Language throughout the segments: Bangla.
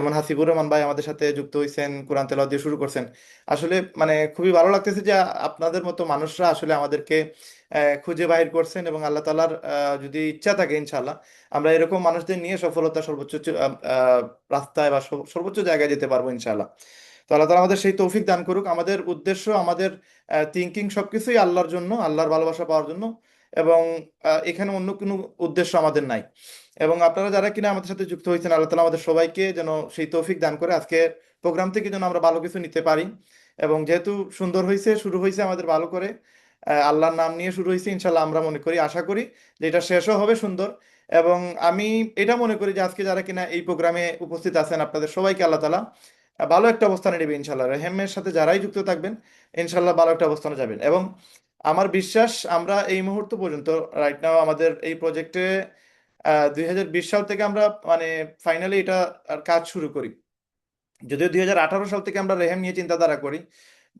যেমন হাসিবুর রহমান ভাই আমাদের সাথে যুক্ত হয়েছেন, কোরআন তেলাওয়াত দিয়ে শুরু করছেন। আসলে মানে খুবই ভালো লাগতেছে যে আপনাদের মতো মানুষরা আসলে আমাদেরকে খুঁজে বাহির করছেন, এবং আল্লাহ তাআলার যদি ইচ্ছা থাকে ইনশাআল্লাহ আমরা এরকম মানুষদের নিয়ে সফলতা সর্বোচ্চ রাস্তায় বা সর্বোচ্চ জায়গায় যেতে পারবো ইনশাআল্লাহ। তো আল্লাহ তাআলা আমাদের সেই তৌফিক দান করুক। আমাদের উদ্দেশ্য, আমাদের থিঙ্কিং সবকিছুই আল্লাহর জন্য, আল্লাহর ভালোবাসা পাওয়ার জন্য, এবং এখানে অন্য কোনো উদ্দেশ্য আমাদের নাই। এবং আপনারা যারা কিনা আমাদের সাথে যুক্ত হয়েছেন, আল্লাহ তালা আমাদের সবাইকে যেন সেই তৌফিক দান করে আজকে প্রোগ্রাম থেকে যেন আমরা ভালো কিছু নিতে পারি। এবং যেহেতু সুন্দর হয়েছে, শুরু হয়েছে আমাদের ভালো করে, আল্লাহর নাম নিয়ে শুরু হয়েছে, ইনশাল্লাহ আমরা মনে করি, আশা করি যে এটা শেষও হবে সুন্দর। এবং আমি এটা মনে করি যে আজকে যারা কিনা এই প্রোগ্রামে উপস্থিত আছেন, আপনাদের সবাইকে আল্লাহ তালা ভালো একটা অবস্থানে নেবে ইনশাল্লাহ। রেহেমের সাথে যারাই যুক্ত থাকবেন ইনশাল্লাহ ভালো একটা অবস্থানে যাবেন। এবং আমার বিশ্বাস আমরা এই মুহূর্ত পর্যন্ত, রাইট নাও, আমাদের এই প্রজেক্টে 2020 সাল থেকে আমরা মানে ফাইনালি এটা আর কাজ শুরু করি। যদিও 2018 সাল থেকে আমরা রেহেম নিয়ে চিন্তাধারা করি,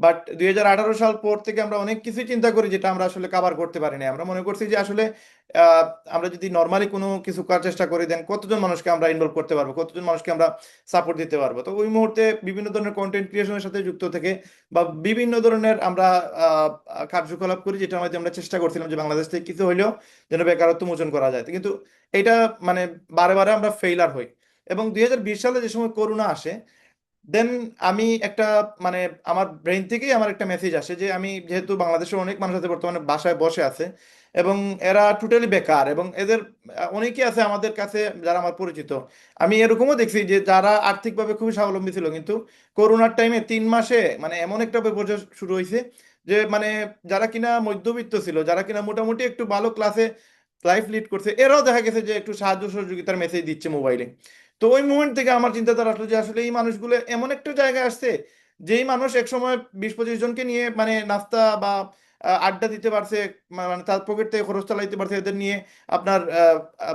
বাট 2018 সাল পর থেকে আমরা অনেক কিছু চিন্তা করি যেটা আমরা আসলে কভার করতে পারি না। আমরা মনে করছি যে আসলে আহ, আমরা যদি নর্মালি কোনো কিছু করার চেষ্টা করি, দেন কতজন মানুষকে আমরা ইনভলভ করতে পারবো, কতজন মানুষকে আমরা সাপোর্ট দিতে পারবো। তো ওই মুহূর্তে বিভিন্ন ধরনের কন্টেন্ট ক্রিয়েশনের সাথে যুক্ত থেকে বা বিভিন্ন ধরনের আমরা আহ, কার্যকলাপ করি, যেটার মাধ্যমে আমরা চেষ্টা করছিলাম যে বাংলাদেশ থেকে কিছু হইলেও যেন বেকারত্ব মোচন করা যায়। কিন্তু এটা মানে বারে বারে আমরা ফেইলার হই। এবং 2020 সালে যে সময় করোনা আসে, দেন আমি একটা মানে আমার ব্রেন থেকেই আমার একটা মেসেজ আসে যে আমি যেহেতু বাংলাদেশের অনেক মানুষ আছে বর্তমানে বাসায় বসে আছে, এবং এরা টোটালি বেকার, এবং এদের অনেকেই আছে আমাদের কাছে যারা আমার পরিচিত। আমি এরকমও দেখছি যে যারা আর্থিকভাবে খুবই স্বাবলম্বী ছিল, কিন্তু করোনার টাইমে 3 মাসে মানে এমন একটা বিপর্যয় শুরু হয়েছে যে মানে যারা কিনা মধ্যবিত্ত ছিল, যারা কিনা মোটামুটি একটু ভালো ক্লাসে লাইফ লিড করছে, এরাও দেখা গেছে যে একটু সাহায্য সহযোগিতার মেসেজ দিচ্ছে মোবাইলে। তো ওই মুমেন্ট থেকে আমার চিন্তাধারা আসলো যে আসলে এই মানুষগুলো এমন একটা জায়গায় আসছে, যেই মানুষ একসময় 20-25 জনকে নিয়ে মানে নাস্তা বা আড্ডা দিতে পারছে, মানে তার পকেট থেকে খরচ চালাইতে পারছে, এদের নিয়ে আপনার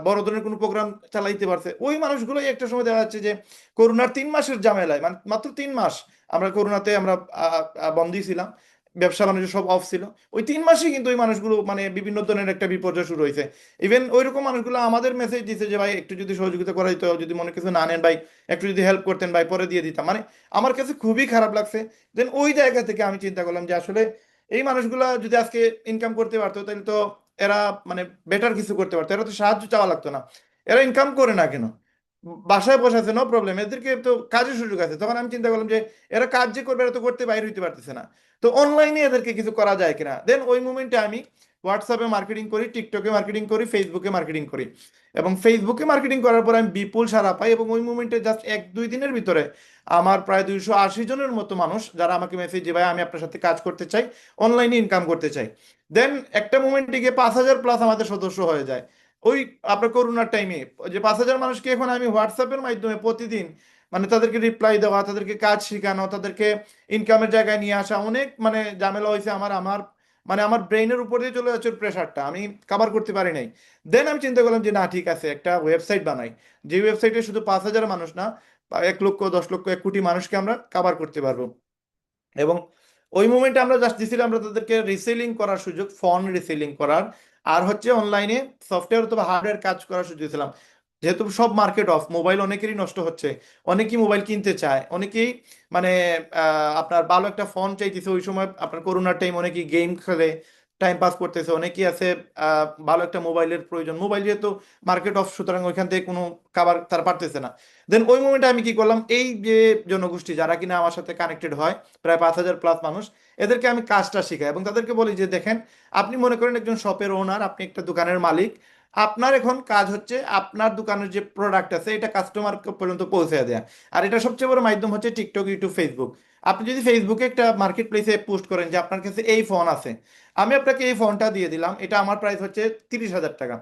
বড় ধরনের কোনো প্রোগ্রাম চালাইতে পারছে। ওই মানুষগুলোই একটা সময় দেখা যাচ্ছে যে করোনার 3 মাসের ঝামেলায়, মানে মাত্র 3 মাস আমরা করোনাতে আমরা বন্দী ছিলাম, ব্যবসা বাণিজ্য সব অফ ছিল। ওই 3 মাসে কিন্তু ওই মানুষগুলো মানে বিভিন্ন ধরনের একটা বিপর্যয় শুরু হয়েছে। ইভেন ওইরকম মানুষগুলো আমাদের মেসেজ দিছে যে ভাই একটু যদি সহযোগিতা করা যেত, যদি মনে কিছু না নেন ভাই, একটু যদি হেল্প করতেন ভাই, পরে দিয়ে দিতাম। মানে আমার কাছে খুবই খারাপ লাগছে। দেন ওই জায়গা থেকে আমি চিন্তা করলাম যে আসলে এই মানুষগুলা যদি আজকে ইনকাম করতে পারতো, তাহলে তো এরা মানে বেটার কিছু করতে পারতো, এরা তো সাহায্য চাওয়া লাগতো না। এরা ইনকাম করে না কেন, বাসায় বসে আছে, নো প্রবলেম, এদেরকে তো কাজের সুযোগ আছে। তখন আমি চিন্তা করলাম যে এরা কাজ যে করবে, এরা তো করতে বাইরে হইতে পারতেছে না, তো অনলাইনে এদেরকে কিছু করা যায় কিনা। দেন ওই মুমেন্টে আমি হোয়াটসঅ্যাপে মার্কেটিং করি, টিকটকে মার্কেটিং করি, ফেসবুকে মার্কেটিং করি। এবং ফেসবুকে মার্কেটিং করার পর আমি বিপুল সাড়া পাই, এবং ওই মুমেন্টে জাস্ট 1-2 দিনের ভিতরে আমার প্রায় 280 জনের মতো মানুষ যারা আমাকে মেসেজ দিয়ে ভাই আমি আপনার সাথে কাজ করতে চাই, অনলাইনে ইনকাম করতে চাই। দেন একটা মুমেন্টে গিয়ে 5,000 প্লাস আমাদের সদস্য হয়ে যায়। ওই আপনার করোনার টাইমে যে 5,000 মানুষকে এখন আমি হোয়াটসঅ্যাপের মাধ্যমে প্রতিদিন মানে তাদেরকে রিপ্লাই দেওয়া, তাদেরকে কাজ শেখানো, তাদেরকে ইনকামের জায়গায় নিয়ে আসা, অনেক মানে ঝামেলা হয়েছে। আমার আমার মানে আমার ব্রেইনের উপর দিয়ে চলে যাচ্ছে প্রেশারটা, আমি কাভার করতে পারি নাই। দেন আমি চিন্তা করলাম যে না, ঠিক আছে, একটা ওয়েবসাইট বানাই, যে ওয়েবসাইটে শুধু 5,000 মানুষ না, বা 1 লক্ষ, 10 লক্ষ, 1 কোটি মানুষকে আমরা কাভার করতে পারবো। এবং ওই মুমেন্টে আমরা জাস্ট দিছিলাম আমরা তাদেরকে রিসেলিং করার সুযোগ, ফোন রিসেলিং করার, আর হচ্ছে অনলাইনে সফটওয়্যার অথবা হার্ডওয়্যার কাজ করার সুযোগ দিয়েছিলাম। যেহেতু সব মার্কেট অফ, মোবাইল অনেকেরই নষ্ট হচ্ছে, অনেকেই মোবাইল কিনতে চায়, অনেকেই মানে আপনার ভালো একটা ফোন চাইতেছে। ওই সময় আপনার করোনার টাইম অনেকেই গেম খেলে টাইম পাস করতেছে, অনেকেই আছে ভালো একটা মোবাইলের প্রয়োজন। মোবাইল যেহেতু মার্কেট অফ, সুতরাং ওইখান থেকে কোনো খাবার তারা পারতেছে না। দেন ওই মোমেন্টে আমি কি করলাম, এই যে জনগোষ্ঠী যারা কিনা আমার সাথে কানেক্টেড হয়, প্রায় 5,000 প্লাস মানুষ, এদেরকে আমি কাজটা শেখাই এবং তাদেরকে বলি যে দেখেন, আপনি মনে করেন একজন শপের ওনার, আপনি একটা দোকানের মালিক, আপনার এখন কাজ হচ্ছে আপনার দোকানের যে প্রোডাক্ট আছে এটা কাস্টমার পর্যন্ত পৌঁছে দেয়া। আর এটা সবচেয়ে বড় মাধ্যম হচ্ছে টিকটক, ইউটিউব, ফেসবুক। আপনি যদি ফেসবুকে একটা মার্কেট প্লেসে পোস্ট করেন যে আপনার কাছে এই ফোন আছে, আমি আপনাকে এই ফোনটা দিয়ে দিলাম, এটা আমার প্রাইস হচ্ছে 30,000 টাকা,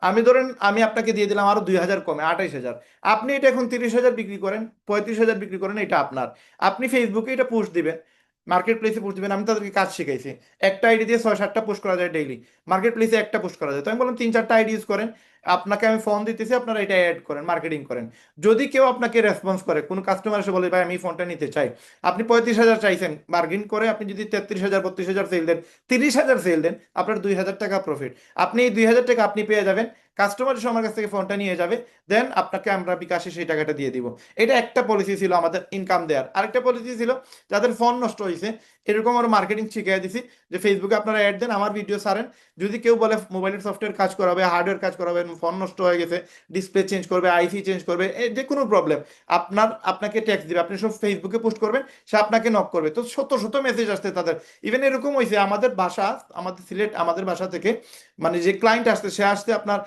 আমি ধরেন আমি আপনাকে দিয়ে দিলাম আরো 2,000 কমে 28,000, আপনি এটা এখন 30,000 বিক্রি করেন, 35,000 বিক্রি করেন, এটা আপনার। আপনি ফেসবুকে এটা পোস্ট দিবেন, মার্কেট প্লেসে পোস্ট দিবেন। আমি তাদেরকে কাজ শিখাইছি, একটা আইডি দিয়ে 6-7টা পোস্ট করা যায় ডেইলি, মার্কেট প্লেসে একটা পোস্ট করা যায়। তো আমি বললাম 3-4টা আইডি ইউজ করেন, আপনাকে আমি ফোন দিতেছি, আপনারা এটা অ্যাড করেন, মার্কেটিং করেন। যদি কেউ আপনাকে রেসপন্স করে, কোনো কাস্টমার এসে বলে ভাই আমি এই ফোনটা নিতে চাই, আপনি 35,000 চাইছেন, বার্গেন করে আপনি যদি 33,000, 32,000 সেল দেন, 30,000 সেল দেন, আপনার 2,000 টাকা প্রফিট। আপনি এই 2,000 টাকা আপনি পেয়ে যাবেন, কাস্টমার এসে আমার কাছ থেকে ফোনটা নিয়ে যাবে, দেন আপনাকে আমরা বিকাশে সেই টাকাটা দিয়ে দিব। এটা একটা পলিসি ছিল আমাদের ইনকাম দেওয়ার। আরেকটা পলিসি ছিল যাদের ফোন নষ্ট হয়েছে, এরকম আমরা মার্কেটিং শিখিয়ে দিছি যে ফেসবুকে আপনারা অ্যাড দেন, আমার ভিডিও ছাড়েন, যদি কেউ বলে মোবাইলের সফটওয়্যার কাজ করাবে, হার্ডওয়্যার কাজ করাবে, ফোন নষ্ট হয়ে গেছে, ডিসপ্লে চেঞ্জ করবে, আইসি চেঞ্জ করবে, যে কোনো প্রবলেম, আপনাকে ট্যাক্স দিবে, আপনি সব ফেসবুকে পোস্ট করবেন, সে আপনাকে নক করবে। তো শত শত মেসেজ আসছে তাদের। ইভেন এরকম হয়েছে আমাদের বাসা, আমাদের সিলেট, আমাদের বাসা থেকে মানে যে ক্লায়েন্ট আসছে, সে আসছে আপনার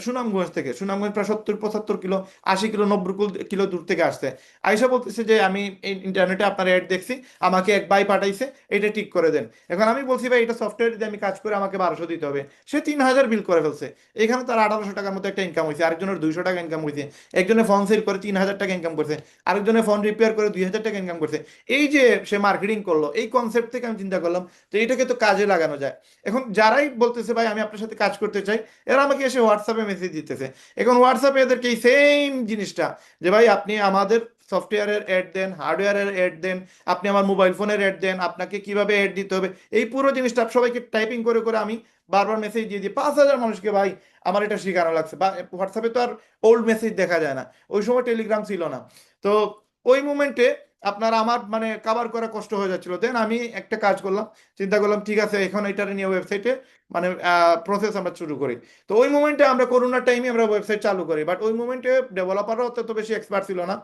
সুনামগঞ্জ থেকে, সুনামগঞ্জ প্রায় 70-75 কিলো, 80 কিলো, 90 কিলো দূর থেকে আসছে। আয়সা বলতেছে যে আমি এই ইন্টারনেটে আপনার অ্যাড দেখছি, আমাকে এক ভাই পাঠাইছে, এটা ঠিক করে দেন। এখন আমি বলছি ভাই এটা সফটওয়্যার দিয়ে আমি কাজ করে আমাকে 1200 দিতে হবে, সে 3000 বিল করে ফেলছে। এখানে তার 1800 টাকার মতো একটা ইনকাম হয়েছে, আরেকজনের 200 টাকা ইনকাম হয়েছে, একজনে ফোন সেল করে 3000 টাকা ইনকাম করছে, আরেকজনে ফোন রিপেয়ার করে 2000 টাকা ইনকাম করছে। এই যে সে মার্কেটিং করলো, এই কনসেপ্ট থেকে আমি চিন্তা করলাম তো এটাকে তো কাজে লাগানো যায়। এখন যারাই বলতেছে ভাই আমি আপনার সাথে কাজ করতে চাই, এরা আমাকে এসে হোয়াটসঅ্যাপে মেসেজ দিতেছে। এখন হোয়াটসঅ্যাপে এদেরকে এই সেম জিনিসটা, যে ভাই আপনি আমাদের সফটওয়্যারের অ্যাড দেন, হার্ডওয়্যারের অ্যাড দেন, আপনি আমার মোবাইল ফোনের অ্যাড দেন, আপনাকে কিভাবে অ্যাড দিতে হবে, এই পুরো জিনিসটা সবাইকে টাইপিং করে করে আমি বারবার মেসেজ দিয়ে দিই 5000 মানুষকে। ভাই আমার এটা শেখানো লাগছে। বা হোয়াটসঅ্যাপে তো আর ওল্ড মেসেজ দেখা যায় না, ওই সময় টেলিগ্রাম ছিল না। তো ওই মুমেন্টে আপনার আমার মানে কাভার করা কষ্ট হয়ে যাচ্ছিল। দেন আমি একটা কাজ করলাম, চিন্তা করলাম ঠিক আছে এখন এটার নিয়ে ওয়েবসাইটে মানে প্রসেস আমরা শুরু করি। তো ওই মোমেন্টে আমরা করোনার টাইমে আমরা ওয়েবসাইট চালু করি, বাট ওই মোমেন্টে ডেভেলপাররা অত বেশি এক্সপার্ট ছিল না।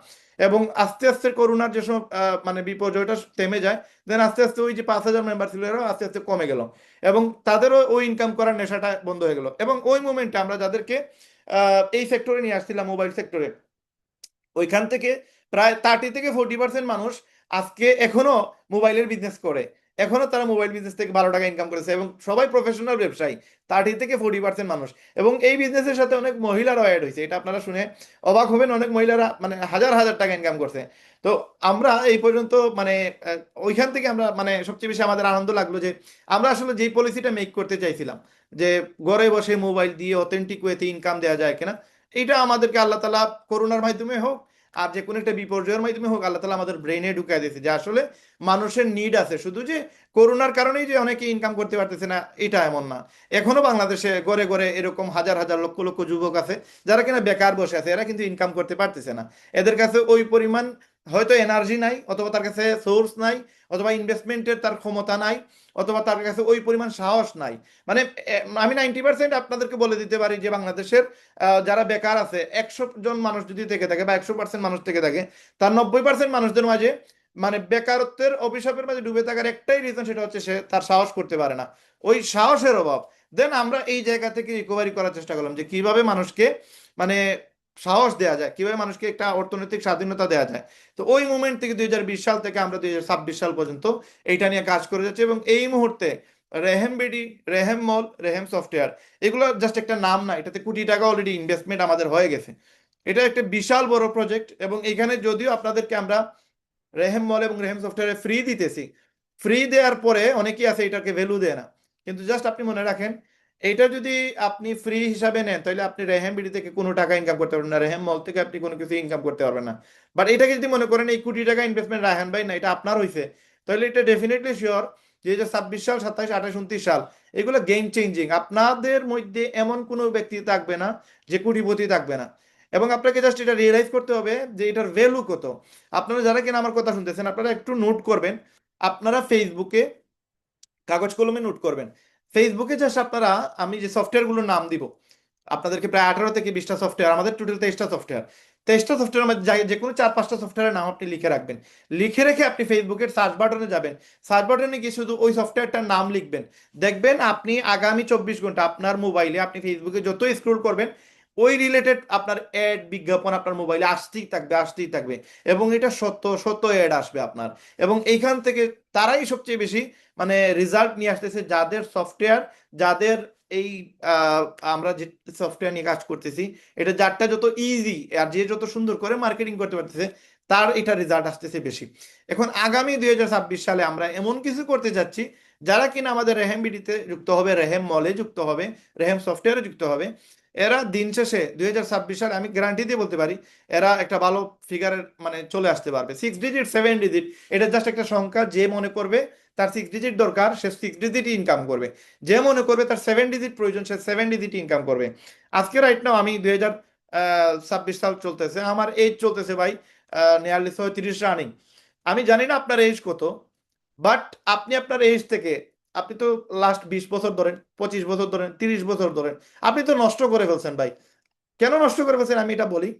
এবং আস্তে আস্তে করোনার যেসব মানে বিপর্যয়টা থেমে যায়, দেন আস্তে আস্তে ওই যে 5000 মেম্বার ছিল এরাও আস্তে আস্তে কমে গেল, এবং তাদেরও ওই ইনকাম করার নেশাটা বন্ধ হয়ে গেল। এবং ওই মোমেন্টে আমরা যাদেরকে এই সেক্টরে নিয়ে আসছিলাম, মোবাইল সেক্টরে, ওইখান থেকে প্রায় 30 থেকে 40% মানুষ আজকে এখনো মোবাইলের বিজনেস করে, এখনো তারা মোবাইল বিজনেস থেকে 12 টাকা ইনকাম করেছে, এবং সবাই প্রফেশনাল ব্যবসায়ী, 30 থেকে 40% মানুষ। এবং এই বিজনেসের সাথে অনেক মহিলারাও অ্যাড হয়েছে, এটা আপনারা শুনে অবাক হবেন, অনেক মহিলারা মানে হাজার হাজার টাকা ইনকাম করছে। তো আমরা এই পর্যন্ত মানে ওইখান থেকে আমরা মানে সবচেয়ে বেশি আমাদের আনন্দ লাগলো যে আমরা আসলে যেই পলিসিটা মেক করতে চাইছিলাম, যে ঘরে বসে মোবাইল দিয়ে অথেন্টিক ওয়েতে ইনকাম দেওয়া যায় কিনা, এটা আমাদেরকে আল্লাহ তালা করোনার মাধ্যমে হোক আর যে কোনো একটা বিপর্যয়ের মাধ্যমে হোক, আল্লাহ তালা আমাদের ব্রেনে ঢুকাই দিয়েছে যে আসলে মানুষের নিড আছে। শুধু যে করোনার কারণেই যে অনেকে ইনকাম করতে পারতেছে না, এটা এমন না। এখনো বাংলাদেশে ঘরে ঘরে এরকম হাজার হাজার লক্ষ লক্ষ যুবক আছে যারা কিনা বেকার বসে আছে, এরা কিন্তু ইনকাম করতে পারতেছে না। এদের কাছে ওই পরিমাণ হয়তো এনার্জি নাই, অথবা তার কাছে সোর্স নাই, অথবা ইনভেস্টমেন্টের তার ক্ষমতা নাই, অথবা তার কাছে ওই পরিমাণ সাহস নাই। মানে আমি 90% আপনাদেরকে বলে দিতে পারি যে বাংলাদেশের যারা বেকার আছে, 100 জন মানুষ যদি থেকে থাকে বা 100% মানুষ থেকে থাকে, তার 90% মানুষদের মাঝে মানে বেকারত্বের অভিশাপের মাঝে ডুবে থাকার একটাই রিজন, সেটা হচ্ছে সে তার সাহস করতে পারে না, ওই সাহসের অভাব। দেন আমরা এই জায়গা থেকে রিকভারি করার চেষ্টা করলাম যে কিভাবে মানুষকে মানে সাহস দেওয়া যায়, কিভাবে মানুষকে একটা অর্থনৈতিক স্বাধীনতা দেওয়া যায়। তো ওই মুমেন্ট থেকে 2020 সাল থেকে আমরা 2026 সাল পর্যন্ত এইটা নিয়ে কাজ করে যাচ্ছি। এবং এই মুহূর্তে রেহেম বিডি, রেহেম মল, রেহেম সফটওয়্যার, এগুলো জাস্ট একটা নাম না, এটাতে কোটি টাকা অলরেডি ইনভেস্টমেন্ট আমাদের হয়ে গেছে। এটা একটা বিশাল বড় প্রজেক্ট। এবং এখানে যদিও আপনাদেরকে আমরা রেহেম মল এবং রেহেম সফটওয়্যারে ফ্রি দিতেছি, ফ্রি দেওয়ার পরে অনেকেই আছে এটাকে ভ্যালু দেয় না। কিন্তু জাস্ট আপনি মনে রাখেন, এইটা যদি আপনি ফ্রি হিসাবে নেন, তাহলে আপনি রেহেম বিডি থেকে কোনো টাকা ইনকাম করতে পারবেন না, রেহেম মল থেকে আপনি কোনো কিছু ইনকাম করতে পারবেন না। বাট এটাকে যদি মনে করেন এই কোটি টাকা ইনভেস্টমেন্ট রায়হান ভাই না, এটা আপনার হয়েছে, তাহলে এটা ডেফিনেটলি শিওর যে 2026 সাল, 27, 28, 29 সাল এগুলো গেম চেঞ্জিং। আপনাদের মধ্যে এমন কোনো ব্যক্তি থাকবে না যে কোটিপতি থাকবে না। এবং আপনাকে জাস্ট এটা রিয়েলাইজ করতে হবে যে এটার ভ্যালু কত। আপনারা যারা কিনা আমার কথা শুনতেছেন, আপনারা একটু নোট করবেন, আপনারা ফেসবুকে কাগজ কলমে নোট করবেন। ফেসবুকে জাস্ট আপনারা, আমি যে সফটওয়্যারগুলোর নাম দিব আপনাদেরকে, প্রায় 18 থেকে 20টা সফটওয়্যার, আমাদের টোটাল 23টা সফটওয়্যার, 23টা সফটওয়্যার মধ্যে যে কোনো 4-5টা সফটওয়্যারের নাম আপনি লিখে রাখবেন। লিখে রেখে আপনি ফেসবুকের সার্চ বাটনে যাবেন, সার্চ বাটনে গিয়ে শুধু ওই সফটওয়্যারটার নাম লিখবেন। দেখবেন আপনি আগামী 24 ঘন্টা আপনার মোবাইলে আপনি ফেসবুকে যত স্ক্রোল করবেন, ওই রিলেটেড আপনার অ্যাড বিজ্ঞাপন আপনার মোবাইলে আসতেই থাকবে, আসতেই থাকবে। এবং এটা শত শত অ্যাড আসবে আপনার। এবং এইখান থেকে তারাই সবচেয়ে বেশি মানে রেজাল্ট নিয়ে আসতেছে, যাদের সফটওয়্যার, যাদের এই আহ, আমরা যে সফটওয়্যার নিয়ে কাজ করতেছি, এটা যারটা যত ইজি আর যে যত সুন্দর করে মার্কেটিং করতে পারতেছে, তার এটা রেজাল্ট আসতেছে বেশি। এখন আগামী 2026 সালে আমরা এমন কিছু করতে যাচ্ছি, যারা কিনা আমাদের রেহেম বিডিতে যুক্ত হবে, রেহেম মলে যুক্ত হবে, রেহেম সফটওয়্যারে যুক্ত হবে, এরা দিন শেষে 2026 সালে আমি গ্যারান্টি দিয়ে বলতে পারি এরা একটা ভালো ফিগারের মানে চলে আসতে পারবে। 6 ডিজিট 7 ডিজিট এটা জাস্ট একটা সংখ্যা, যে মনে করবে তার 6 ডিজিট দরকার সে 6 ডিজিট ইনকাম করবে, যে মনে করবে তার 7 ডিজিট প্রয়োজন সে 7 ডিজিট ইনকাম করবে। আজকে রাইট নাও আমি 2026 সাল চলতেছে, আমার এজ চলতেছে ভাই নিয়ারলি 36 রানিং। আমি জানি না আপনার এজ কত, বাট আপনি আপনার এজ থেকে, আপনি তো লাস্ট 20 বছর ধরেন, 25 বছর ধরেন, 30 বছর ধরেন, আপনি তো নষ্ট করে ফেলছেন ভাই। কেন নষ্ট করে ফেলছেন আমি এটা বলি।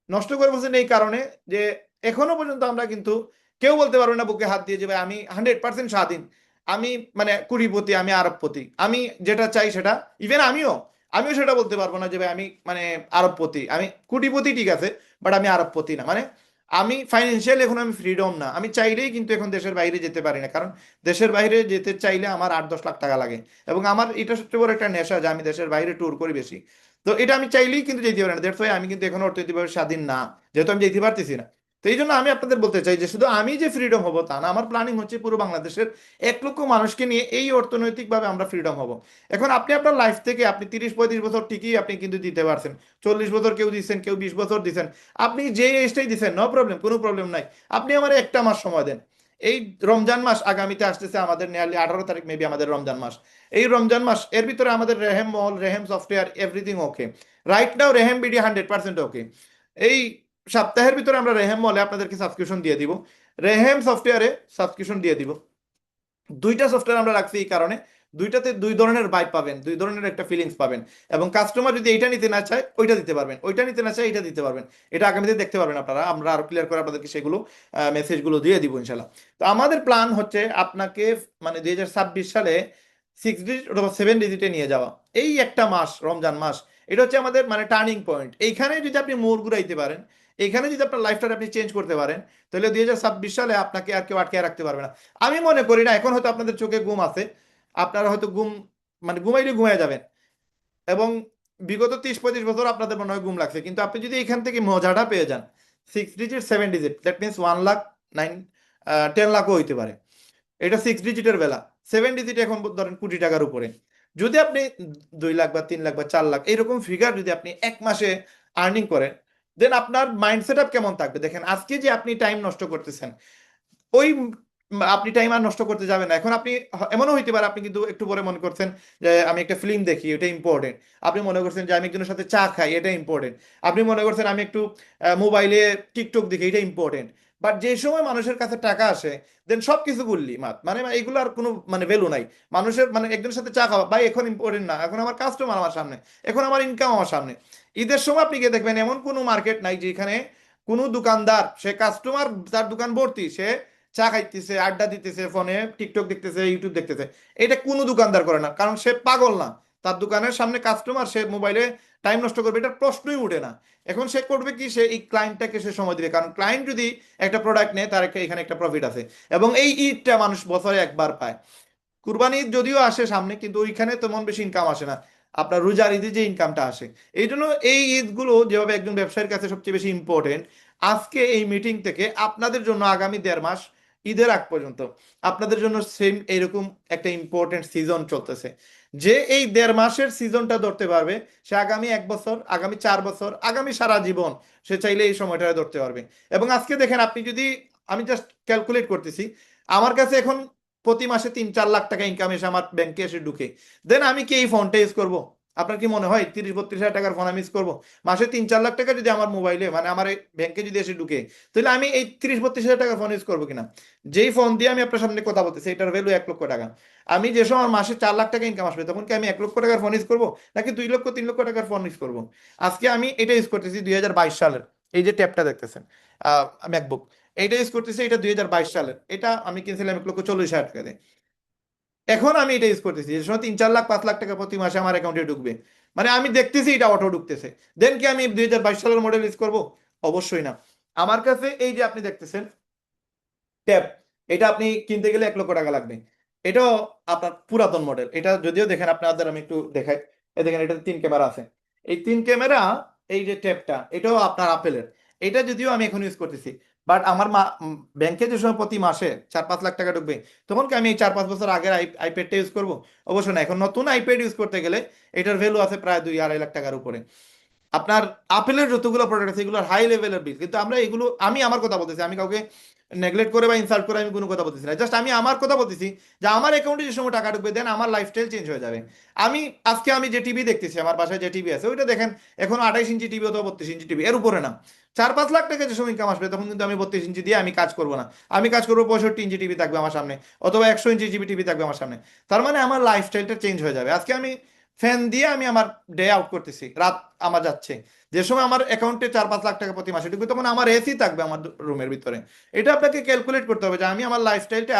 নষ্ট করে ফেলছেন এই কারণে যে এখনো পর্যন্ত আমরা কিন্তু কেউ বলতে পারবে না বুকে হাত দিয়ে যে ভাই আমি 100% স্বাধীন, আমি মানে কুড়িপতি, আমি আরবপতি, আমি যেটা চাই সেটা, ইভেন আমিও আমিও সেটা বলতে পারবো না যে ভাই আমি মানে আরবপতি, আমি কোটিপতি ঠিক আছে, বাট আমি আরবপতি না। মানে আমি ফাইন্যান্সিয়ালি এখন আমি ফ্রিডম না, আমি চাইলেই কিন্তু এখন দেশের বাইরে যেতে পারি না, কারণ দেশের বাইরে যেতে চাইলে আমার 8-10 লাখ টাকা লাগে। এবং আমার এটা সবচেয়ে বড় একটা নেশা যে আমি দেশের বাইরে ট্যুর করি বেশি। তো এটা আমি চাইলেই কিন্তু যেতে পারি না, দ্যাটস ওয়াই আমি কিন্তু এখন অর্থনৈতিকভাবে স্বাধীন না, যেহেতু আমি যেতে পারতেছি না। তো এই জন্য আমি আপনাদের বলতে চাই যে শুধু আমি যে ফ্রিডম হবো তা না, আমার প্ল্যানিং হচ্ছে পুরো বাংলাদেশের 1 লক্ষ মানুষকে নিয়ে এই অর্থনৈতিকভাবে আমরা ফ্রিডম হব। এখন আপনি আপনার লাইফ থেকে আপনি 30-35 বছর ঠিকই আপনি কিন্তু দিতে পারছেন, 40 বছর কেউ দিচ্ছেন, কেউ 20 বছর দিচ্ছেন, আপনি যে এজটাই দিচ্ছেন নো প্রবলেম, কোনো প্রবলেম নাই। আপনি আমার একটা মাস সময় দেন। এই রমজান মাস আগামীতে আসতেছে আমাদের, নিয়ারলি 18 তারিখ মেবি আমাদের রমজান মাস। এই রমজান মাস এর ভিতরে আমাদের Rehem mall, Rehem software, everything okay. Right now Rehem BD 100% okay. এই সপ্তাহের ভিতরে আমরা রেহেম মলে আপনাদেরকে সাবস্ক্রিপশন দিয়ে দিব, রেহেম সফটওয়্যারে সাবস্ক্রিপশন দিয়ে দিব। দুইটা সফটওয়্যার আমরা রাখছি এই কারণে, দুইটাতে দুই ধরনের ভাইব পাবেন, দুই ধরনের একটা ফিলিংস পাবেন। এবং কাস্টমার যদি এইটা নিতে না চায় ওইটা দিতে পারবেন, ওইটা নিতে না চায় এইটা দিতে পারবেন। এটা আগামীতে দেখতে পারবেন আপনারা, আমরা আরো ক্লিয়ার করে আপনাদেরকে সেগুলো মেসেজগুলো দিয়ে দিব ইনশাল্লাহ। তো আমাদের প্ল্যান হচ্ছে আপনাকে মানে 2026 সালে 6 ডিজিট অথবা 7 ডিজিটে নিয়ে যাওয়া। এই একটা মাস রমজান মাস, এটা হচ্ছে আমাদের মানে টার্নিং পয়েন্ট। এইখানে যদি আপনি মোড় ঘুরাইতে পারেন, এইখানে যদি আপনার লাইফটা আপনি চেঞ্জ করতে পারেন, তাহলে 2026 সালে আপনাকে আর কেউ আটকে রাখতে পারবে না। আমি মনে করি না, এখন হয়তো আপনাদের চোখে ঘুম আছে, আপনারা হয়তো ঘুম মানে ঘুমাইলে ঘুমায় যাবেন, এবং বিগত 30-35 বছর আপনাদের মনে হয় ঘুম লাগছে, কিন্তু আপনি যদি এখান থেকে মজাটা পেয়ে যান, 6 digit 7 digit, that means 1 lakh 9 10 লাখও হইতে পারে। এটা 6 ডিজিটের বেলা। 7 ডিজিট এখন ধরেন কোটি টাকার উপরে। যদি আপনি 2 লাখ বা 3 লাখ বা 4 লাখ এইরকম ফিগার যদি আপনি এক মাসে আর্নিং করেন, দেন আপনার মাইন্ড সেট আপ কেমন থাকবে দেখেন। আজকে যে আপনি টাইম নষ্ট করতেছেন, ওই আপনি টাইম আর নষ্ট করতে যাবেন না। এখন আপনি এমনও হইতে পারে আপনি কিন্তু একটু পরে মনে করছেন যে আমি একটা ফিল্ম দেখি, এটা ইম্পর্টেন্ট। আপনি মনে করছেন যে আমি একজনের সাথে চা খাই, এটা ইম্পর্টেন্ট। আপনি মনে করছেন আমি একটু মোবাইলে টিকটক দেখি, এটা ইম্পর্টেন্ট। বাট যে সময় মানুষের কাছে টাকা আসে, দেন সব কিছু বললি মানে এগুলো আর কোনো মানে ভ্যালু নাই। মানুষের মানে একজনের সাথে চা খাওয়া ভাই এখন ইম্পর্টেন্ট না, এখন আমার কাস্টমার আমার সামনে, এখন আমার ইনকাম আমার সামনে। ঈদের সময় আপনি গিয়ে দেখবেন এমন কোনো মার্কেট নাই যেখানে কোনো দোকানদার, সে কাস্টমার, তার দোকান ভর্তি, সে চা খাইতেছে, আড্ডা দিতেছে, ফোনে টিকটক দেখতেছে, ইউটিউব দেখতেছে। এটা কোনো দোকানদার করে না, কারণ সে পাগল না। তার দোকানের সামনে কাস্টমার, সে মোবাইলে টাইম নষ্ট করবে এটার প্রশ্নই উঠে না। এখন সে করবে কি, সে এই ক্লায়েন্টটাকে সে সময় দিবে, কারণ ক্লায়েন্ট যদি একটা প্রোডাক্ট নেয় তার এখানে একটা প্রফিট আছে। এবং এই ঈদটা মানুষ বছরে একবার পায়। কুরবানি ঈদ যদিও আসে সামনে, কিন্তু ওইখানে তেমন বেশি ইনকাম আসে না, আপনার রোজার ঈদে যে ইনকামটা আসে। এই জন্য এই ঈদগুলো যেভাবে একজন ব্যবসায়ীর কাছে সবচেয়ে বেশি ইম্পর্টেন্ট, আজকে এই মিটিং থেকে আপনাদের জন্য আগামী 1.5 মাস ঈদের আগ পর্যন্ত আপনাদের জন্য সেম এইরকম একটা ইম্পর্টেন্ট সিজন চলতেছে। যে এই 1.5 মাসের সিজনটা ধরতে পারবে, সে আগামী 1 বছর, আগামী 4 বছর, আগামী সারা জীবন সে চাইলে এই সময়টা ধরতে পারবে। এবং আজকে দেখেন আপনি যদি, আমি জাস্ট ক্যালকুলেট করতেছি, আমার কাছে এখন প্রতি মাসে 3-4 লাখ টাকা ইনকাম এসে আমার ব্যাংকে এসে ঢুকে, দেন আমি কি এই ফোনটা ইউজ করবো? আপনার কি মনে হয় 30-32 হাজার টাকার ফোন আমি ইউজ করবো? মাসে 3-4 লাখ টাকা যদি আমার মোবাইলে মানে আমার ব্যাংকে যদি এসে ঢুকে, তাহলে আমি এই 30-32 হাজার টাকার ফোন ইউজ করবো কিনা? যেই ফোন দিয়ে আমি আপনার সামনে কথা বলতেছি এটার ভ্যালু 1 লক্ষ টাকা। আমি যে সময় আমার মাসে 4 লাখ টাকা ইনকাম আসবে, তখন কি আমি 1 লক্ষ টাকার ফোন ইউজ করবো, নাকি 2 লক্ষ 3 লক্ষ টাকার ফোন ইউজ করবো? আজকে আমি এটা ইউজ করতেছি 2022 সালের, এই যে ট্যাবটা দেখতেছেন ম্যাকবুক, এইটা ইউজ করতেছি, এটা 2022 সালের, এটা আমি কিনছিলাম 1,40,000 টাকা দিয়ে। এখন আমি এটা ইউজ করতেছি, যে সময় 3-4 লাখ 5 লাখ টাকা প্রতি মাসে আমার অ্যাকাউন্টে ঢুকবে, মানে আমি দেখতেছি এটা অটো ঢুকতেছে। দেন কি আমি 2022 সালের মডেল ইউজ করবো? অবশ্যই না। আমার কাছে এই যে আপনি দেখতেছেন ট্যাব, এটা আপনি কিনতে গেলে 1 লক্ষ টাকা লাগবে। এটাও আপনার পুরাতন মডেল, এটা যদিও দেখেন আপনাদের আমি একটু দেখাই, এই দেখেন এটাতে 3 ক্যামেরা আছে। এই 3 ক্যামেরা, এই যে ট্যাবটা এটাও আপনার আপেলের, এটা যদিও আমি এখন ইউজ করতেছি, বাট আমার ব্যাংকে যে সময় প্রতি মাসে 4-5 লাখ টাকা ঢুকবে, তখন কি আমি এই 4-5 বছর আগের আইপ্যাডটা ইউজ করবো? অবশ্যই না। এখন নতুন আইপ্যাড ইউজ করতে গেলে এটার ভ্যালু আছে প্রায় 2-2.5 লাখ টাকার উপরে। আপনার আপেলের যতগুলো প্রোডাক্ট আছে এগুলোর হাই লেভেলের বিল, কিন্তু আমরা এগুলো, আমি আমার কথা বলতেছি, আমি কাউকে নেগলেক্ট করে বা ইনসাল্ট করে আমি কোনো কথা বলতেছি না, জাস্ট আমি আমার কথা বলতেছি যে আমার অ্যাকাউন্টে যে সময় টাকা ঢুকবে দেন আমার লাইফস্টাইল চেঞ্জ হয়ে যাবে। আমি আজকে আমি যে টিভি দেখতেছি, আমার বাসায় যে টিভি আছে ওইটা দেখেন এখন 28 ইঞ্চি টিভি অথবা 32 ইঞ্চি টিভি, এর উপরে না। 4-5 লাখ টাকা যে সময় ইনকাম আসবে তখন কিন্তু আমি 32 ইঞ্চি দিয়ে আমি কাজ করবো না, আমি কাজ করবো 65 ইঞ্চি টিভি থাকবে আমার সামনে, অথবা 100 ইঞ্চি টিভি থাকবে আমার সামনে। তার মানে আমার লাইফস্টাইলটা চেঞ্জ হয়ে যাবে। আজকে আমি ফ্যান দিয়ে আমি আমার ডে আউট করতেছি, রাত আমার যাচ্ছে, যে সময় আমার অ্যাকাউন্টে 4-5 লাখ টাকা প্রতি মাসে ঢুকবে তখন আমার এসি থাকবে আমার রুমের ভিতরে। এটা আপনাকে ক্যালকুলেট করতে হবে যে আমি আমার লাইফস্টাইলটা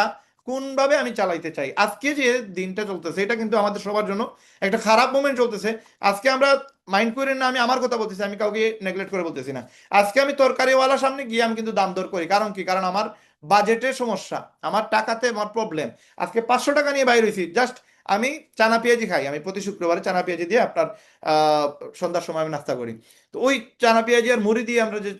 কোনভাবে আমি চালাইতে চাই। আজকে যে দিনটা চলতেছে এটা কিন্তু আমাদের সবার জন্য একটা খারাপ মোমেন্ট চলতেছে। আজকে আমরা মাইন্ড করেন না, আমি আমার কথা বলতেছি, আমি কাউকে নেগলেক্ট করে বলতেছি না। আজকে আমি তরকারিওয়ালার সামনে গিয়ে আমি কিন্তু দাম দর করি, কারণ কি, কারণ আমার বাজেটের সমস্যা, আমার টাকাতে আমার প্রবলেম। আজকে 500 টাকা নিয়ে বাইরে হয়েছি, জাস্ট আমি চানা পেঁয়াজি খাই, আমি প্রতি শুক্রবারে চানা পেঁয়াজি দিয়ে আপনার আহ সন্ধ্যার সময় আমি নাস্তা করি। তো ওই চানা পেঁয়াজি আর মুড়ি দিয়ে আমরা যে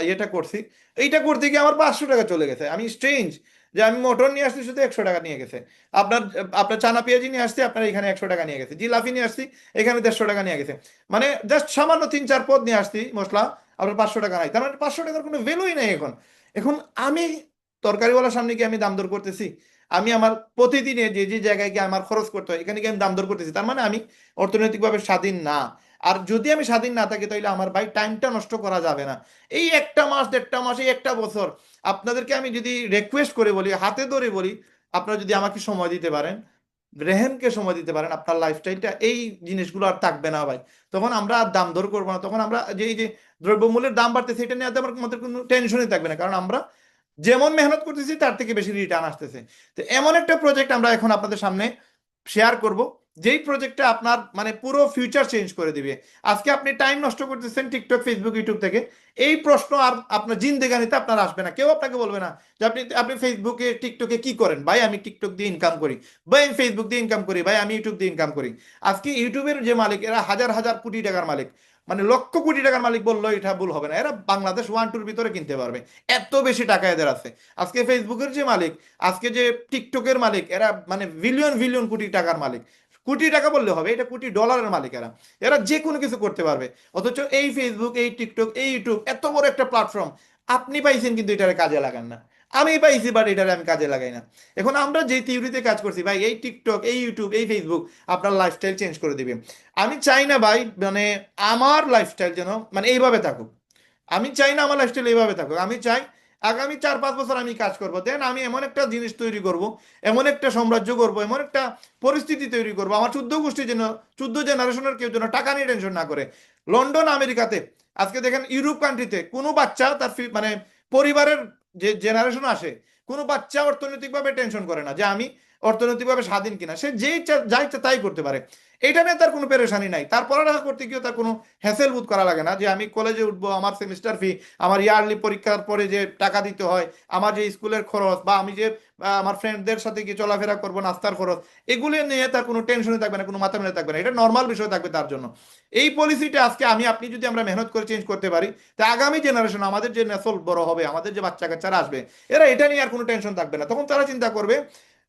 ইয়েটা করছি, এইটা করতে গিয়ে আমার 500 টাকা চলে গেছে। আমি স্ট্রেঞ্জ যে আমি মটন নিয়ে আসছি শুধু 100 টাকা নিয়ে গেছে, আপনার আপনার চানা পেঁয়াজি নিয়ে আসছি আপনার এখানে 100 টাকা নিয়ে গেছে, জিলাপি নিয়ে আসছি এখানে 150 টাকা নিয়ে গেছে। মানে জাস্ট সামান্য 3-4 পদ নিয়ে আসছি মশলা, আপনার 500 টাকা নাই। তার মানে 500 টাকার কোনো ভ্যালুই নেই এখন। এখন আমি তরকারিওয়ালার সামনে গিয়ে আমি দাম দর করতেছি, আমি আমার প্রতিদিনে যে যে জায়গায় গিয়ে আমার খরচ করতে হয় এখানে গিয়ে আমি দাম দর করতেছি, তার মানে আমি অর্থনৈতিকভাবে স্বাধীন না। আর যদি আমি স্বাধীন না থাকি তাহলে আমার ভাই টাইমটা নষ্ট করা যাবে না। এই একটা মাস, 1.5 মাস, এই একটা বছর আপনাদেরকে আমি যদি রিকোয়েস্ট করে বলি, হাতে ধরে বলি, আপনারা যদি আমাকে সময় দিতে পারেন, রেহেনকে সময় দিতে পারেন, আপনার লাইফস্টাইলটা এই জিনিসগুলো আর থাকবে না ভাই। তখন আমরা আর দাম দর করবো না, তখন আমরা যে এই যে দ্রব্যমূল্যের দাম বাড়তেছে এটা নিয়ে আমার আমাদের কোনো টেনশনই থাকবে না, কারণ আমরা যেমন মেহনত করতেছি তার থেকে বেশি রিটার্ন আসতেছে। তো এমন একটা প্রজেক্ট আমরা এখন আপনাদের সামনে শেয়ার করব, যেই প্রজেক্টটা আপনার মানে পুরো ফিউচার চেঞ্জ করে দিবে। আজকে আপনি টাইম নষ্ট করতেছেন টিকটক, ফেসবুক, ইউটিউব থেকে, এই প্রশ্ন আর আপনার জিন্দেগানিতে আপনার আসবে না। কেউ আপনাকে বলবে না যে আপনি আপনি ফেসবুকে টিকটকে কি করেন, ভাই আমি টিকটক দিয়ে ইনকাম করি, ভাই আমি ফেসবুক দিয়ে ইনকাম করি, ভাই আমি ইউটিউব দিয়ে ইনকাম করি। আজকে ইউটিউবের যে মালিক এরা হাজার হাজার কোটি টাকার মালিক, মানে লক্ষ কোটি টাকার মালিক বললেও এটা ভুল হবে না, এরা বাংলাদেশ 1-2-র ভিতরে কিনতে পারবে, এত বেশি টাকা এদের আছে। আজকে ফেসবুকের যে মালিক, আজকে যে টিকটকের মালিক, এরা মানে বিলিয়ন বিলিয়ন কোটি টাকার মালিক। কোটি টাকা বললে হবে, এটা কোটি ডলারের মালিক। এরা এরা যে কোনো কিছু করতে পারবে। অথচ এই ফেসবুক, এই টিকটক, এই ইউটিউব, এত বড় একটা প্ল্যাটফর্ম আপনি পাইছেন কিন্তু এটারে কাজে লাগান না। আমি পাইছি বাট এটারে আমি কাজে লাগাই না। এখন আমরা যে থিওরিতে কাজ করছি ভাই, এই টিকটক, এই ইউটিউব, এই ফেসবুক আপনার লাইফস্টাইল চেঞ্জ করে দিবে। আমি চাই না ভাই মানে আমার লাইফস্টাইল যেন মানে এইভাবে থাকুক। আমি চাই না আমার লাইফস্টাইল এইভাবে থাকুক। আমি চাই আগামী 4-5 বছর আমি কাজ করব, দেন আমি এমন একটা জিনিস তৈরি করব, এমন একটা সাম্রাজ্য করব, এমন একটা পরিস্থিতি তৈরি করব, আমার 14 গোষ্ঠী যেন, 14 জেনারেশনের কেউ যেন টাকা নিয়ে টেনশন না করে। লন্ডন, আমেরিকাতে, আজকে দেখেন ইউরোপ কান্ট্রিতে কোনো বাচ্চা তার মানে পরিবারের যে জেনারেশন আসে, কোনো বাচ্চা অর্থনৈতিকভাবে টেনশন করে না যে আমি অর্থনৈতিকভাবে স্বাধীন কিনা। সে যেই যা ইচ্ছা তাই করতে পারে, এটা নিয়ে তার কোনো পেরেশানি নাই। তার পড়ালেখা করতে গিয়েও তার কোনো হ্যাসেল বোধ করা লাগে না যে আমি কলেজে উঠবো, আমার সেমিস্টার ফি, আমার ইয়ারলি পরীক্ষার পরে যে টাকা দিতে হয়, আমার যে স্কুলের খরচ, বা আমি যে আমার ফ্রেন্ডদের সাথে গিয়ে চলাফেরা করবো, নাস্তার খরচ, এগুলো নিয়ে তার কোনো টেনশনই থাকবে না, কোনো মাথা মেলে থাকবে না। এটা নর্মাল বিষয় থাকবে তার জন্য। এই পলিসিটা আজকে আমি আপনি যদি আমরা মেহনত করে চেঞ্জ করতে পারি, তা আগামী জেনারেশন, আমাদের যে নেসল বড় হবে, আমাদের যে বাচ্চা কাচ্চারা আসবে, এরা এটা নিয়ে আর কোনো টেনশন থাকবে না। তখন তারা চিন্তা করবে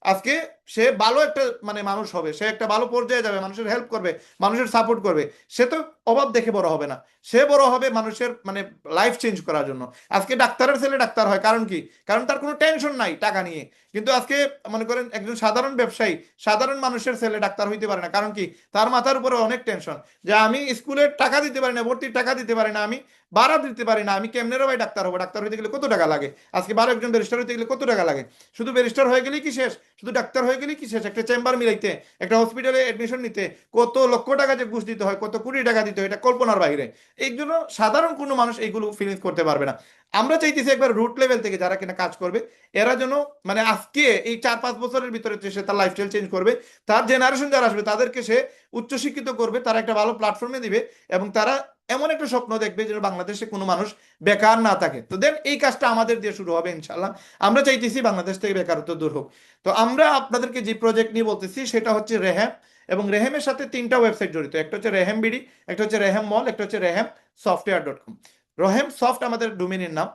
আজকে সে ভালো একটা মানে মানুষ হবে, সে একটা ভালো পর্যায়ে যাবে, মানুষের হেল্প করবে, মানুষের সাপোর্ট করবে। সে তো অভাব দেখে বড় হবে না, সে বড় হবে মানুষের মানে লাইফ চেঞ্জ করার জন্য। আজকে ডাক্তারের ছেলে ডাক্তার হয় কারণ কি, কারণ তার কোনো টেনশন নাই টাকা নিয়ে। কিন্তু আজকে মনে করেন একজন সাধারণ ব্যবসায়ী, সাধারণ মানুষের ছেলে ডাক্তার হইতে পারে না, কারণ কি, তার মাথার উপরে অনেক টেনশন, যে আমি স্কুলের টাকা দিতে পারি না, ভর্তির টাকা দিতে পারি না, আমি ভাড়া দিতে পারি না, আমি কেমনে রে ভাই ডাক্তার হবো, ডাক্তার হইতে গেলে কত টাকা লাগে। আজকে ভালো একজন ব্যারিস্টার হইতে গেলে কত টাকা লাগে। শুধু ব্যারিস্টার হয়ে গেলেই কি শেষ, শুধু ডাক্তার হয়ে গেলেই কি শেষ, একটা চেম্বার মিলাইতে, একটা হসপিটালে অ্যাডমিশন নিতে কত লক্ষ টাকা যে ঘুষ দিতে হয়, কত কোটি টাকা দিতে হয়, এটা কল্পনার বাইরে। এই জন্য সাধারণ কোনো মানুষ এইগুলো ফিলিংস করতে পারবে না। আমরা চাইতেছি একবার রুট লেভেল থেকে যারা কিনা কাজ করবে, এরা যেন মানে আজকে এই 4-5 বছরের ভিতরে সে তার লাইফস্টাইল চেঞ্জ করবে, তার জেনারেশন যারা আসবে তাদেরকে সে উচ্চশিক্ষিত করবে, তারা একটা ভালো প্ল্যাটফর্মে দিবে, এবং তারা এমন একটা স্বপ্ন দেখবে যেন বাংলাদেশে কোনো মানুষ বেকার না থাকে। তো দেন এই কাজটা আমাদের দিয়ে শুরু হবে ইনশাল্লাহ। আমরা চাইতেছি বাংলাদেশ থেকে বেকারত্ব দূর হোক। তো আমরা আপনাদেরকে যে প্রজেক্ট নিয়ে বলতেছি সেটা হচ্ছে রেহ্যাম। এবং রেহেমের সাথে 3টা ওয়েবসাইট জড়িত, একটা হচ্ছে রেহেম বিডি, একটা হচ্ছে রেহেম মল, একটা হচ্ছে রেহেম সফটওয়্যার .com। রহেম সফট আমাদের ডোমেনের নাম,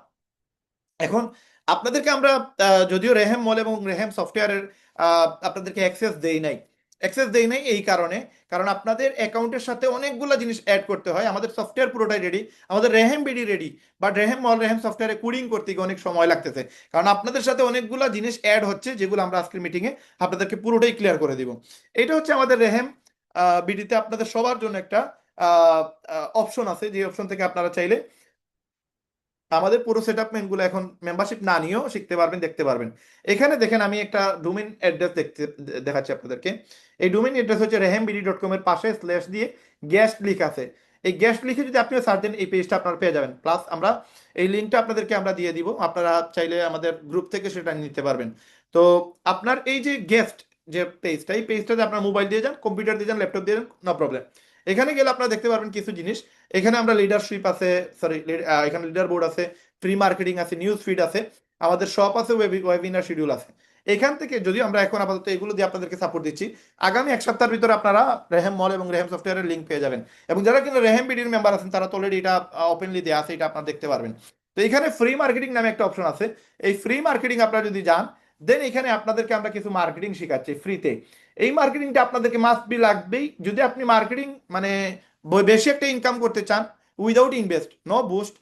এখন আপনাদেরকে আমরা যদিও রেহেম মল এবং রেহেম সফটওয়্যারের আপনাদেরকে অ্যাক্সেস দেই নাই এই কারণে, কারণ আপনাদের অ্যাকাউন্টের সাথে অনেকগুলো জিনিস অ্যাড করতে হয়। আমাদের সফটওয়্যার পুরোটাই রেডি, আমাদের রেহেম বিডি রেডি, বাট রেহেম মল রেহেম সফটওয়্যারে কোডিং করতে গিয়ে অনেক সময় লাগতেছে, কারণ আপনাদের সাথে অনেকগুলো জিনিস অ্যাড হচ্ছে, যেগুলো আমরা আজকের মিটিংয়ে আপনাদেরকে পুরোটাই ক্লিয়ার করে দিব। এটা হচ্ছে আমাদের রেহেম বিডিতে আপনাদের সবার জন্য একটা অপশন আছে, যে অপশন থেকে আপনারা চাইলে আমাদের পুরো সেটআপ মেনগুলো এখন মেম্বারশিপ না নিয়েও শিখতে পারবেন, দেখতে পারবেন। এখানে দেখেন আমি একটা ডোমেইন অ্যাড্রেস দেখাচ্ছি আপনাদেরকে। এই ডোমেইন অ্যাড্রেস হচ্ছে rehemBD.com এর পাশে স্ল্যাশ দিয়ে গেস্ট লিখ আছে। এই গেস্ট লিখে যদি আপনি সার্চ দেন এই পেজটা আপনারা পেয়ে যাবেন। প্লাস আমরা এই লিঙ্কটা আপনাদেরকে আমরা দিয়ে দিব, আপনারা চাইলে আমাদের গ্রুপ থেকে সেটা নিতে পারবেন। তো আপনার এই যে গেস্ট যে পেজটা, এই পেজটাতে আপনার মোবাইল দিয়ে যান, কম্পিউটার দিয়ে যান, ল্যাপটপ দিয়ে যান, নো প্রবলেম। এখানে গেলে আপনারা দেখতে পারবেন কিছু জিনিস। এখানে আমরা লিডারশিপ আছে, সরি, এখানে লিডার বোর্ড আছে, ফ্রি মার্কেটিং আছে, নিউজ ফিড আছে, আমাদের শপ আছে, ওয়েবিনার শিডিউল আছে। এখান থেকে যদি আমরা এখন আপাতত এগুলো দিয়ে আপনাদেরকে সাপোর্ট দিচ্ছি, আগামী এক সপ্তাহের ভিতরে আপনারা রেহেম মল এবং রেহেম সফটওয়্যারের লিঙ্ক পেয়ে যাবেন। এবং যারা কিন্তু রেহেম বিডির মেম্বার আছেন তারা তো অলরেডি এটা ওপেনলি দেওয়া আছে, এটা আপনারা দেখতে পারবেন। তো এখানে ফ্রি মার্কেটিং নামে একটা অপশন আছে। এই ফ্রি মার্কেটিং আপনারা যদি যান, দেন এখানে আপনাদেরকে আমরা কিছু মার্কেটিং শেখাচ্ছি ফ্রিতে। এই মার্কেটিংটা আপনাদেরকে মাস্ট বি লাগবেই, যদি আপনি মার্কেটিং মানে বেশি একটা ইনকাম করতে চান উইদাউট ইনভেস্ট, নো বুস্ট।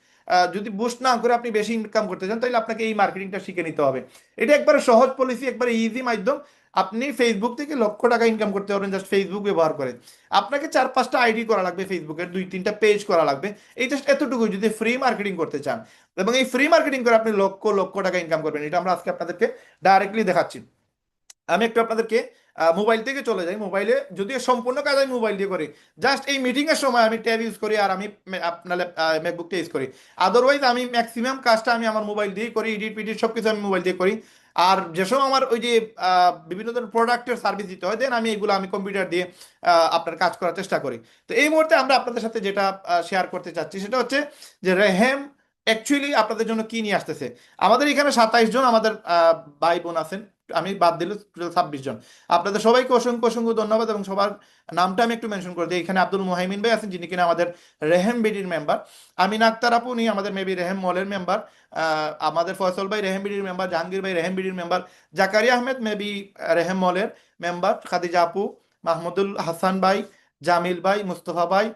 যদি বুস্ট না করে আপনি বেশি ইনকাম করতে চান, তাহলে আপনাকে এই মার্কেটিংটা শিখে নিতে হবে। এটা একবারে সহজ পলিসি, একবারে ইজি মাধ্যম। আপনি ফেসবুক থেকে লক্ষ টাকা ইনকাম করতে পারবেন জাস্ট ফেসবুক ব্যবহার করে। আপনাকে 4-5টা আইডি করা লাগবে, ফেসবুকের 2-3টা পেজ করা লাগবে, এই জাস্ট এতটুকু যদি ফ্রি মার্কেটিং করতে চান। এবং এই ফ্রি মার্কেটিং করে আপনি লক্ষ লক্ষ টাকা ইনকাম করবেন, এটা আমরা আজকে আপনাদেরকে ডাইরেক্টলি দেখাচ্ছি। আমি একটু আপনাদেরকে মোবাইল থেকে চলে যাই। মোবাইলে যদিও সম্পূর্ণ কাজ আমি মোবাইল দিয়ে করি, জাস্ট এই মিটিং এর সময় আমি ট্যাব ইউজ করি আর আমি আপনার ম্যাকবুকটা ইউজ করি। আদারওয়াইজ আমি ম্যাক্সিমাম কাজটা আমি আমার মোবাইল দিয়েই করি, এডিট পিডিট সব কিছু আমি মোবাইল দিয়ে করি। আর যেসব আমার ওই যে বিভিন্ন ধরনের প্রোডাক্টের সার্ভিস দিতে হয়, দেন আমি এগুলো আমি কম্পিউটার দিয়ে আপনার কাজ করার চেষ্টা করি। তো এই মুহূর্তে আমরা আপনাদের সাথে যেটা শেয়ার করতে চাচ্ছি সেটা হচ্ছে যে রেহেম অ্যাকচুয়ালি আপনাদের জন্য কি নিয়ে আসতেছে। আমাদের এখানে 27 জন আমাদের ভাই বোন আছেন, আমি বাদ দিলে টোটাল 26 জন। আপনাদের সবাইকে অসংখ্য অসংখ্য ধন্যবাদ, এবং সবার নামটা আমি একটু মেনশন করে দিই। এখানে আব্দুল মুহাইমিন ভাই আছেন, যিনি কিনা আমাদের রেহেম বিডির মেম্বার। আমিন আক্তার আপু, উনি আমাদের মেবি রেহেম মলের মেম্বার। আমাদের ফয়সল ভাই রেহেম বিডির মেম্বার, জাহাঙ্গীর ভাই রেহেম বিডির মেম্বার, জাকারিয়া আহমেদ মেবি রেহেম মলের মেম্বার, খাদিজা আপু, মাহমুদুল হাসান ভাই, জামিল ভাই, মুস্তফা ভাই,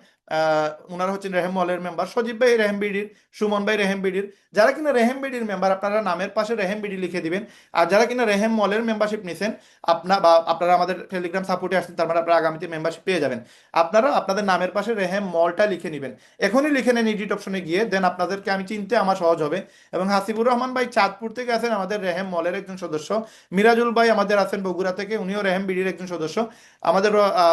ওনারা হচ্ছেন রেহেম মলের মেম্বার, সজীব ভাই রেহেম বিডির, সুমন ভাই রেহেম বিডির। যারা কিনা রেহেম বিডির মেম্বার, আপনারা নামের পাশে রেহেম বিডি লিখে দিবেন। আর যারা কিনা রেহেম মলের মেম্বারশিপ নিছেন, আপনারা আমাদের টেলিগ্রাম সাপোর্টে আসছেন, তার মানে আপনারা আগামীতে মেম্বারশিপ পেয়ে যাবেন। আপনারা আপনাদের নামের পাশে রেহেম মলটা লিখে নেবেন, এখনই লিখে নেন এডিট অপশনে গিয়ে, দেন আপনাদেরকে আমি চিনতে আমার সহজ হবে। এবং হাসিবুর রহমান ভাই চাঁদপুর থেকে আছেন, আমাদের রেহেম মলের একজন সদস্য। মিরাজুল ভাই আমাদের আছেন বগুড়া থেকে, উনিও রেহেম বিডির একজন সদস্য। আমাদের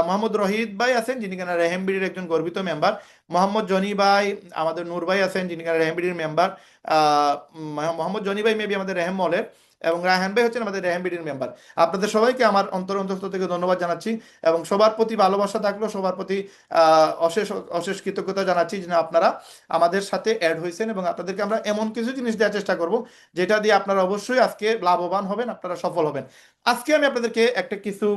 মোহাম্মদ রহিদ ভাই আছেন, যিনি কিনা রেহেম বিডির একজন গর্বিত মেম্বার। মোহাম্মদ জনি ভাই, আমাদের নূর ভাই আছেন, যিনি কিনা রেহেম বিডির মেম্বার। মোহাম্মদ জনি ভাই মেবি আমাদের রেহেম মলের, এবং রায়হান ভাই হচ্ছেন আমাদের রেহেম বিডির মেম্বার। আপনাদের সবাইকে আমার অন্তঃস্থল থেকে ধন্যবাদ জানাচ্ছি, এবং সবার প্রতি ভালোবাসা থাকলো, সবার প্রতি অশেষ অশেষ কৃতজ্ঞতা জানাচ্ছি যে না, আপনারা আমাদের সাথে অ্যাড হয়েছেন, এবং আপনাদেরকে আমরা এমন কিছু জিনিস দেওয়ার চেষ্টা করব যেটা দিয়ে আপনারা অবশ্যই আজকে লাভবান হবেন, আপনারা সফল হবেন। আজকে আমি আপনাদেরকে একটা কিছু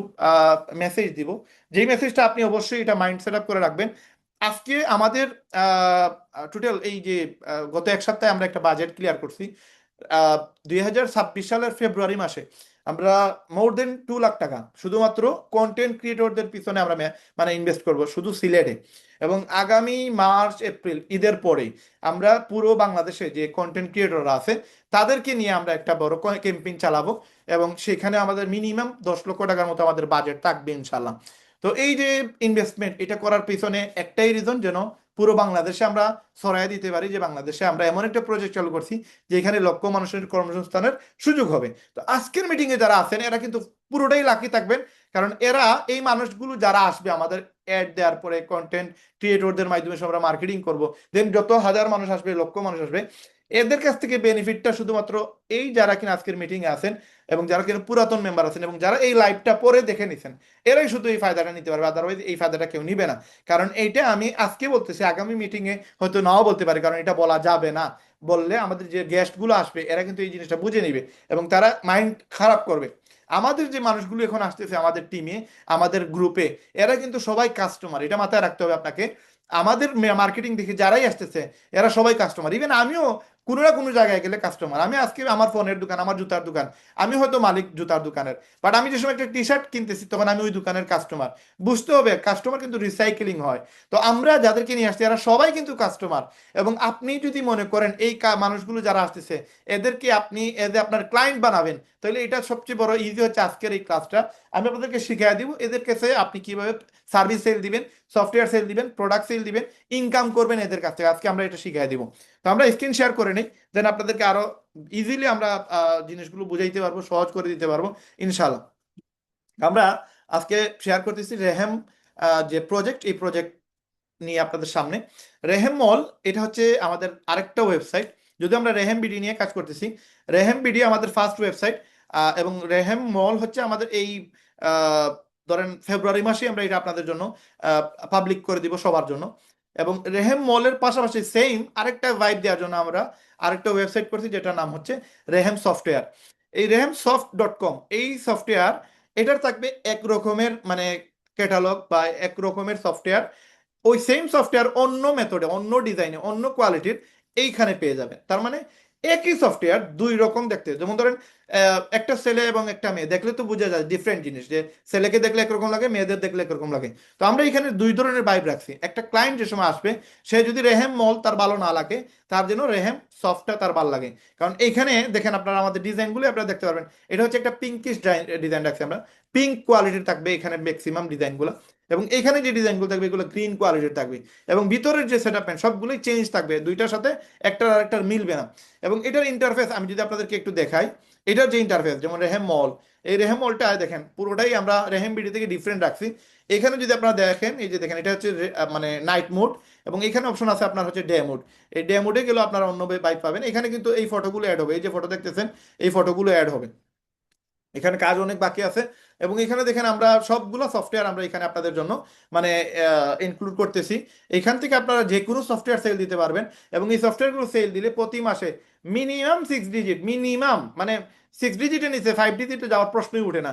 মেসেজ দিব, যেই মেসেজটা আপনি অবশ্যই এটা মাইন্ড সেট আপ করে রাখবেন। আজকে আমাদের টোটাল এই যে গত এক সপ্তাহে আমরা একটা বাজেট ক্লিয়ার করছি। 2026 সালের ফেব্রুয়ারি মাসে আমরা মোর দেন 2 লাখ টাকা শুধুমাত্র কন্টেন্ট ক্রিয়েটরদের পিছনে আমরা মানে ইনভেস্ট করব শুধু সিলেটে। এবং আগামী মার্চ এপ্রিল ঈদের পরে আমরা পুরো বাংলাদেশে যে কন্টেন্ট ক্রিয়েটররা আছে তাদেরকে নিয়ে আমরা একটা বড় ক্যাম্পেইন চালাবো, এবং সেখানে আমাদের মিনিমাম 10 লক্ষ টাকার মতো আমাদের বাজেট থাকবে ইনশাল্লাহ। তো এই যে ইনভেস্টমেন্ট, এটা করার পিছনে একটাই রিজন, যেন পুরো বাংলাদেশে আমরা ছড়াই দিতে পারি যে বাংলাদেশে আমরা এমন একটা প্রজেক্ট চালু করছি যেখানে লক্ষ মানুষের কর্মসংস্থানের সুযোগ হবে। তো আজকের মিটিং এ যারা আছেন এরা কিন্তু পুরোটাই লাকি থাকবেন, কারণ এরা এই মানুষগুলো যারা আসবে আমাদের অ্যাড দেওয়ার পরে কন্টেন্ট ক্রিয়েটরদের মাধ্যমে আমরা মার্কেটিং করব, দেন যত হাজার মানুষ আসবে, লক্ষ মানুষ আসবে, এদের কাছ থেকে বেনিফিটটা শুধুমাত্র এই যারা কিনা আজকের মিটিং এ আছেন, এবং যারা কিনা পুরাতন মেম্বার আছেন, এবং যারা এই লাইভটা পরে দেখে নিছেন, এরাই শুধু এই ফায়দাটা নিতে পারবে, আদারওয়াইজ এই ফায়দাটা কেউ নিবে না। কারণ এইটা আমি আজকে বলতেছি, আগামী মিটিং এ হয়তো নাও বলতে পারি, কারণ এটা বলা যাবে না। বললে আমাদের যে গেস্ট গুলো আসবে এরা কিন্তু এই জিনিসটা বুঝে নিবে, এবং তারা মাইন্ড খারাপ করবে। আমাদের যে মানুষগুলো এখন আসতেছে আমাদের টিমে, আমাদের গ্রুপে, এরা কিন্তু সবাই কাস্টমার, এটা মাথায় রাখতে হবে আপনাকে। আমাদের মার্কেটিং দেখে যারাই আসতেছে এরা সবাই কাস্টমার। ইভেন আমিও কোনো না কোনো জায়গায় গেলে কাস্টমার। আমি আজকে আমার ফোনের দোকান, আমার জুতার দোকান, আমি হয়তো মালিক জুতার দোকানের, বাট আমি যে সময় একটা টি শার্ট কিনতেছি তখন আমি ওই দোকানের কাস্টমার। বুঝতে হবে কাস্টমার কিন্তু রিসাইকেলিং হয়। তো আমরা যাদেরকে নিয়ে আসছি এরা সবাই কিন্তু কাস্টমার। এবং আপনি যদি মনে করেন এই মানুষগুলো যারা আসতেছে এদেরকে আপনি এদের আপনার ক্লায়েন্ট বানাবেন, তাহলে এটা সবচেয়ে বড় ইজি হচ্ছে আজকের এই ক্লাসটা। আমি আপনাদেরকে শিখিয়ে দিব এদের কাছে আপনি কিভাবে সার্ভিস সেল দিবেন, সফটওয়্যার সেল দিবেন, প্রোডাক্ট সেল দিবেন, ইনকাম করবেন এদের কাছ থেকে। আজকে আমরা এটা শিখিয়ে দিব। তো আমরা স্ক্রিন শেয়ার করে নিই, দেন আপনাদেরকে আরো ইজিলি আমরা জিনিসগুলো বুঝাইতে পারবো, সহজ করে দিতে পারবো ইনশাল্লাহ। আমরা আজকে শেয়ার করতেছি রেহেম যে প্রজেক্ট, এই প্রজেক্ট নিয়ে আপনাদের সামনে। রেহেম মল এটা হচ্ছে আমাদের আরেকটা ওয়েবসাইট। যদি আমরা রেহেম বিডি নিয়ে কাজ করতেছি, রেহেম বিডি আমাদের ফার্স্ট ওয়েবসাইট, এবং রেহেম মল হচ্ছে আমাদের এই আহ, ধরেন ফেব্রুয়ারি মাসে আমরা এটা আপনাদের জন্য পাবলিক করে দিব সবার জন্য। এবং রেহেম মলের পাশাপাশি সেম আরেকটা ভাইব দেওয়ার জন্য আমরা আরেকটা ওয়েবসাইট করছি যেটার নাম হচ্ছে রেহেম সফটওয়্যার। এই রেহেম সফট ডট কম, এই সফটওয়্যার এটার থাকবে এক রকমের মানে ক্যাটালগ বা এক রকমের সফটওয়্যার। ওই সেম সফটওয়্যার অন্য মেথডে, অন্য ডিজাইনে, অন্য কোয়ালিটির এইখানে পেয়ে যাবেন। তার মানে একই সফটওয়্যার দুই রকম দেখতে। যেমন ধরেন একটা ছেলে এবং একটা মেয়ে দেখলে তো বোঝা যায় ডিফারেন্ট জিনিস, যে ছেলেকে দেখলে একরকম লাগে, মেয়েদের দেখলে একরকম লাগে। তো আমরা এখানে দুই ধরনের ভাইব রাখছি। একটা ক্লায়েন্ট যে সময় আসবে সে যদি রেহেম মল তার ভালো না লাগে, তার জন্য রেহেম সফটটা তার ভালো লাগে। কারণ এখানে দেখেন আপনারা আমাদের ডিজাইনগুলো আপনারা দেখতে পারবেন, এটা হচ্ছে একটা পিঙ্কিশ ডিজাইন রাখছি আমরা। পিঙ্ক কোয়ালিটির থাকবে এখানে ম্যাক্সিমাম ডিজাইনগুলো। এবং এখানে যে ডিজাইনগুলো থাকবে এগুলো গ্রিন কোয়ালিটির থাকবে। এবং ভিতরের যে সেট আপ সবগুলোই চেঞ্জ থাকবে, দুইটার সাথে একটার আর একটার মিলবে না। এবং এটার ইন্টারফেস আমি যদি আপনাদেরকে একটু দেখাই, এটার যে ইন্টারফেস যেমন রেহেম মল, এই রেহেম মলটা দেখেন পুরোটাই আমরা রেহেম বিডি থেকে ডিফারেন্ট রাখছি। এখানে যদি আপনারা দেখেন, এই যে দেখেন এটা হচ্ছে মানে নাইট মোড, এবং এখানে অপশন আছে আপনার হচ্ছে ডে মোড। এই ডে মোডে গেলেও আপনারা অন্য বাইক পাবেন। এখানে কিন্তু এই ফটোগুলো অ্যাড হবে, এই যে ফটো দেখতেছেন এই ফটোগুলো অ্যাড হবে। এখানে কাজ অনেক বাকি আছে। এবং এখানে দেখেন আমরা সবগুলো সফটওয়্যার আমরা এখানে আপনাদের জন্য মানে ইনক্লুড করতেছি। এখান থেকে আপনারা যে কোনো সফটওয়্যার সেল দিতে পারবেন। এবং এই সফটওয়্যারগুলো সেল দিলে প্রতি মাসে মিনিমাম 6 ডিজিট, মিনিমাম মানে 6 ডিজিটের নিচে 5 ডিজিটে যাওয়ার প্রশ্নই উঠে না।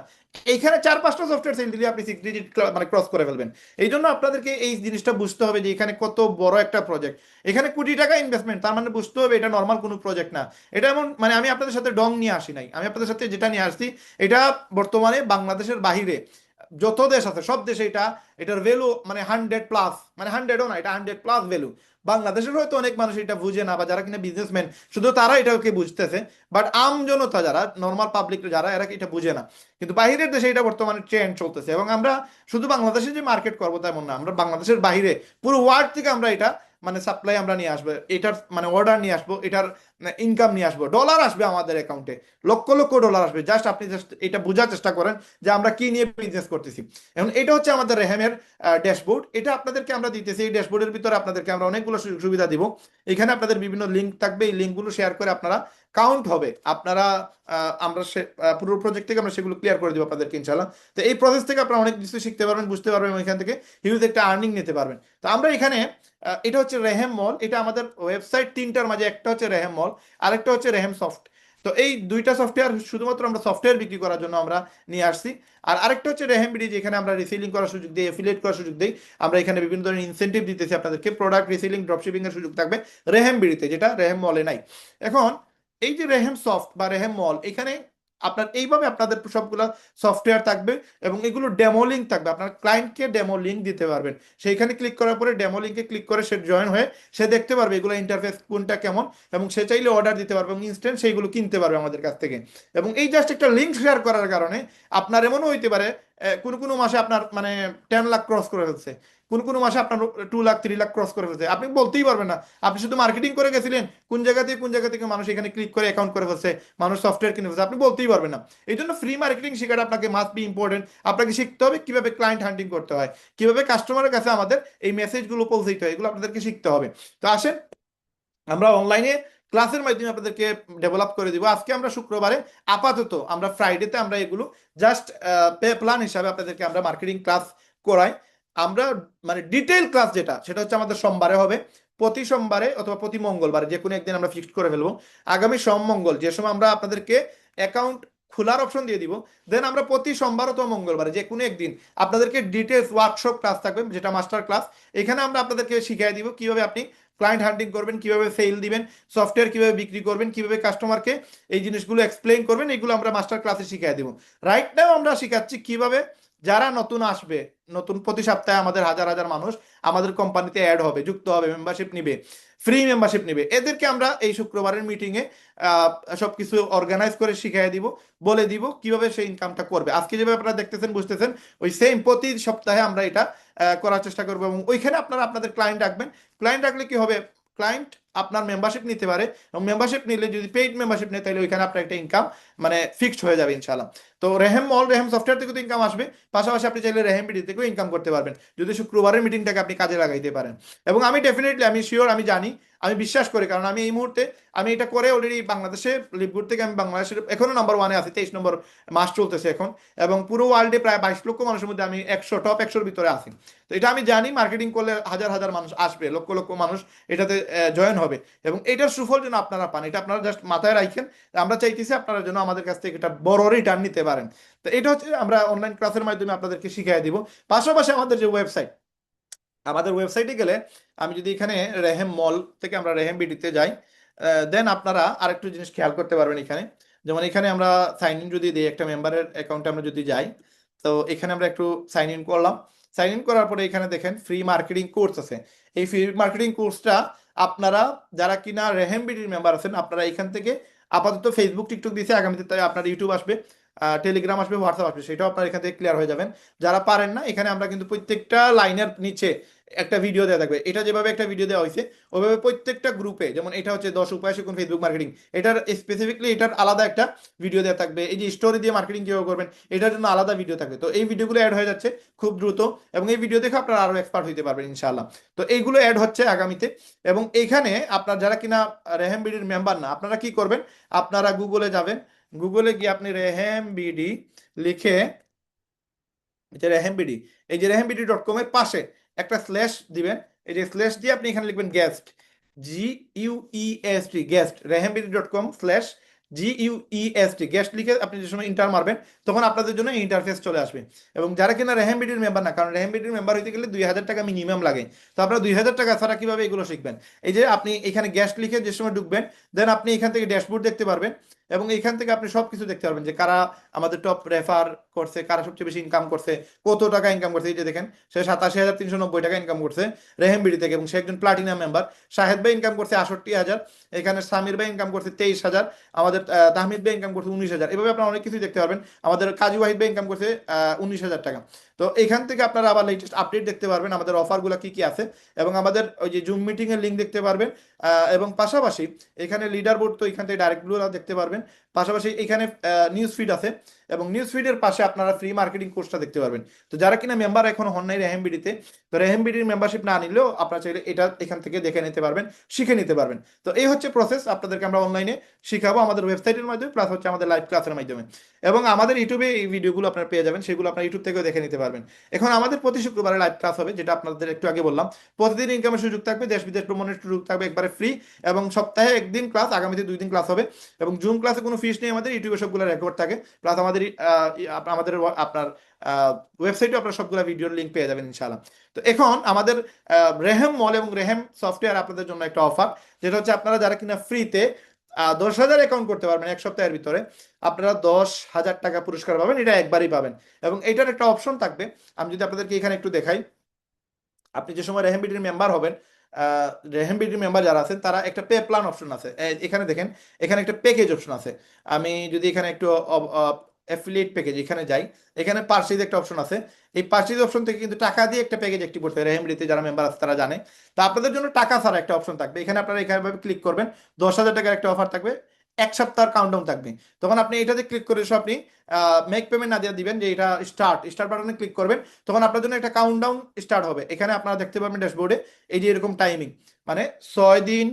এইখানে 4-5টা সফটওয়্যার সেল দিলে আপনি 6 ডিজিট মানে ক্রস করে ফেলবেন। এই জন্য আপনাদেরকে এই জিনিসটা বুঝতে হবে যে এখানে কত বড় একটা প্রজেক্ট, এখানে কোটি টাকা ইনভেস্টমেন্ট। তার মানে বুঝতে হবে এটা নর্মাল কোনো প্রজেক্ট না। এটা এমন মানে আমি আপনাদের সাথে ডং নিয়ে আসি নাই, আমি আপনাদের সাথে যেটা নিয়ে আসছি এটা বর্তমানে বাংলাদেশের বাহিরে যত দেশ আছে সব দেশে এটা, এটার ভ্যালু মানে 100+, মানে 100ও না, এটা 100+ ভ্যালু। বাংলাদেশের হয়তো অনেক মানুষ এটা বুঝে না, বা যারা কিনা বিজনেসম্যান শুধু তারা এটাকে বুঝতেছে, বাট আম জনতা যারা নর্মাল পাবলিক যারা এরা এটা বুঝে না। কিন্তু বাইরের দেশে এটা বর্তমানে ট্রেন্ড চলতেছে। এবং আমরা শুধু বাংলাদেশে যে মার্কেট করবো তেমন না, আমরা বাংলাদেশের বাইরে পুরো ওয়ার্ল্ড থেকে আমরা এটা মানে সাপ্লাই আমরা নিয়ে আসবো, এটার মানে অর্ডার নিয়ে আসবো, এটার ইনকাম নিয়ে আসবো, ডলার আসবে আমাদের অ্যাকাউন্টে, লক্ষ লক্ষ ডলার আসবে। জাস্ট আপনি জাস্ট এটা বোঝার চেষ্টা করেন যে আমরা কি নিয়ে বিজনেস করতেছি। এখন এটা হচ্ছে আমাদের রেহেমের ড্যাশবোর্ড, এটা আপনাদেরকে আমরা দিতেছি। এই ড্যাশবোর্ডের ভিতরে আপনাদেরকে আমরা অনেকগুলো সুযোগ সুবিধা দিব। এখানে আপনাদের বিভিন্ন লিঙ্ক থাকবে, এই লিঙ্কগুলো শেয়ার করে আপনারা কাউন্ট হবে আপনারা আমরা পুরো প্রজেক্ট থেকে আমরা সেগুলো ক্লিয়ার করে দেবো আপনাদেরকে ইনশাল্লাহ। তো এই প্রসেস থেকে আপনারা অনেক কিছু শিখতে পারবেন, বুঝতে পারবেন, এবং এখান থেকে হিউজ একটা আর্নিং নিতে পারবেন। তো আমরা এখানে এটা হচ্ছে রেহেম মল, এটা আমাদের ওয়েবসাইট তিনটার মাঝে একটা হচ্ছে রেহেম মল, আরেকটা হচ্ছে রেহেম সফট। তো এই দুইটা সফটওয়্যার শুধুমাত্র আমরা সফটওয়্যার বিক্রি করার জন্য আমরা নিয়ে আসছি। আর আরেকটা হচ্ছে রেহেম বিডি, যেখানে আমরা রিসেলিং করার সুযোগ দিই, এফিলিয়েট করার সুযোগ দিই। আমরা এখানে বিভিন্ন ধরনের ইনসেন্টিভ দিতেছি আপনাদেরকে, প্রোডাক্ট রিসেলিং, ড্রপশিপিং এর সুযোগ থাকবে রেহেম বিডিতে, যেটা রেহেম মলে নাই। এখন এই যে রেহেম সফট বা রেহেম মল, এখানে আপনার এইভাবে আপনাদের সবগুলো সফটওয়্যার থাকবে। এবং এগুলো ডেমো লিঙ্ক থাকবে, আপনার ক্লায়েন্টকে ডেমো লিঙ্ক দিতে পারবেন। সেইখানে ক্লিক করার পরে ডেমো লিঙ্কে ক্লিক করে সে জয়েন হয়ে সে দেখতে পারবে এগুলো ইন্টারফেস কোনটা কেমন, এবং সে চাইলে অর্ডার দিতে পারবে এবং ইনস্ট্যান্ট সেইগুলো কিনতে পারবে আমাদের কাছ থেকে। এবং এই জাস্ট একটা লিঙ্ক শেয়ার করার কারণে আপনার এমনও হইতে পারে কোনো কোনো মাসে আপনার মানে 10 লাখ ক্রস করে ফেলছে, কোন কোন মাসে আপনার 2 লাখ 3 লাখ ক্রস করে ফেলছে, আপনি বলতেই পারবেন না। আপনি শুধু মার্কেটিং করে গেছিলেন, কোন জায়গা থেকে মানুষ এখানে ক্লিক করে অ্যাকাউন্ট করে ফেলছে, মানুষ সফটওয়্যার কিনে ফেলছে, আপনি বলতেই পারবেন না। এই জন্য ফ্রি মার্কেটিং শেখাটা আপনাকে মাস্ট বি ইম্পর্টেন্ট। আপনাকে শিখতে হবে কিভাবে ক্লায়েন্ট হান্টিং করতে হয়, কিভাবে কাস্টমারের কাছে আমাদের এই মেসেজগুলো পৌঁছাইতে হয়, এগুলো আপনাদেরকে শিখতে হবে। তো আসেন আমরা অনলাইনে ক্লাসের মাধ্যমে আপনাদেরকে ডেভেলপ করে দিব। আজকে আমরা শুক্রবারে, আপাতত আমরা ফ্রাইডেতে আমরা এগুলো জাস্ট পে প্ল্যান হিসাবে আপনাদেরকে আমরা মার্কেটিং ক্লাস করাই। আমরা মানে ডিটেইল ক্লাস যেটা সেটা হচ্ছে আমাদের সোমবারে হবে, প্রতি সোমবারে অথবা প্রতি মঙ্গলবারে যে কোনো একদিন আমরা ফিক্সড করে ফেলবো। আগামী সোম মঙ্গল যে সময় আমরা আপনাদেরকে অ্যাকাউন্ট খোলার অপশন দিয়ে দিব, দেন আমরা প্রতি সোমবার অথবা মঙ্গলবারে যে কোনো একদিন আপনাদেরকে ডিটেলস ওয়ার্কশপ ক্লাস থাকবে, যেটা মাস্টার ক্লাস। এখানে আমরা আপনাদেরকে শিখিয়ে দিব কিভাবে আপনি ক্লায়েন্ট হান্টিং করবেন, কিভাবে সেল দিবেন, সফটওয়্যার কিভাবে বিক্রি করবেন, কিভাবে কাস্টমারকে এই জিনিসগুলো এক্সপ্লেইন করবেন, এগুলো আমরা মাস্টার ক্লাসে শিখিয়ে দিব। রাইট নাও আমরা শিখাচ্ছি কিভাবে যারা নতুন আসবে, নতুন প্রতি সপ্তাহে আমাদের হাজার হাজার মানুষ আমাদের কোম্পানিতে অ্যাড হবে, যুক্ত হবে, মেম্বারশিপ নিবে, ফ্রি মেম্বারশিপ নিবে, এদেরকে আমরা এই শুক্রবারের মিটিংয়ে সবকিছু অর্গানাইজ করে শিখিয়ে দিব, বলে দিব কিভাবে সেই ইনকামটা করবে। আজকে যেভাবে আপনারা দেখতেছেন বুঝতেছেন, ওই সেম প্রতি সপ্তাহে আমরা এটা করার চেষ্টা করবো। এবং ওইখানে আপনারা আপনাদের ক্লায়েন্ট রাখবেন। ক্লায়েন্ট রাখলে কি হবে, ক্লায়েন্ট আপনার মেম্বারশিপ নিতে পারে, এবং মেম্বারশিপ নিলে যদি পেইড মেম্বারশিপ নেয় তাহলে ওইখানে আপনার একটা ইনকাম মানে ফিক্সড হয়ে যাবে ইনশাল্লাহ। তো রেহেম মল, রেহেম সফটওয়্যার থেকে তো ইনকাম আসবে, পাশাপাশি আপনি চাইলে রেহেম বিডি থেকেও ইনকাম করতে পারবেন যদি শুক্রবারের মিটিংটাকে আপনি কাজে লাগাইতে পারেন। এবং আমি ডেফিনেটলি, আমি শিওর, আমি জানি, আমি বিশ্বাস করি, কারণ আমি এই মুহূর্তে আমি এটা করে অলরেডি বাংলাদেশে, লিপগুড থেকে আমি বাংলাদেশের এখনো নাম্বার ওয়ানে আছি, 23 নম্বর মাস চলতেছে এখন, এবং পুরো ওয়ার্ল্ডে প্রায় 22 লক্ষ মানুষের মধ্যে আমি 100 টপ 100-র ভিতরে আছি। তো এটা আমি জানি, মার্কেটিং করলে হাজার হাজার মানুষ আসবে, লক্ষ লক্ষ মানুষ এটাতে জয়েন হবে, এবং এটার সুফল যেন আপনারা পান, এটা আপনারা জাস্ট মাথায় রাখেন। আমরা চাইতেছি আপনারা যেন আমাদের কাছ থেকে এটা বড় রিটার্ন নিতে পারেন। তো এটা হচ্ছে আমরা অনলাইন ক্লাসের মাধ্যমে আপনাদেরকে শিখিয়ে দিব। পাশাপাশি আমাদের যে ওয়েবসাইট, আমাদের ওয়েবসাইটে গেলে, আমি যদি এখানে রেহেম মল থেকে আমরা রেহেম বিডিতে যাই, দেন আপনারা আরেকটু জিনিস খেয়াল করতে পারবেন এখানে। যেমন এখানে আমরা সাইন ইন যদি দিই, একটা মেম্বারের অ্যাকাউন্টে আমরা যদি যাই, তো এখানে আমরা একটু সাইন ইন করলাম। সাইন ইন করার পরে এখানে দেখেন ফ্রি মার্কেটিং কোর্স আছে। এই ফ্রি মার্কেটিং কোর্সটা আপনারা যারা কিনা রেহেম বিডির মেম্বার আছেন, আপনারা এখান থেকে আপাতত ফেসবুক টিকটক দিয়েছে, আগামীতে তাই আপনার ইউটিউব আসবে, টেলিগ্রাম আসবে, হোয়াটসঅ্যাপ আসবে, সেটাও আপনার এখান থেকে ক্লিয়ার হয়ে যাবেন। যারা পারেন না, এখানে আমরা কিন্তু প্রত্যেকটা লাইনের নিচে একটা ভিডিও দেওয়া থাকবে। এটা যেভাবে একটা ভিডিও দেওয়া হয়েছে, ওইভাবে প্রত্যেকটা গ্রুপে, যেমন এটা হচ্ছে 10 উপায় শিখুন ফেসবুক মার্কেটিং, এটার স্পেসিফিকলি এটার আলাদা একটা ভিডিও দেওয়া থাকবে। এই যে স্টোরি দিয়ে মার্কেটিং কিভাবে করবেন, এটার জন্য আলাদা ভিডিও থাকবে। তো এই ভিডিওগুলো অ্যাড হয়ে যাচ্ছে খুব দ্রুত, এবং এই ভিডিও দেখে আপনারা আরো এক্সপার্ট হইতে পারবেন ইনশাআল্লাহ। তো এইগুলো অ্যাড হচ্ছে আগামীতে। এবং এইখানে আপনার যারা কিনা রেহেম বিডির মেম্বার না, আপনারা কি করবেন, আপনারা গুগলে যাবেন, গুগলে গিয়ে আপনি রেহেম বিডি লিখে, এই যে রেহেম বিডি, এই যে রেহেমবিডি.কম এর পাশে একটা স্ল্যাশ দিবেন। এই যে স্ল্যাশ দিয়ে আপনি এখানে লিখবেন গেস্ট, GUEST, গেস্ট, রেহেমবিডি.com/GUEST, গেস্ট লিখে আপনি যে সময় ইন্টার মারবেন, তখন আপনাদের জন্য ইন্টারফেস চলে আসবে। এবং যারা কিনা রেহেমবিডির মেম্বার না, কারণ রেহেমবিডির মেম্বার হইতে গেলে 2000 টাকা মিনিমাম লাগে, তো আপনারা 2000 টাকা ছাড়া কিভাবে এগুলো শিখবেন। এই যে আপনি এখানে গেস্ট লিখে যে সময় ঢুকবেন, দেন আপনি এখান থেকে ড্যাশবোর্ড দেখতে পারবেন, এবং এখান থেকে আপনি সবকিছু দেখতে পারবেন যে কারা আমাদের টপ রেফার করছে, কারা সবচেয়ে বেশি ইনকাম করছে, কত টাকা ইনকাম করছে। এই যে দেখেন, সে 87,390 টাকা ইনকাম করছে রেহেমবিডি থেকে, এবং সে একজন প্লাটিনাম মেম্বার। শাহেদ ভাই ইনকাম করছে 68,000, এখানে সামির ভাই ইনকাম করছে 23,000, আমাদের তাহমিদ ভাই ইনকাম করছে 19,000। এভাবে আপনারা অনেক কিছু দেখতে পারবেন। আমাদের কাজী ওয়াহিদ ভাই ইনকাম করছে 19,000 টাকা। তো এখান থেকে আপনারা আবার লেটেস্ট আপডেট দেখতে পারবেন, আমাদের অফারগুলো কি কি আছে, এবং আমাদের ওই যে জুম মিটিং এর লিঙ্ক দেখতে পারবেন। এবং পাশাপাশি এখানে লিডার বোর্ড, তো এখান থেকে ডাইরেক্টগুলো দেখতে পারবেন। পাশাপাশি এখানে নিউজ ফিড আছে, এবং নিউজ ফিডের পাশে আপনারা ফ্রি মার্কেটিং কোর্সটা দেখতে পারবেন। তো যারা কিনা মেম্বার এখন হন নাই রেহেমবিডিতে, তো রেহেমবিডির মেম্বারশিপ না নিলেও আপনারা চাইলে এটা এখান থেকে দেখে নিতে পারবেন, শিখে নিতে পারবেন। তো এই হচ্ছে প্রসেস, আপনাদেরকে আমরা অনলাইনে শিখাবো আমাদের ওয়েবসাইটের মাধ্যমে, প্লাস হচ্ছে আমাদের লাইভ ক্লাসের মাধ্যমে। এবং আমাদের ইউটিউবে এই ভিডিওগুলো আপনারা পেয়ে যাবেন, সেগুলো আপনারা ইউটিউব থেকেও দেখে নিতে পারবেন। এখন আমাদের প্রতি শুক্রবারে লাইভ ক্লাস হবে, যেটা আপনাদের একটু আগে বললাম। প্রতিদিন ইনকামের সুযোগ থাকবে, দেশ বিদেশ ভ্রমণের সুযোগ থাকবে একবারে ফ্রি, এবং সপ্তাহে একদিন ক্লাস, আগামীতে 2 দিন ক্লাস হবে। এবং জুম ক্লাসে কোনো ফিস নেই, আমাদের ইউটিউবে সবগুলো রেকর্ড থাকে, প্লাস আমাদের আমাদের আপনার ওয়েবসাইটে আপনার সবগুলো ভিডিওর লিঙ্ক পেয়ে যাবেন ইনশাআল্লাহ। তো এখন আমাদের রেহেম মল এবং রেহেম সফটওয়্যার আপনাদের জন্য একটা অফার, যেটা হচ্ছে আপনারা যারা কিনা ফ্রিতে 10,000 অ্যাকাউন্ট করতে পারবেন এক সপ্তাহের ভিতরে, আপনারা 10,000 টাকা পুরস্কার পাবেন, এটা একবারই পাবেন। এবং এটার একটা অপশন থাকবে, আমি যদি আপনাদেরকে এখানে একটু দেখাই। আপনি যে সময় রেহেমবিডির মেম্বার হবেন, রেহেমবিডির মেম্বার যারা আছেন, তারা একটা পে প্ল্যান অপশন আছে, এখানে দেখেন, এখানে একটা প্যাকেজ অপশন আছে। আমি যদি এখানে একটু অ্যাফিলিয়েট প্যাকেজ এখানে যাই, এখানে পারচেজ একটা অপশন আছে। এই পারচেজ অপশন থেকে কিন্তু টাকা দিয়ে একটা প্যাকেজ অ্যাক্টিভ করতে হয়, রেহেমবিডিতে যারা মেম্বার আছে তারা জানে। তো আপনাদের জন্য টাকা ছাড়া একটা অপশন থাকবে, এখানে আপনারা এখানে ক্লিক করবেন, 10,000 টাকার একটা অফার থাকবে, এক সপ্তাহ কাউন্টডাউন থাকবে। তখন আপনি এটাতে ক্লিক করে এসে আপনি মেক পেমেন্ট না দিয়ে দিবেন, যে এটা স্টার্ট স্টার্ট বাটনে ক্লিক করবেন, তখন আপনার জন্য একটা কাউন্টডাউন স্টার্ট হবে। এখানে আপনারা দেখতে পাবেন ড্যাশবোর্ডে এই যে এরকম টাইমিং, মানে 6 দিন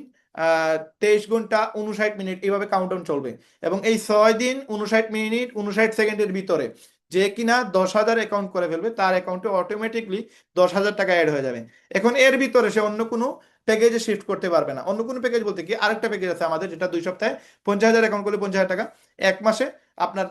23 ঘন্টা 59 মিনিট এইভাবে কাউন্টডাউন চলবে। এবং এই 6 দিন 59 মিনিট 59 সেকেন্ডের ভিতরে যে কিনা 10,000 অ্যাকাউন্ট করে ফেলবে, তার অ্যাকাউন্টে অটোমেটিকলি 10,000 টাকা অ্যাড হয়ে যাবে। এখন এর ভিতরে সে অন্য কোনো প্যাকেজে শিফট করতে পারবে না। অন্য কোনো প্যাকেজ বলতে কি, আরেকটা প্যাকেজ আছে আমাদের, যেটা 2 সপ্তাহে 50,000 অ্যাকাউন্ট করলে 50,000 টাকা, এক মাসে আপনার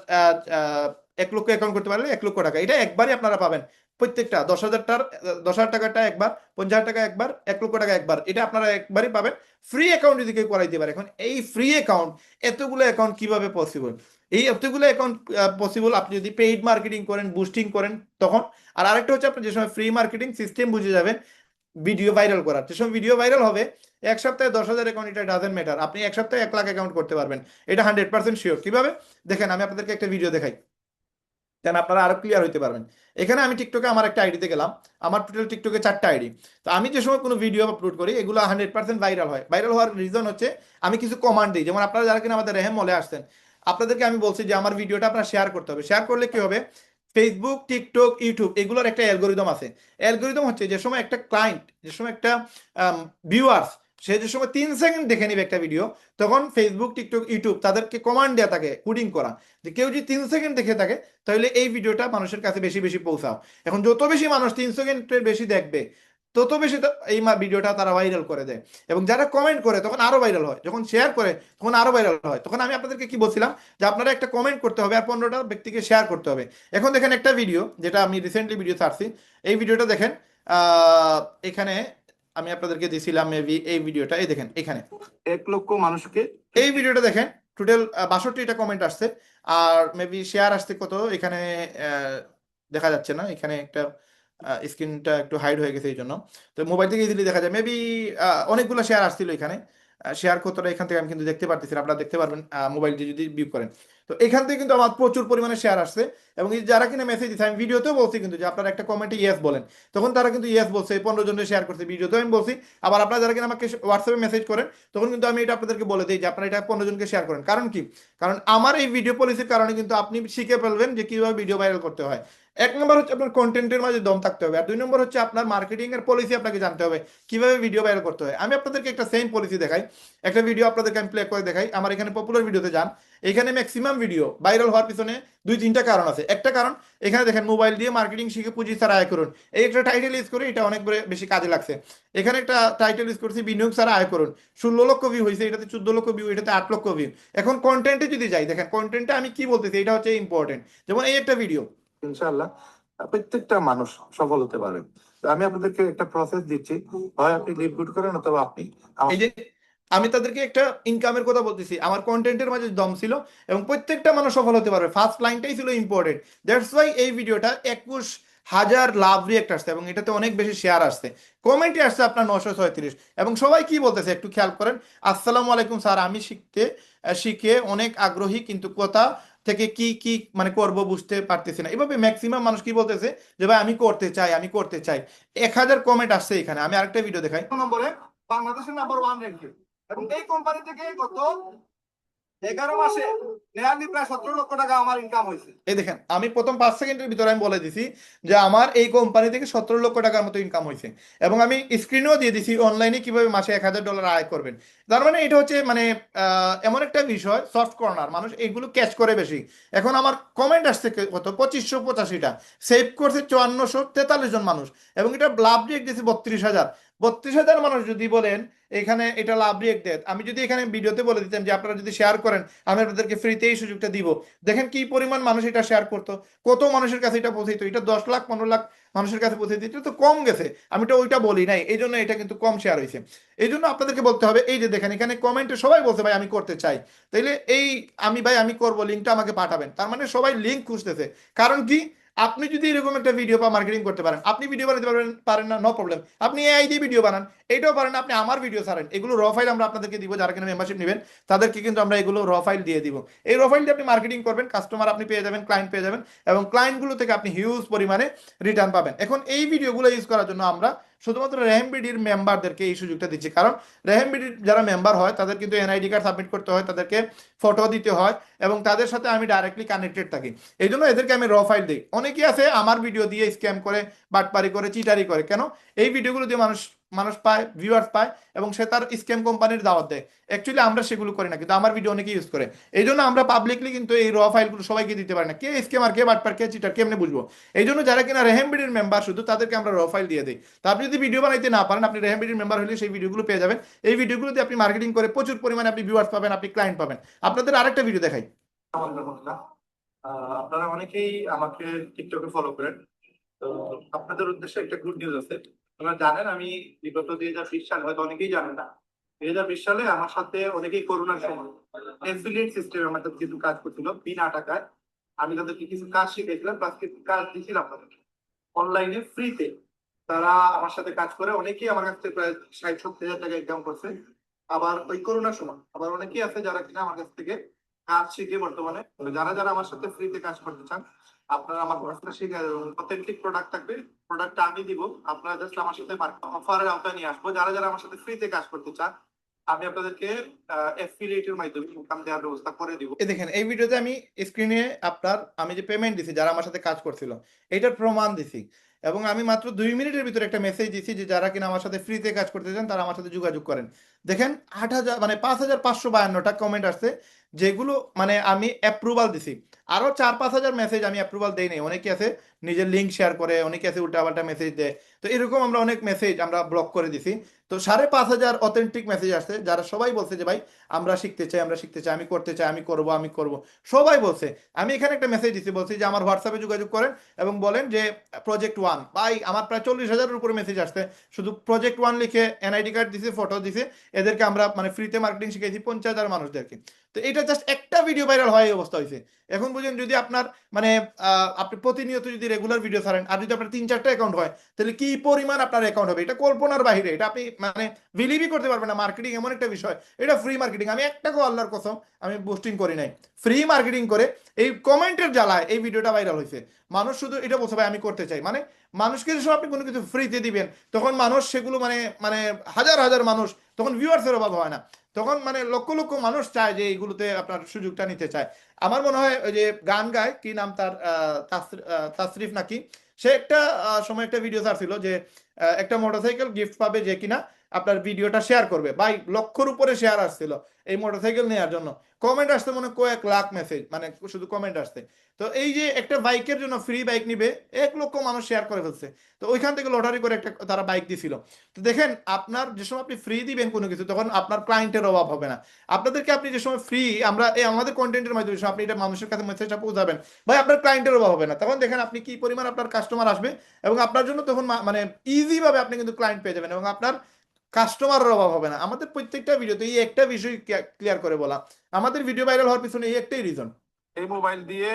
1 লক্ষ অ্যাকাউন্ট করতে পারলে 1 লক্ষ টাকা, এটা একবারই আপনারা পাবেন। প্রত্যেকটা 10,000 টাকাটা একবার, 50,000 টাকা একবার, 1,00,000 টাকা একবার, এটা আপনারা একবারই পাবেন। ফ্রি অ্যাকাউন্ট যদি কেউ করাইতে পারে, এখন এই ফ্রি অ্যাকাউন্ট, এতগুলো অ্যাকাউন্ট কিভাবে পসিবল? এই এতগুলো অ্যাকাউন্ট পসিবল আপনি যদি পেইড মার্কেটিং করেন, বুস্টিং করেন তখন। আর আরেকটা হচ্ছে আপনি যে সময় ফ্রি মার্কেটিং সিস্টেম বুঝে যাবেন ভিডিও ভাইরাল করার, যে সময় ভিডিও ভাইরাল হবে, এক সপ্তাহে 10,000 অ্যাকাউন্ট, এটা ডাজেন্ট ম্যাটার, আপনি এক সপ্তাহে 1,00,000 অ্যাকাউন্ট করতে পারবেন। এটা 100% শিওর। কিভাবে দেখেন, আমি আপনাদেরকে একটা ভিডিও দেখাই, দেন আপনারা আরো ক্লিয়ার হইতে পারবেন। এখানে আমি টিকটকে আমার একটা আইডিতে গেলাম, আমার টোটাল টিকটকে 4টা আইডি। তো আমি যে সময় কোনো ভিডিও আপলোড করি, এগুলো 100% ভাইরাল হয়। ভাইরাল হওয়ার রিজন হচ্ছে আমি কিছু কমান্ড দিই। যেমন আপনারা যারা কিনা আমাদের রেহেম মলে আসছেন, আপনাদেরকে আমি বলছি যে আমার ভিডিওটা আপনারা শেয়ার করতে হবে। শেয়ার করলে কি হবে, ফেসবুক, টিকটক, ইউটিউব এগুলোর একটা অ্যালগোরিদম আছে। অ্যালগোরিদম হচ্ছে যে সময় একটা ক্লায়েন্ট, যে সময় একটা ভিউয়ার্স, সে যে সময় 3 সেকেন্ড দেখে নিবে একটা ভিডিও, তখন ফেসবুক, টিকটক, ইউটিউব তাদেরকে কমান্ড দেওয়া থাকে, কোডিং করা, যে কেউ যদি 3 সেকেন্ড দেখে থাকে তাহলে এই ভিডিওটা মানুষের কাছে বেশি বেশি পৌঁছাও। এখন যত বেশি মানুষ 3 সেকেন্ডের বেশি দেখবে, তত বেশি এই ভিডিওটা তারা ভাইরাল করে দেয়। এবং যারা কমেন্ট করে তখন আরো ভাইরাল হয়, যখন শেয়ার করে তখন আরো ভাইরাল হয়। তখন আমি আপনাদেরকে কি বলছিলাম, যে আপনারা একটা কমেন্ট করতে হবে আর 15টা ব্যক্তিকে শেয়ার করতে হবে। এখন দেখেন একটা ভিডিও, যেটা আমি রিসেন্টলি ভিডিও ছাড়ছি, এই ভিডিওটা দেখেন। আহ এখানে আমি আপনাদেরকে দিছিলাম মেবি এই ভিডিওটা, এই দেখেন এখানে 1,00,000 মানুষকে, এই ভিডিওটা দেখেন, টোটাল 62টা কমেন্ট আসছে। আর মেবি শেয়ার আসছে কত এখানে, আহ, দেখা যাচ্ছে না, এখানে একটা স্ক্রিনটা একটু হাইড হয়ে গেছে এই জন্য। তো মোবাইল থেকে ইজিলি দেখা যায়, মেবি অনেকগুলো শেয়ার আসছিল এখানে। শেয়ার কতটা এখান থেকে আমি কিন্তু দেখতে পারতেছি না, আপনারা দেখতে পারবেন মোবাইল দিয়ে যদি ভিউ করেন। তো এখান থেকে কিন্তু আমার প্রচুর পরিমাণে শেয়ার আসছে। এবং এই যারা কিনা মেসেজ দিচ্ছে, আমি ভিডিওতেও বলছি কিন্তু যে আপনারা একটা কমেন্টে ইয়েস বলেন, তখন তারা কিন্তু ইয়েস বলছে, 15 জনের শেয়ার করছে, ভিডিওতেও আমি বলছি। আবার আপনারা যারা কিনা আমাকে হোয়াটসঅ্যাপে মেসেজ করেন, তখন কিন্তু আমি এটা আপনাদেরকে বলে দিই যে আপনারা এটা 15 জনকে শেয়ার করেন। কারণ কি, কারণ আমার এই ভিডিও পলিসির কারণে কিন্তু আপনি শিখে ফেলবেন যে কিভাবে ভিডিও ভাইরাল করতে হয়। এক নম্বর হচ্ছে আপনার কন্টেন্টের মাঝে দম থাকতে হবে, আর 2 নম্বর হচ্ছে আপনার মার্কেটিং এর পলিসি আপনাকে জানতে হবে কিভাবে ভিডিও ভাইরাল করতে হয়। আমি আপনাদেরকে একটা সেম পলিসি দেখাই, একটা ভিডিও আপনাদেরকে আমি প্লে করে দেখাই। আমার এখানে পপুলার ভিডিওতে যান, এখানে ম্যাক্সিমাম ভিডিও ভাইরাল হওয়ার পিছনে 2-3টা কারণ আছে। একটা কারণ, এখানে দেখেন মোবাইল দিয়ে মার্কেটিং শিখে পুঁজি ছাড়া আয় করুন, এই একটা টাইটেল ইউজ করে, এটা অনেক বেশি কাজে লাগছে। এখানে একটা টাইটেল ইউজ করছি, বিনিয়োগ ছাড়া আয় করুন, 16 লক্ষ ভিউ হয়েছে, এটাতে 14 লক্ষ ভিউ, এটাতে 8 লক্ষ ভিউ। এখন কন্টেন্টে যদি যাই, দেখেন কন্টেন্টে আমি কি বলতেছি, এটা হচ্ছে ইম্পর্টেন্ট। যেমন এই একটা ভিডিও, ইনশাআল্লাহ প্রত্যেকটা মানুষ সফল হতে পারে। তো আমি আপনাদেরকে একটা প্রসেস দিচ্ছি, হয় আপনি লিভ গুড করেন অথবা আপনি এই যে, আমি তাদেরকে একটা ইনকামের কথা বলতেছি, আমার কন্টেন্টের মাঝে দম ছিল, এবং প্রত্যেকটা মানুষ সফল হতে পারবে, ফার্স্ট লাইনটাই ছিল ইম্পর্টেন্ট। দ্যাটস ওয়াই এই ভিডিওটা 21,000 লাভ রিয়েক্ট আসছে, এবং এটাতে অনেক বেশি শেয়ার আসছে, কমেন্টে আসছে আপনার 936। এবং সবাই কি বলতেছে একটু খেয়াল করেন, আসসালামু আলাইকুম স্যার, আমি শিখে অনেক আগ্রহী, কিন্তু কোথা থেকে কি কি মানে করব বুঝতে পারতেছি না। এভাবে ম্যাক্সিমাম মানুষ কি বলতেছে, যে ভাই আমি করতে চাই, আমি করতে চাই। 1,000 কমেন্ট আসছে এখানে। আমি আরেকটা ভিডিও দেখাই, নম্বরে বাংলাদেশের নাম্বার 1 র্যাঙ্কে, এবং এই কোম্পানি থেকে গত 11 মাসে নিয়ারলি প্রায় 17 লক্ষ টাকা আমার ইনকাম হয়েছে। এই দেখেন, আমি প্রথম 5 সেকেন্ডের ভিতরে আমি বলে দিছি যে আমার এই কোম্পানি থেকে 17 লক্ষ টাকার মতো ইনকাম হয়েছে। এবং আমি স্ক্রিনও দিয়ে দিছি অনলাইনে কিভাবে মাসে $1,000 আয় করবেন। তার মানে এটা হচ্ছে মানে এমন একটা বিষয়, সফট কর্নার, মানুষ এগুলো ক্যাচ করে বেশি। এখন আমার কমেন্ট আসছে কত, 2585টা, সেভ করছে 5443 জন মানুষ, এবং এটা লাভ রেট দিয়েছে 32,000। 32,000 মানুষ যদি বলেন এখানে এটা লাভ রিয়েক্ট দেয়, আমি যদি এখানে ভিডিওতে বলে দিতাম যে আপনারা যদি শেয়ার করেন আমি আপনাদেরকে ফ্রিতে এই সুযোগটা দিব, দেখেন কি পরিমাণ মানুষ এটা শেয়ার করতো, কত মানুষের কাছে এটা পৌঁছাইতো। এটা 10 লাখ 15 লাখ মানুষের কাছে পৌঁছে দিতে তো কম গেছে, আমি তো ওইটা বলি নাই, এই জন্য এটা কিন্তু কম শেয়ার হয়েছে। এই জন্য আপনাদেরকে বলতে হবে, এই যে দেখেন এখানে কমেন্টে সবাই বলছে ভাই আমি করতে চাই, তাইলে এই আমি ভাই আমি করব, লিঙ্কটা আমাকে পাঠাবেন। তার মানে সবাই লিঙ্ক খুঁজতেছে। কারণ কি, আপনি যদি এরকম একটা ভিডিও বা মার্কেটিং করতে পারেন, আপনি ভিডিও বানাতে পারেন না, নো প্রবলেম, আপনি এআই দিয়ে ভিডিও বানান, এইটাও পারেন। আপনি আমার ভিডিও ছাড়েন, এগুলো র ফাইল আমরা আপনাদেরকে দিব, যারা কিনা মেম্বারশিপ নেবেন তাদেরকে কিন্তু আমরা এগুলো র ফাইল দিয়ে দিব। এই র ফাইল দিয়ে আপনি মার্কেটিং করবেন, কাস্টমার আপনি পেয়ে যাবেন, ক্লায়েন্ট পেয়ে যাবেন, এবং ক্লায়েন্টগুলো থেকে আপনি হিউজ পরিমাণে রিটার্ন পাবেন। এখন এই ভিডিওগুলো ইউজ করার জন্য আমরা শুধুমাত্র রেহেমবিডির মেম্বারদেরকে এই সুযোগটা দিচ্ছি। কারণ রেহেমবিডির যারা মেম্বার হয় তাদের কিন্তু এনআইডি কার্ড সাবমিট করতে হয়, তাদেরকে ফটো দিতে হয়, এবং তাদের সাথে আমি ডাইরেক্টলি কানেক্টেড থাকি। এই জন্য এদেরকে আমি র ফাইল দিই। অনেকেই আছে আমার ভিডিও দিয়ে স্ক্যাম করে, বাটপারি করে, চিটারি করে। কেন, এই ভিডিওগুলো দিয়ে মানুষ মানুষ পায়, ভিউয়ার্স পায়, এবং সে তার স্ক্যাম কোম্পানির দাওয়াত দেয়। অ্যাকচুয়ালি আমরা সেগুলো করি না, কিন্তু আমার ভিডিও অনেকে ইউজ করে। এই জন্য আমরা পাবলিকলি কিন্তু এই র ফাইলগুলো সবাইকে দিতে পারি না, কে স্ক্যামার, কে বাটপার, কে চিটার, কেমনে বুঝবো? এই জন্য যারা কিনা রেহেমবিডির মেম্বার শুধু তাদেরকে আমরা র ফাইল দিয়ে দিই। তো আপনি যদি ভিডিও বানাইতে না পারেন, আপনি রেহেমবিডির মেম্বার হলে সেই ভিডিওগুলো পেয়ে যাবেন। এই ভিডিওগুলো দিয়ে আপনি মার্কেটিং করে প্রচুর পরিমাণে আপনি ভিউয়ার্স পাবেন, আপনি ক্লায়েন্ট পাবেন। আপনাদের আরেকটা ভিডিও দেখাই, আপনারা অনেকেই আমাকে টিকটকে ফলো করেন, তো আপনাদের উদ্দেশ্যে একটা গুড নিউজ আছে। আপনারা জানেন আমি বিগত 2020 সাল, হয়তো অনেকেই জানেন না, 2020 সালে আমার সাথে অনেকেই করোনার সময় এফিলিয়েট সিস্টেমে আমার সাথে কিছু কাজ করছিল বিনা টাকায়। আমি তাদেরকে কিছু কাজ শিখেছিলাম, প্লাস কিছু কাজ দিয়েছিলাম তাদেরকে অনলাইনে ফ্রিতে। তারা আমার সাথে কাজ করে অনেকেই আমার কাছ থেকে প্রায় 60-70 হাজার টাকা ইনকাম করছে। আবার ওই করোনার সময় আবার অনেকেই আছে যারা কিনা আমার কাছ থেকে কাজ শিখে বর্তমানে, যারা যারা আমার সাথে ফ্রিতে কাজ করতে চান আপনারা আমার কাছে শিখে, অথেন্টিক প্রোডাক্ট থাকবে, প্রোডাক্টটা আমি দিব, আপনারা জাস্ট আমার সাথে অফারের আওতায় নিয়ে আসবো। যারা যারা আমার সাথে ফ্রিতে কাজ করতে চান আমি আপনাদেরকে অ্যাফিলিয়েটের মাধ্যমে ইনকাম দেওয়ার ব্যবস্থা করে দিব। এই দেখেন এই ভিডিওতে আমি স্ক্রিনে আপনার আমি যে পেমেন্ট দিছি যারা আমার সাথে কাজ করছিল এটার প্রমাণ দিছি, এবং আমি মাত্র 2 মিনিটের ভিতরে একটা মেসেজ দিছি যে যারা কিনা আমার সাথে ফ্রিতে কাজ করতে চান তারা আমার সাথে যোগাযোগ করেন। দেখেন 8,000 মানে 5,552টা কমেন্ট আসছে, যেগুলো মানে আমি অ্যাপ্রুভাল দিছি। আরো 4-5 হাজার মেসেজ আমি অ্যাপ্রুভাল দেই নাই, অনেকে আছে নিজের লিঙ্ক শেয়ার করে, অনেকে আছে উল্টাপাল্টা মেসেজ দেয়। তো এরকম আমরা অনেক মেসেজ আমরা ব্লক করে দিছি। তো 5,500 অথেন্টিক মেসেজ আসছে, যারা সবাই বলছে যে ভাই আমরা শিখতে চাই, আমরা শিখতে চাই, আমি করতে চাই, আমি করব, আমি করব, সবাই বলছে। আমি এখানে একটা মেসেজ দিচ্ছি, বলছি যে আমার হোয়াটসঅ্যাপে যোগাযোগ করেন এবং বলেন যে প্রজেক্ট ওয়ান। ভাই আমার প্রায় 40,000-এর উপরে মেসেজ আসছে, শুধু প্রজেক্ট ওয়ান লিখে এনআইডি কার্ড দিছে, ফটো দিছে, এদেরকে আমরা মানে ফ্রিতে মার্কেটিং শিখাইছি 50,000 মানুষদেরকে। তো এটা জাস্ট একটা ভিডিও ভাইরাল হয় এই অবস্থা হয়েছে। এখন বুঝেন যদি আপনার মানে আপনি প্রতিনিয়ত যদি রেগুলার ভিডিও ছাড়েন আর যদি আপনার 3-4টা অ্যাকাউন্ট হয় তাহলে কি পরিমাণ আপনার অ্যাকাউন্ট হবে, এটা কল্পনার বাইরে, এটা আপনি মানে বিলিভই করতে পারবেন না। মার্কেটিং এমন একটা বিষয়, এটা ফ্রি মার্কেটিং। আমি একটা আল্লাহর কসম আমি বুস্টিং করি নাই, ফ্রি মার্কেটিং করে এই কমেন্টের জ্বালায় এই ভিডিওটা ভাইরাল হয়েছে। মানুষ শুধু এটা বলছে ভাই আমি করতে চাই, মানে মানুষকে যখন আপনি কোনো কিছু ফ্রিতে দিবেন তখন মানুষ সেগুলো মানে মানে হাজার হাজার মানুষ, তখন ভিউয়ার্সের অভাব হয় না, তখন মানে লক্ষ লক্ষ মানুষ চায় যে এইগুলোতে আপনার সুযোগটা নিতে চায়। আমার মনে হয় ওই যে গান গায় কি নাম তার তাসরিফ নাকি, সে একটা সময় একটা ভিডিও ছাড়ছিল যে একটা মোটরসাইকেল গিফট পাবে যে কিনা আপনার ভিডিওটা শেয়ার করবে। ভাই লক্ষর উপরে শেয়ার আসছিল এই মোটরসাইকেল নেওয়ার জন্য, কমেন্ট আসতে মনে হয় কয়েক লাখ মেসেজ, মানে শুধু কমেন্ট আসতে। তো এই যে একটা বাইকের জন্য ফ্রি বাইক নিবে 1 লক্ষ মানুষ শেয়ার করে ফেলছে। তো ওইখান থেকে লটারি করে একটা তারা বাইক দিছিল। তো দেখেন আপনার যে সময় আপনি ফ্রি দিবেন কোনো কিছু তখন আপনার ক্লায়েন্টের অভাব হবে না। আপনাদেরকে আপনি যে সময় ফ্রি আমরা এই আমাদের কন্টেন্টের মাধ্যমে আপনি এটা মানুষের কাছে মেসেজটা পৌঁছাবেন, ভাই আপনার ক্লায়েন্টের অভাব হবে না। তখন দেখেন আপনি কি পরিমাণ আপনার কাস্টমার আসবে, এবং আপনার জন্য তখন মানে ইজি ভাবে আপনি কিন্তু ক্লায়েন্ট পেয়ে যাবেন এবং আপনার কাস্টমারের অভাব হবে না। আমাদের প্রত্যেকটা ভিডিওতে এই একটা বিষয় ক্লিয়ার করে বলা, আমাদের ভিডিও ভাইরাল হওয়ার পিছনে এই একটাই রিজন, এই মোবাইল দিয়ে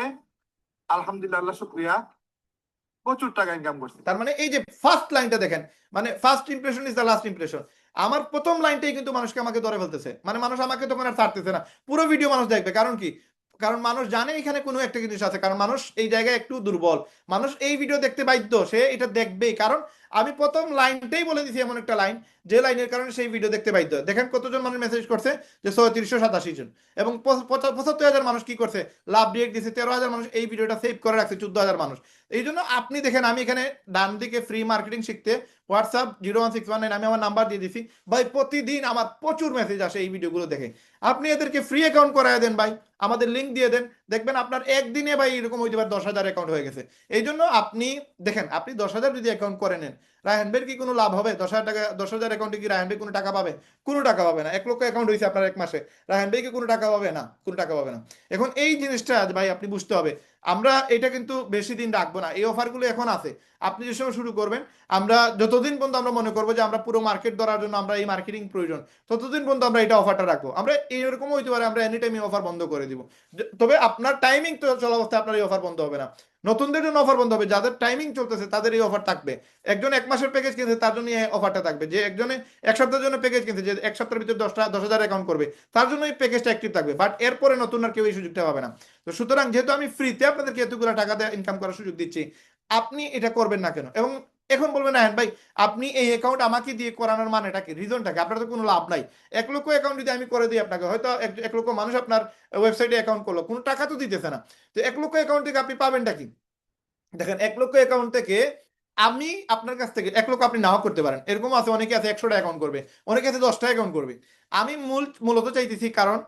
আলহামদুলিল্লাহ আল্লাহ শুকরিয়া প্রচুর টাকা ইনকাম করছি। তার মানে এই যে ফার্স্ট লাইনটা দেখেন, মানে first impression is the last impression. আমার প্রথম লাইনটাই কিন্তু মানুষকে আমাকে ধরে ফেলতেছে, মানে মানুষ আমাকে তখন আর ছাড়তেছে না, পুরো ভিডিও মানুষ দেখবে। কারণ কি, কারণ মানুষ জানে এখানে কোনো একটা জিনিস আছে, কারণ মানুষ এই জায়গায় একটু দুর্বল, মানুষ এই ভিডিও দেখতে বাধ্য, সে এটা দেখবেই। কারণ আমি প্রথম লাইনটাই বলে দিছি এমন একটা লাইন যে লাইনের কারণে সেই ভিডিও দেখতে বাধ্য। দেখেন কতজন মানুষ মেসেজ করছে যে 3787 জন, এবং 75,000 মানুষ কি করছে লাভ ডিরেক্ট দিচ্ছে, 13,000 মানুষ এই ভিডিওটা সেভ করে রাখছে, 14,000 মানুষ। এই জন্য আপনি দেখেন আমি এখানে ডান দিকে ফ্রি মার্কেটিং শিখতে হোয়াটসঅ্যাপ 01619 আমি আমার নাম্বার দিয়ে দিছি ভাই, প্রতিদিন আমার প্রচুর মেসেজ আসে এই ভিডিওগুলো দেখে। আপনি এদেরকে ফ্রি অ্যাকাউন্ট করায় দেন ভাই, আমাদের লিঙ্ক দিয়ে দেন, দেখবেন আপনার একদিনে ভাই এরকম হইতে পারে 10,000 অ্যাকাউন্ট হয়ে গেছে। এই জন্য আপনি দেখেন আপনি 10,000 যদি অ্যাকাউন্ট করে নেন, রায়হান ভাইয়ের কি কোনো লাভ হবে? 10,000 টাকা 10,000 অ্যাকাউন্টে কি রায়হান ভাই কোনো টাকা পাবে? কোনো টাকা পাবে না। 1 লক্ষ অ্যাকাউন্ট হয়েছে আপনার 1 মাসে, রায়হান ভাই কি কোনো টাকা পাবে? না, কোনো টাকা পাবে না। এখন এই জিনিসটা ভাই আপনি বুঝতে হবে, আমরা এটা কিন্তু বেশি দিন রাখবো না, এই অফারগুলো এখন আছে। আপনি যে সময় শুরু করবেন, আমরা যতদিন পর্যন্ত আমরা মনে করবো যে আমরা পুরো মার্কেট ধরার জন্য আমরা এই মার্কেটিং প্রয়োজন, ততদিন পর্যন্ত আমরা এটা অফারটা রাখবো। আমরা এইরকম হইতে পারে আমরা এনি টাইম এই অফার বন্ধ করে দিব, তবে আপনার টাইমিং তো চলা অবস্থায় আপনার এই অফার বন্ধ হবে না। নতুনদের জন্য অফার বন্ধ হবে, যাদের টাইমিং চলতেছে তাদের এই অফার থাকবে। একজন 1 মাসের প্যাকেজ কিনছে তার জন্য এই অফারটা থাকবে, যে একজনে 1 সপ্তাহের জন্য প্যাকেজ কিনছে, যে 1 সপ্তাহের ভিতরে 10,000 অ্যাকাউন্ট করবে তার জন্য এই প্যাকেজটা অ্যাক্টিভ থাকবে, বাট এরপরে নতুন আর কেউ এই সুযোগটা পাবে না। তো সুতরাং যেহেতু আমি ফ্রিতে আপনাদেরকে এতগুলো টাকা দিয়ে ইনকাম করার সুযোগ দিচ্ছি, আপনি এটা করবেন না কেন? এবং এখন বলবেন না হ্যাঁ ভাই আপনি এই অ্যাকাউন্ট আমাকে দিয়ে করানোর মানেটা কি, রিজনটা কি? আপনার তো কোনো লাভ নাই। 1 লক্ষ অ্যাকাউন্ট যদি আমি করে দিই আপনাকে, হয়তো 1 লক্ষ মানুষ আপনার ওয়েবসাইটে অ্যাকাউন্ট করলো, কোনো টাকা তো দিতেছে না। তো 1 লক্ষ অ্যাকাউন্ট থেকে আপনি পাবেনটা কি? দেখেন 1 লক্ষ অ্যাকাউন্ট থেকে আমি আপনার কাছ থেকে 1 লক্ষ আপনি নাও করতে পারেন, এরকম আছে, অনেকে আছে 100টা অ্যাকাউন্ট করবে, অনেকে আছে 10টা অ্যাকাউন্ট করবে। আমি মূলত চাইতেছি, কারণ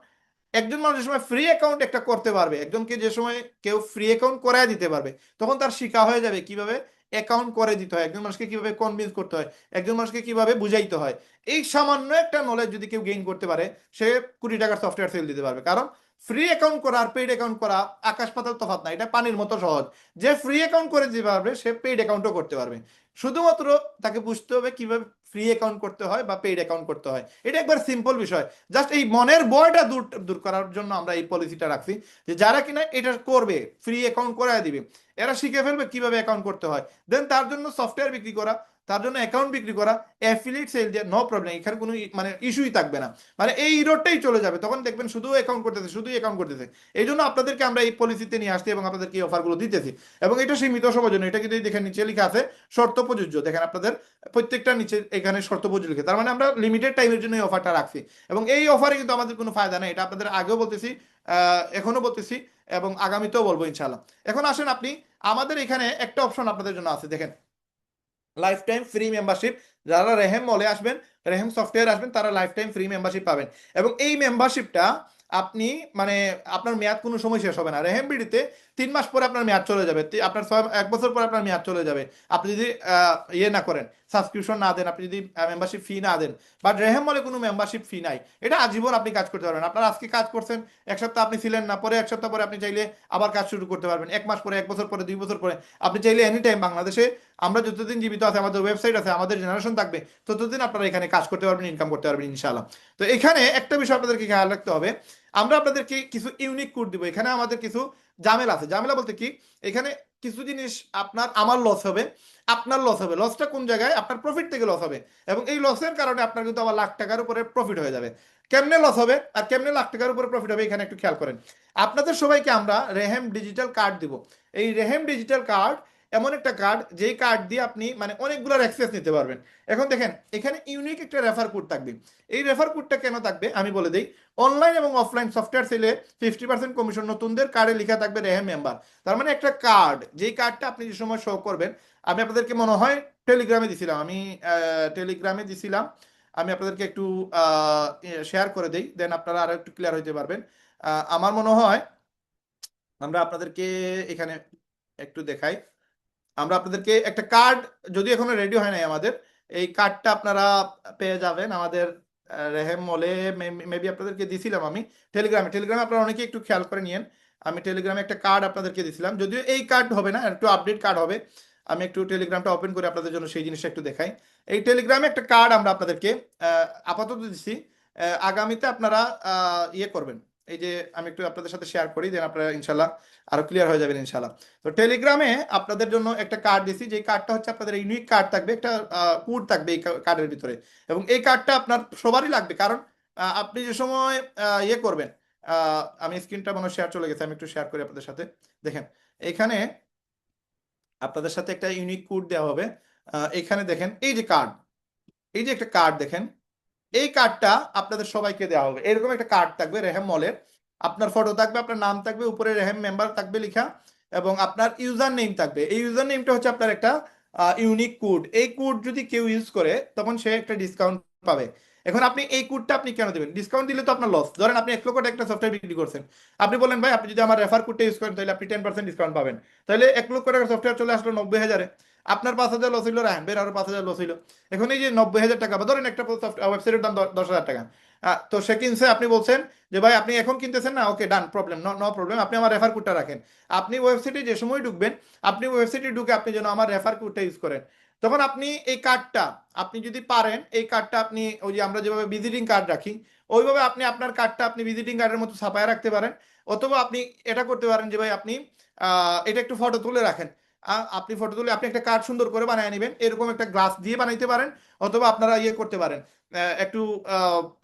একজন মানুষ যে সময় ফ্রি অ্যাকাউন্ট একটা করতে পারবে, একজনকে যে সময় কেউ ফ্রি অ্যাকাউন্ট করায় দিতে পারবে, তখন তার শিখা হয়ে যাবে কিভাবে অ্যাকাউন্ট করে দিতে হয়, একজন মানুষকে কিভাবে কনভিন্স করতে হয়, একজন মানুষকে কিভাবে বুঝাইতে হয়। এই সামান্য একটা নলেজ যদি কেউ গেইন করতে পারে, সে কোটি টাকার সফটওয়্যার সেল দিতে পারবে। কারণ ফ্রি অ্যাকাউন্ট করা আর পেইড অ্যাকাউন্ট করা আকাশ পাতাল তফাৎ না, এটা পানির মতো সহজ। যে ফ্রি অ্যাকাউন্ট করে দিতে পারবে সে পেইড অ্যাকাউন্টও করতে পারবে, শুধুমাত্র তাকে বুঝতে হবে কিভাবে ফ্রি অ্যাকাউন্ট করতে হয় বা পেইড অ্যাকাউন্ট করতে হয়। এটা একবার সিম্পল বিষয়। জাস্ট এই মনের ভয়টা দূর দূর করার জন্য আমরা এই পলিসিটা রাখছি, যে যারা কিনা এটা করবে, ফ্রি অ্যাকাউন্ট করায় দিবে, এরা শিখে ফেলবে কিভাবে অ্যাকাউন্ট করতে হয়, দেন তার জন্য সফটওয়্যার বিক্রি করা, তার জন্য অ্যাকাউন্ট বিক্রি করা, অ্যাফিলিয়েট সেল দিয়ে নো প্রবলেম, এখানে কোনো মানে ইস্যুই থাকবে না। মানে এই রোডটাই চলে যাবে, তখন দেখবেন শুধু অ্যাকাউন্ট করতেছে, শুধুই অ্যাকাউন্ট করতেছে। এই জন্য আপনাদেরকে আমরা এই পলিসিতে নিয়ে আসছি এবং আপনাদেরকে এই অফারগুলো দিতেছি। এবং এটা সীমিত সময়ের জন্য, এটা কিন্তু দেখেন নিচে লেখা আছে শর্ত প্রযোজ্য, দেখেন আপনাদের প্রত্যেকটা নিচে এখানে শর্ত প্রযোজ্য লিখে, তার মানে আমরা লিমিটেড টাইমের জন্য এই অফারটা রাখছি। এবং এই অফারে কিন্তু আমাদের কোনো ফায়দা নেই, এটা আপনাদের আগেও বলতেছি, এখনো বলতেছি, এবং আগামীতেও বলবো ইনশাল্লাহ। এখন আসেন, আপনি আমাদের এখানে একটা অপশন আপনাদের জন্য আছে, দেখেন লাইফ টাইম ফ্রি মেম্বারশিপ। যারা রেহেম মলে আসবেন, রেহেম সফটওয়্যার আসবেন, তারা লাইফ টাইম ফ্রি মেম্বারশিপ পাবেন। এবং এই মেম্বারশিপটা আপনি মানে আপনার মেয়াদ কোনো সময় শেষ হবে না। রেহেম বিডিতে 3 মাস পরে আপনার মেয়াদ চলে যাবে, আপনার 1 বছর পরে আপনার মেয়াদ চলে যাবে, আপনি যদি ইয়ে না করেন, সাবস্ক্রিপশন না দেন, আপনি যদি মেম্বারশিপ ফি না দেন। বাট রেহেম মলে কোনো মেম্বারশিপ ফি নাই, এটা আজীবন আপনি কাজ করতে পারবেন। আপনার আজকে কাজ করছেন, 1 সপ্তাহ আপনি ছিলেন না, পরে 1 সপ্তাহ পরে আপনি চাইলে আবার কাজ শুরু করতে পারবেন, 1 মাস পরে, 1 বছর পরে, 2 বছর পরে, আপনি চাইলে এনি টাইম বাংলাদেশে আমরা যতদিন জীবিত আছে, আমাদের ওয়েবসাইট আছে, আমাদের জেনারেশন থাকবে, ততদিন আপনারা এখানে কাজ করতে পারবেন, ইনকাম করতে পারবেন ইনশাআল্লাহ। তো এখানে একটা বিষয় আপনাদেরকে খেয়াল রাখতে হবে, আমরা আপনাদেরকে কিছু ইউনিক কোড দিব। এখানে আমাদের কিছু ঝামেলা আছে। ঝামেলা বলতে কি, এখানে কিছু জিনিস আপনার আমার লস হবে, আপনার লস হবে। লসটা কোন জায়গায়? আপনার প্রফিট থেকে লস হবে, এবং এই লসের কারণে আপনার কিন্তু আবার লাখ টাকার উপরে প্রফিট হয়ে যাবে। কেমনে লস হবে আর কেমনে লাখ টাকার উপরে প্রফিট হবে, এখানে একটু খেয়াল করেন। আপনাদের সবাইকে আমরা রেহেম ডিজিটাল কার্ড দিব। এই রেহেম ডিজিটাল কার্ড এমন একটা কার্ড, যেই কার্ড দিয়ে আপনি মানে অনেকগুলোর অ্যাক্সেস নিতে পারবেন। এখন দেখেন, এখানে ইউনিক একটা রেফার কোড থাকবে। এই রেফার কোডটা কেন থাকবে আমি বলে দিই। অনলাইন এবং অফলাইন সফটওয়্যার সেলে 50% কমিশন, নতুনদের কার্ডে লেখা থাকবে রেহেম মেম্বার। তার মানে একটা কার্ড, যেই কার্ডটা আপনি যে সময় শো করবেন, আমি আপনাদেরকে মনে হয় টেলিগ্রামে দিছিলাম, আমি টেলিগ্রামে দিছিলাম, আমি আপনাদেরকে একটু শেয়ার করে দিই, দেন আপনারা আরো একটু ক্লিয়ার হইতে পারবেন। আমার মনে হয় আমরা আপনাদেরকে এখানে একটু দেখাই। আমরা আপনাদেরকে একটা কার্ড, যদি এখনো রেডি হয় নাই আমাদের, এই কার্ডটা আপনারা পেয়ে যাবেন আমাদের রেহেম মলে। মেবি আপনাদেরকে দিছিলাম আমি টেলিগ্রামে আপনারা অনেকে একটু খেয়াল করে নিয়েন। আমি টেলিগ্রামে একটা কার্ড আপনাদেরকে দিছিলাম, যদিও এই কার্ড হবে না, একটু আপডেট কার্ড হবে। আমি একটু টেলিগ্রামটা ওপেন করে আপনাদের জন্য সেই জিনিসটা একটু দেখাই। এই টেলিগ্রামে একটা কার্ড আমরা আপনাদেরকে আপাতত দিচ্ছি। আগামীতে আপনারা ইয়ে করবেন। এই যে আমি একটু আপনাদের সাথে শেয়ার করি, দেন আপনারা ইনশাল্লাহ আরো ক্লিয়ার হয়ে যাবেন ইনশাল্লাহ। তো টেলিগ্রামে আপনাদের জন্য একটা কার্ড দিছি, যে কার্ডটা হচ্ছে আপনাদের ইউনিক কার্ড থাকবে, একটা কোড থাকবে এই কার্ডের ভিতরে। এবং এই কার্ডটা আপনার সবারই লাগবে, কারণ আপনি যে সময় ইয়ে করবেন, আমি স্ক্রিনটা মনে শেয়ার চলে গেছে, আমি একটু শেয়ার করি আপনাদের সাথে। দেখেন, এখানে আপনাদের সাথে একটা ইউনিক কোড দেওয়া হবে। এখানে দেখেন এই যে কার্ড, এই যে একটা কার্ড দেখেন, এই কার্ডটা আপনাদের সবাইকে দেওয়া হবে। এরকম একটা কার্ড থাকবে রেহেম মলের, আপনার ফটো থাকবে, আপনার নাম থাকবে, উপরে রেহেম মেম্বার থাকবে লেখা, এবং আপনার ইউজার নেম থাকবে। এই ইউজার নেমটা হচ্ছে আপনার একটা ইউনিক কোড। এই কোড যদি কেউ ইউজ করে, তখন সে একটা ডিসকাউন্ট পাবে। এখন আপনি এই কোডটা আপনি কেন দেবেন? ডিসকাউন্ট দিলে তো আপনার লস। ধরেন আপনি 1 লক্ষ টাকা একটা সফটওয়্যার বিক্রি করছেন, আপনি বলেন ভাই আপনি যদি আমার রেফার কোডটা ইউজ করেন, তাহলে আপনি 10% ডিসকাউন্ট পাবেন। তাহলে 1 লক্ষ টাকার সফটওয়্যার চলে আসলো 90,000-এ, আপনার 5,000 লস হইলো, রাহেন বের আরো 5,000 লস হইলো। এখন এই যে 90,000 টাকা, বা ধরেন একটা ওয়েবসাইটের দাম 10,000 টাকা, তো সে কিনছে, আপনি বলছেন যে ভাই আপনি এখন কিনতেছেন না, ওকে ডান, প্রবলেম নো প্রবলেম, আপনি আমার রেফার কোডটা রাখেন। আপনি ওয়েবসাইটে যে সময় ঢুকবেন, আপনি ওয়েবসাইটে ঢুকে আপনি যেন আমার রেফার কোডটা ইউজ করেন। তখন আপনি এই কার্ডটা, আপনি যদি পারেন এই কার্ডটা আপনি ওই যে আমরা যেভাবে ভিজিটিং কার্ড রাখি, ওইভাবে আপনি আপনার কার্ডটা আপনি ভিজিটিং কার্ডের মতো ছাপায় রাখতে পারেন। অথবা আপনি এটা করতে পারেন যে ভাই আপনি এটা একটু ফটো তুলে রাখেন। আপনি ফটো তুলে আপনি একটা কার্ড সুন্দর করে বানিয়ে নেবেন, এরকম একটা গ্লাস দিয়ে বানাইতে পারেন। অথবা আপনারা ইয়ে করতে পারেন, একটু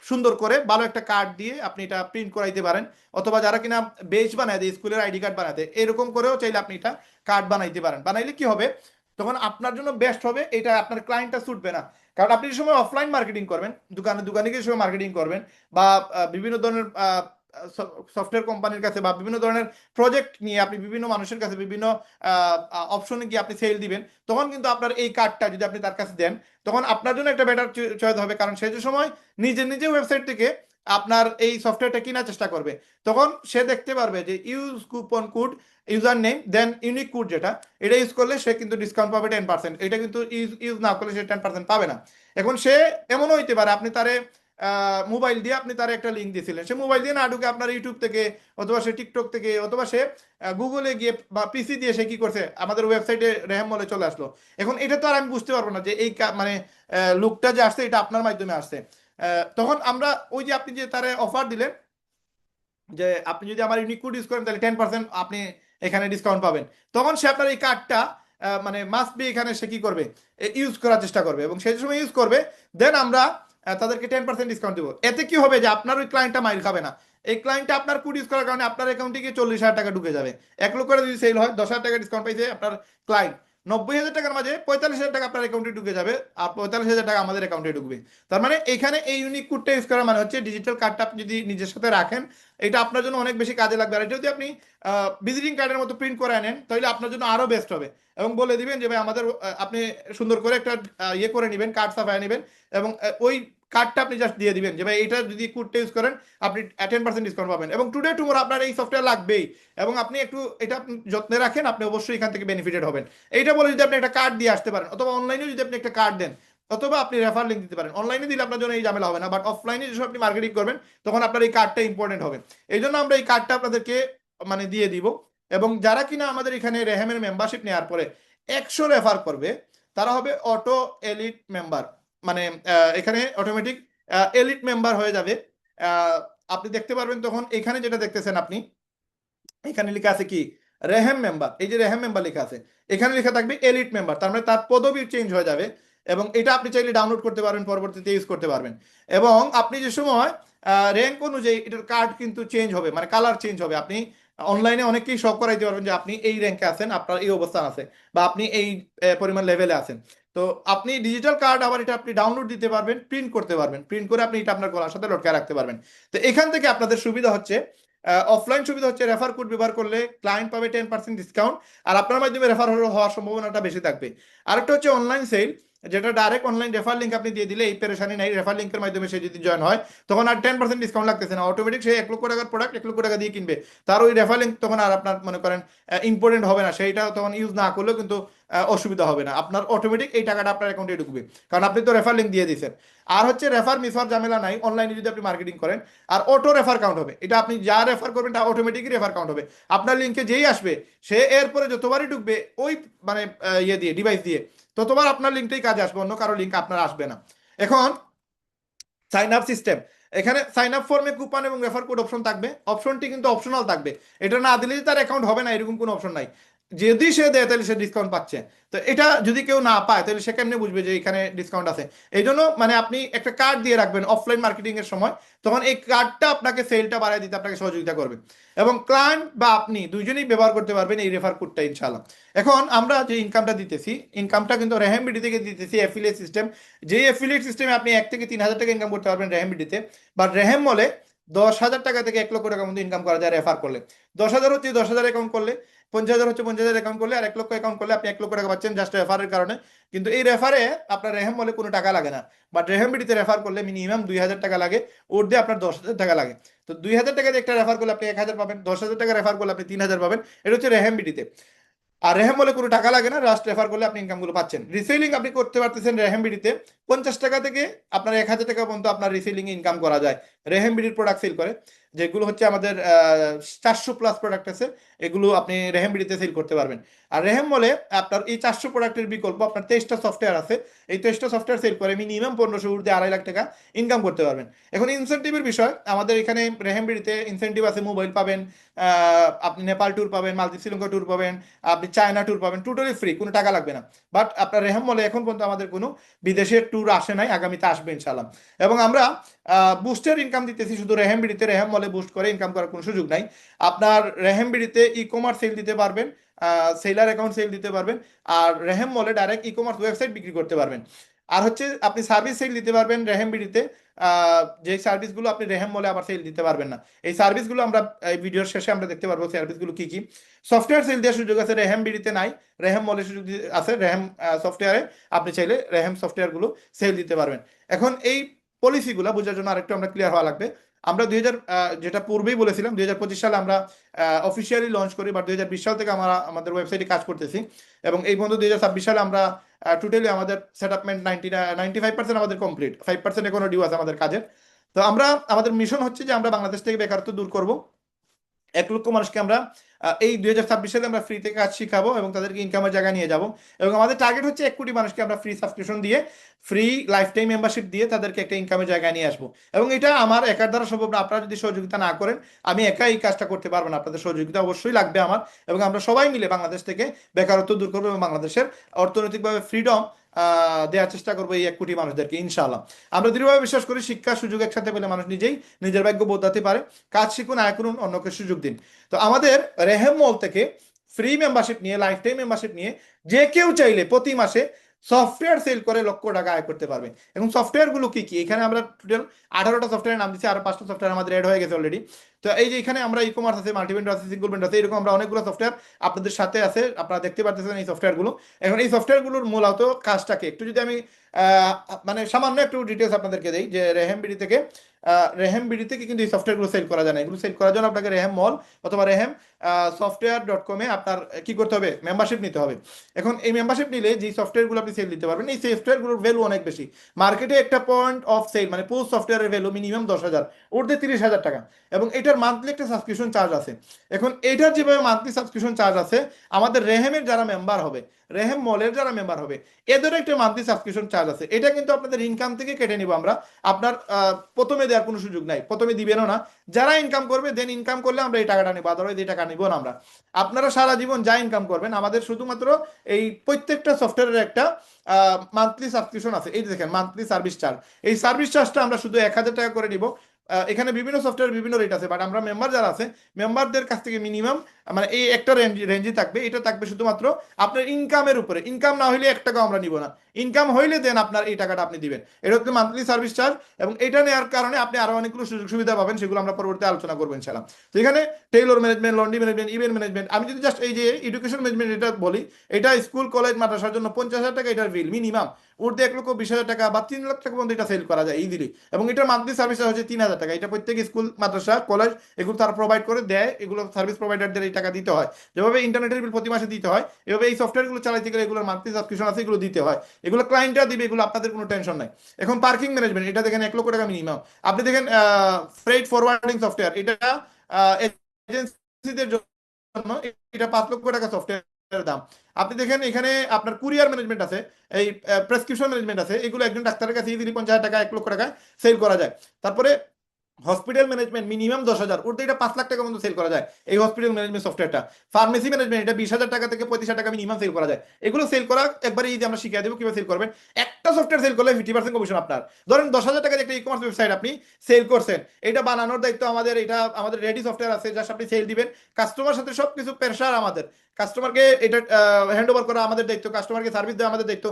সুন্দর করে ভালো একটা কার্ড দিয়ে আপনি এটা প্রিন্ট করাইতে পারেন। অথবা যারা কিনা বেজ বানায় দেয়, স্কুলের আইডি কার্ড বানাতে, এরকম করেও চাইলে আপনি এটা কার্ড বানাইতে পারেন। বানাইলে কি হবে, তখন আপনার জন্য বেস্ট হবে, এটা আপনার ক্লায়েন্টটা ছুটবে না। কারণ আপনি যে সময় অফলাইন মার্কেটিং করবেন, দোকানে দোকানে গিয়ে সময় মার্কেটিং করবেন, বা বিভিন্ন ধরনের সফটওয়্যার কোম্পানির কাছে, বা বিভিন্ন ধরনের প্রজেক্ট নিয়ে আপনি বিভিন্ন মানুষের কাছে বিভিন্ন অপশনে গিয়ে আপনি সেল দিবেন, তখন কিন্তু আপনার এই কার্ডটা যদি আপনি তার কাছে দেন, তখন আপনার জন্য একটা বেটার চয়েস হবে। কারণ সে যে সময় নিজে নিজে ওয়েবসাইট থেকে আপনার এই সফটওয়্যারটা কেনার চেষ্টা করবে, তখন সে দেখতে পারবে যে use coupon code, user name, then unique code, যেটা এটা ইউজ করলে সে কিন্তু ডিসকাউন্ট পাবে 10%। এটা কিন্তু ইউজ না করলে সে 10% পাবে না। এখন সে এমনও হইতে পারে, আপনি তারে মোবাইল দিয়ে আপনি তার একটা লিঙ্ক দিয়েছিলেন, সে মোবাইল দিয়ে না ঢুকে আপনার ইউটিউব থেকে অথবা সে টিকটক থেকে অথবা সে গুগলে গিয়ে বা পিসি দিয়ে সে কি করছে আমাদের ওয়েবসাইটে রেহেম মলে চলে আসলো। এখন এটা তো আর আমি বুঝতে পারবো না যে এই মানে লোকটা যে আসছে এটা আপনার মাধ্যমে আসছে। তখন আমরা ওই যে আপনি যে তারে অফার দিলেন যে আপনি যদি আমার ইউনিক কোড ইউজ করেন তাহলে 10% আপনি এখানে ডিসকাউন্ট পাবেন, তখন সে আপনার এই কার্ডটা মানে মাস্ট বি এখানে সে কি করবে, ইউজ করার চেষ্টা করবে এবং সেই সময় ইউজ করবে, দেন আমরা তাদেরকে 10% ডিসকাউন্ট দেবো। এতে কি হবে যে আপনার ওই ক্লায়েন্টটা মাইর খাবে না, এই ক্লায়েন্টটা আপনার কোড ইউজ করার কারণে আপনার অ্যাকাউন্টে গিয়ে 40,000 টাকা ঢুকে যাবে। 1 লক্ষ করে যদি সেল হয় 10,000 টাকা ডিসকাউন্ট পাইছে আপনার ক্লায়েন্ট, 90,000 টাকার মাঝে 45,000 টাকা আপনার অ্যাকাউন্টে ঢুকে যাবে আর 45,000 টাকা আমাদের অ্যাকাউন্টে ঢুকবে। তার মানে এখানে এই ইউনিক কোডটা ইউজ করা মানে হচ্ছে ডিজিটাল কার্ডটা আপনি যদি নিজের সাথে রাখেন এটা আপনার জন্য অনেক বেশি কাজে লাগবে। আর এটা যদি আপনি ভিজিটিং কার্ডের মতো প্রিন্ট করে আনেন তাহলে আপনার জন্য আরো বেস্ট হবে এবং বলে দিবেন যে ভাই আমাদের আপনি সুন্দর করে একটা ইয়ে করে নেবেন, কার্ড ছাপায় নেবেন এবং ওই কার্ডটা আপনি জাস্ট দিয়ে দিবেন যে ভাই এটা যদি কোডটা ইউজ করেন আপনি 10% ডিসকাউন্ট পাবেন এবং টুডে টুমোর আপনার এই সফটওয়্যার লাগবেই এবং আপনি একটু এটা আপনি যত্নে রাখেন, আপনি অবশ্যই এখান থেকে বেনিফিটেড হবেন। এইটা বলে যদি আপনি একটা কার্ড দিয়ে আসতে পারেন অথবা অনলাইনে যদি আপনি একটা কার্ড দেন অথবা আপনি রেফার লিঙ্ক দিতে পারেন, অনলাইনে দিলে আপনার জন্য এই ঝামেলা হবে না, বাট অফলাইনে যখন আপনি মার্কেটিং করবেন তখন আপনার এই কার্ডটা ইম্পর্টেন্ট হবে। এই জন্য আমরা এই কার্ডটা আপনাদেরকে মানে দিয়ে দিব এবং যারা কিনা আমাদের এখানে রেহেমের মেম্বারশিপ নেওয়ার পরে 100 রেফার করবে তারা হবে অটো এলিট মেম্বার, মানে এখানে অটোমেটিক এলিট মেম্বার হয়ে যাবে। আহ, আপনি দেখতে পারবেন তখন এখানে যেটা দেখতেছেন আপনি এখানে লেখা আছে কি রেহেম মেম্বার, এই যে রেহেম মেম্বার লেখা আছে এখানে লেখা থাকবে এলিট মেম্বার, তার মানে তার পদবি চেঞ্জ হয়ে যাবে এবং এটা আপনি চাইলে ডাউনলোড করতে পারবেন পরবর্তীতে ইউজ করতে পারবেন। এবং আপনি যে সময় র্যাঙ্ক অনুযায়ী এটার কার্ড কিন্তু চেঞ্জ হবে, মানে কালার চেঞ্জ হবে। আপনি অনলাইনে অনেকেই শখ করাইতে পারবেন যে আপনি এই র্যাঙ্কে আছেন, আপনার এই অবস্থান আছে বা আপনি এই পরিমাণ লেভেলে আছেন। তো আপনি ডিজিটাল কার্ড আবার এটা আপনি ডাউনলোড দিতে পারবেন, প্রিন্ট করতে পারবেন, প্রিন্ট করে আপনি এটা আপনার গলার সাথে লটকায় রাখতে পারবেন। তো এখান থেকে আপনাদের সুবিধা হচ্ছে অফলাইন সুবিধা হচ্ছে রেফার কোড ব্যবহার করলে ক্লায়েন্ট পাবে 10% ডিসকাউন্ট আর আপনার মাধ্যমে রেফার হওয়ার সম্ভাবনাটা বেশি থাকবে। আরেকটা হচ্ছে অনলাইন সেল, যেটা ডাইরেক্ট অনলাইন রেফার লিঙ্ক আপনি দিয়ে দিলে এই পেরেশানি নাই, রেফার লিঙ্কের মাধ্যমে সে যদি জয়েন হয় তখন আর 10% ডিসকাউন্ট লাগতেছে না, অটোমেটিক সে 1 লক্ষ টাকার প্রোডাক্ট 1 লক্ষ টাকা দিয়ে কিনবে, তার ওই রেফার লিঙ্ক তখন আর আপনার মনে করেন ইম্পর্টেন্ট হবে না, সেইটা তখন ইউজ না করলেও কিন্তু অসুবিধা হবে না, আপনার অটোমেটিক এই টাকাটা আপনার অ্যাকাউন্টে ঢুকবে কারণ আপনি তো রেফার লিঙ্ক দিয়ে দিয়েছেন। আর হচ্ছে রেফার মিস হওয়ার ঝামেলা নাই অনলাইনে যদি আপনি মার্কেটিং করেন। আর অটো রেফার কাউন্ট হবে, এটা আপনি যা রেফার করবেন তা অটোমেটিকই রেফার কাউন্ট হবে, আপনার লিঙ্কে যেই আসবে সে এরপরে যতবারই ঢুকবে ওই মানে ইয়ে দিয়ে ডিভাইস দিয়ে ততবার আপনার লিঙ্কটাই কাজে আসবে, অন্য কারো লিঙ্ক আপনার আসবে না। এখন সাইন আপ সিস্টেম, এখানে সাইন আপ ফর্মে কুপন এবং রেফার কোড অপশন থাকবে, অপশনটি কিন্তু অপশনাল থাকবে, এটা না দিলে তার অ্যাকাউন্ট হবে না এরকম কোনো অপশন নাই, যদি সে দেয় তাহলে সে ডিসকাউন্ট পাচ্ছে। তো এটা যদি কেউ না পায় তাহলে সে কেমনে বুঝবে যে এখানে ডিসকাউন্ট আছে। এই জন্য মানে আপনি একটা কার্ড দিয়ে রাখবেন অফলাইন মার্কেটিং এর সময়, তখন এই কার্ডটা আপনাকে সেলটা বাড়ায় দিতে আপনাকে সহযোগিতা করবে এবং ক্লায়েন্ট বা আপনি দুইজনেই ব্যবহার করতে পারবেন এই রেফার কোডটা ইনশাআল্লাহ। এখন আমরা যে ইনকামটা দিতেছি ইনকামটা কিন্তু রেহেম বিডি থেকে দিতেছি অ্যাফিলিয়েট সিস্টেম, যেই অ্যাফিলিয়েট সিস্টেমে আপনি 1 থেকে 3 হাজার টাকা ইনকাম করতে পারবেন রেহেম বিডিতে, বাট রেহেম মলে 10,000 টাকা থেকে 1 লক্ষ টাকার মধ্যে ইনকাম করা যায় রেফার করলে। 10,000 হচ্ছে 10,000 অ্যাকাউন্ট করলে, 50,000 হচ্ছে 50,000 অ্যাকাউন্ট করলে, আর 1 লক্ষ অ্যাকাউন্ট করলে আপনি 1 লক্ষ টাকা পাচ্ছেন জাস্ট রেফারের কারণে। কিন্তু এই রেফারে আপনার রেহেম মলে কোনো টাকা লাগে না, বাট রেহেম বিডিতে রেফার করলে মিনিমাম 2,000 টাকা লাগে, ওর দিয়ে আপনার 10,000 টাকা লাগে। তো 2,000 টাকা দিয়ে একটা রেফার করলে আপনি 1,000 পাবেন, 10,000 টাকা রেফার করলে আপনি 3,000 পাবেন, এটা হচ্ছে রেহেম বিডিতে। আর রেহেম বলে কোনো টাকা লাগে না, জাস্ট রেফার করলে আপনি ইনকামগুলো পাচ্ছেন। রিসেলিং আপনি করতে পারতেছেন রেহেম বিডিতে 50 টাকা থেকে আপনার 1,000 টাকা পর্যন্ত আপনার রিসেলিং ইনকাম করা যায় রেহেম বিডির প্রোডাক্ট সেল করে, যেগুলো হচ্ছে আমাদের 400+ প্রোডাক্ট আছে, এগুলো আপনি রেহেম বিডিতে সেল করতে পারবেন। আর রেহেম বলে আপনার এই 400 প্রোডাক্টের বিকল্প আপনার 23টা সফটওয়্যার আছে, এই 23টা সফটওয়্যার সেল করে মিনিমাম 1500 ঊর্ধ্বে 2.5 লাখ টাকা ইনকাম করতে পারবেন। এখন ইনসেন্টিভের বিষয়, আমাদের এখানে রেহেম বিডিতে ইনসেন্টিভ আছে, মোবাইল পাবেন, আপনি নেপাল ট্যুর পাবেন, মালদ্বীপ শ্রীলঙ্কা ট্যুর পাবেন, আপনি চায়না ট্যুর পাবেন, টোটালি ফ্রি, কোনো টাকা লাগবে না। বাট আপনার রেহেম মলে এখন পর্যন্ত আমাদের কোনো বিদেশের ট্যুর আসে নাই, আগামীতে আসবে ইনশাআল্লাহ। এবং আমরা বুস্টের ইনকাম দিতেছি শুধু রেহেম বিডিতে, রেহেম মলে বুস্ট করে ইনকাম করার কোনো সুযোগ নাই। আপনার রেহেম বিডিতে ই কমার্স সেল দিতে পারবেন, সেলার অ্যাকাউন্ট সেল দিতে পারবেন, আর রেহেম মলে ডাইরেক্ট ই কমার্স ওয়েবসাইট বিক্রি করতে পারবেন। আর হচ্ছে আপনি সার্ভিস সেল দিতে পারবেন রেহেম বিডিতে, যে সার্ভিসগুলো আপনি রেহেম মলে আবার সেল দিতে পারবেন না, এই সার্ভিসগুলো আমরা এই ভিডিওর শেষে আমরা দেখতে পারবো সার্ভিসগুলো কি কি। সফটওয়্যার সেল দেওয়ার সুযোগ আছে রেহেম বিডিতে নাই, রেহেম মলে সুযোগ আছে, রেহেম সফটওয়্যারে আপনি চাইলে রেহেম সফটওয়্যারগুলো সেল দিতে পারবেন। এখন এই পলিসিগুলো বোঝার জন্য আরেকটু আমরা ক্লিয়ার হওয়া লাগবে। আমরা 2000 যেটা পূর্বেই বলেছিলাম 2025 সালে আমরা অফিসিয়ালি লঞ্চ করি, বা 2020 সাল থেকে আমরা আমাদের ওয়েবসাইটে কাজ করতেছি এবং এই পর্যন্ত 2026 সালে আমরা টোটালি আমাদের সেটআপমেন্ট 95% আমাদের কমপ্লিট, 5% এখনো ডিউ আছে আমাদের কাজের। তো আমরা আমাদের মিশন হচ্ছে যে আমরা বাংলাদেশ থেকে বেকারত্ব দূর করব। 1 লক্ষ মানুষকে আমরা এই 2026 সালে আমরা ফ্রিতে কাজ শিখাবো এবং তাদেরকে ইনকামের জায়গায় নিয়ে যাব। এবং আমাদের টার্গেট হচ্ছে 1 কোটি মানুষকে আমরা ফ্রি সাবস্ক্রিপশন দিয়ে, ফ্রি লাইফ টাইম মেম্বারশিপ দিয়ে তাদেরকে একটা ইনকামের জায়গায় নিয়ে আসবো। এবং এটা আমার একার দ্বারা সম্ভব না, আপনারা যদি সহযোগিতা না করেন আমি একা এই কাজটা করতে পারবো না, আপনাদের সহযোগিতা অবশ্যই লাগবে আমার। এবং আমরা সবাই মিলে বাংলাদেশ থেকে বেকারত্ব দূর করবো এবং বাংলাদেশের অর্থনৈতিকভাবে ফ্রিডম দেওয়ার চেষ্টা করবো এই 1 কোটি মানুষদেরকে ইনশাআল্লাহ। আমরা দৃঢ়ভাবে বিশ্বাস করি শিক্ষা সুযোগ একসাথে পেলে মানুষ নিজেই নিজের ভাগ্য বদলাতে পারে। কাজ শিখুন, আয় করুন, অন্যকে সুযোগ দিন। তো আমাদের রেহেম মল থেকে ফ্রি মেম্বারশিপ নিয়ে, লাইফ টাইম মেম্বারশিপ নিয়ে যে কেউ চাইলে প্রতি মাসে সফটওয়্যার সেল করে লক্ষ টাকা আয় করতে পারবে। এবং সফটওয়্যার গুলো কি কি, এখানে আমরা টোটাল 18টা সফটওয়্যার নাম দিচ্ছি, আরো 5টা সফটওয়্যার আমাদের এড হয়ে গেছে অলরেডি। তো এই যে এখানে আমরা ই কমার্স আছে, মাল্টিভেন্ডার আছে, সিঙ্গল ভেন্ডার আছে, এরকম আমরা অনেকগুলো সফটওয়্যার আপনাদের সাথে আছে, আপনারা দেখতে পাচ্ছেন এই সফটওয়্যারগুলো। এখন এই সফটওয়্যারগুলোর মূলত কাজটাকে একটু যদি আমি আহ, মানে সামান্য একটু ডিটেলস আপনাদেরকে দেই, যে রেহেম বিডি থেকে কিন্তু এই সফটওয়্যারগুলো সেল করা যায় না। এগুলো সেল করার জন্য আপনাকে রেহেম মল অথবা রেহেম software.com-এ আপনার কি করতে হবে, মেম্বারশিপ নিতে হবে। এখন এই মেম্বারশিপ নিলে যে সফটওয়্যারগুলো আপনি সেল দিতে পারবেন, এই সফটওয়্যারগুলোর ভ্যালু অনেক বেশি। মার্কেটে একটা পয়েন্ট অফ সেল মানে পুরো সফটওয়্যারের ভ্যালু মিনিমাম 10,000, ঊর্ধ্বে 30,000 টাকা। এবং এটার মান্থলি একটা সাবস্ক্রিপশন চার্জ আছে। এখন এটার যেভাবে মান্থলি সাবস্ক্রিপশন চার্জ আছে, আমাদের রেহেমের যারা মেম্বার হবে, রেহেম মলের যারা মেম্বার হবে, এদের একটা মান্থলি সাবস্ক্রিপশন চার্জ আছে। এটা কিন্তু আপনাদের ইনকাম থেকে কেটে নিব আমরা। আপনার প্রথমে দেওয়ার কোনো সুযোগ নাই, প্রথমে দিবেনও না। যারা ইনকাম করবে দেন ইনকাম করলে আমরা এই টাকাটা নিবো, আদারওয়াইজ এই টাকা নিব না আমরা। আপনারা সারা জীবন যা ইনকাম করবেন, আমাদের শুধুমাত্র এই প্রত্যেকটা সফটওয়্যারের একটা মান্থলি সাবস্ক্রিপশন আছে। এই যে দেখেন মান্থলি সার্ভিস চার্জ, এই সার্ভিস চার্জটা আমরা শুধু 1,000 টাকা করে নিব। এখানে বিভিন্ন সফটওয়্যার বিভিন্ন রেট আছে, বাট আমরা মেম্বার যারা আছে মেম্বারদের কাছ থেকে মিনিমাম মানে এই একটা রেঞ্জই থাকবে। এটা থাকবে শুধুমাত্র আপনার ইনকামের উপরে। ইনকাম না হইলে 1 টাকাও আমরা নিব না, ইনকাম হইলে দেন আপনার এই টাকাটা আপনি দিবেন। এটা হচ্ছে মান্থলি সার্ভিস চার্জ। এবং এটা নেওয়ার কারণে আপনি আরো অনেকগুলো সুযোগ সুবিধা পাবেন, সেগুলো আমরা পরবর্তী আলোচনা করবো ইনশাআল্লাহ। তো এখানে Taylor management, laundry management, event management, আমি যদি জাস্ট এই যে এডুকেশন ম্যানেজমেন্ট এটা বলি, এটা স্কুল কলেজ মাদ্রাসার জন্য 50,000 টাকা এটার বিল মিনিমাম। ঊর্ধ্বে 1,20,000 টাকা বা 3 লাখ টাকা পর্যন্ত এটা সেল করা যায় ইজিলি। এবং এটার মান্থলি সার্ভিস হচ্ছে 3,000 টাকা। এটা প্রত্যেক স্কুল মাদ্রাসা কলেজ এগুলো তারা প্রোভাইড করে দেয়, এগুলো সার্ভিস প্রোভাইডারদের এই টাকা দিতে হয়। যেভাবে ইন্টারনেটের বিল প্রতি মাসে দিতে হয়, এভাবে এই সফটওয়্যারগুলো চালাইতে গেলে এগুলোর মান্থলি সাবস্ক্রিপশন আছে, এগুলো দিতে হয়। এগুলো ক্লায়েন্টরা দিবে, এগুলো আপনাদের কোনো টেনশন নাই। এখন পার্কিং ম্যানেজমেন্ট, এটা দেখেন 1 লক্ষ টাকা মিনিমাম। আপনি দেখেন ফ্রেট ফরওয়ার্ডিং সফটওয়্যার, এটা এজেন্সিদের জন্য এটা 5 লক্ষ টাকা সফটওয়্যারের দাম। আপনি দেখেন এখানে আপনার কুরিয়ার ম্যানেজমেন্ট আছে, এই প্রেসক্রিপশন ম্যানেজমেন্ট আছে, এগুলো একজন ডাক্তারের কাছে ইজিলি 50,000 টাকা 1 লক্ষ টাকায় সেল করা যায়। তারপরে হসপিটাল ম্যানেজমেন্ট মিনিমাম 10,000, ওর এটা 5 লাখ টাকা পর্যন্ত সেল করা যায় এই হসপিটাল ম্যানেজমেন্ট সফটওয়্যারটা। ফার্মেসি ম্যানেজমেন্ট, এটা 20,000 টাকা থেকে 35,000 টাকা মিনিমাম সেল করা যায়। এগুলো সেল করা একবারে এই যে আমরা শিখিয়ে দেবো কিভাবে সেল করবেন। একটা সফটওয়্যার সেল করলে 50% কমিশন আপনার। ধরেন 10,000 টাকা একটা ই কমার্স ওয়েবসাইট আপনি সেল করছেন, এটা বানানোর দায়িত্ব আমাদের। এটা আমাদের রেডি সফটওয়্যার আছে, জাস্ট আপনি সেল দিবেন। কাস্টমার সাথে সবকিছু প্রেশার আমাদের, কাস্টমারকে এটা হ্যান্ড ওভার করা আমাদের দায়িত্ব, কাস্টমারকে সার্ভিস দেওয়া আমাদের দায়িত্ব,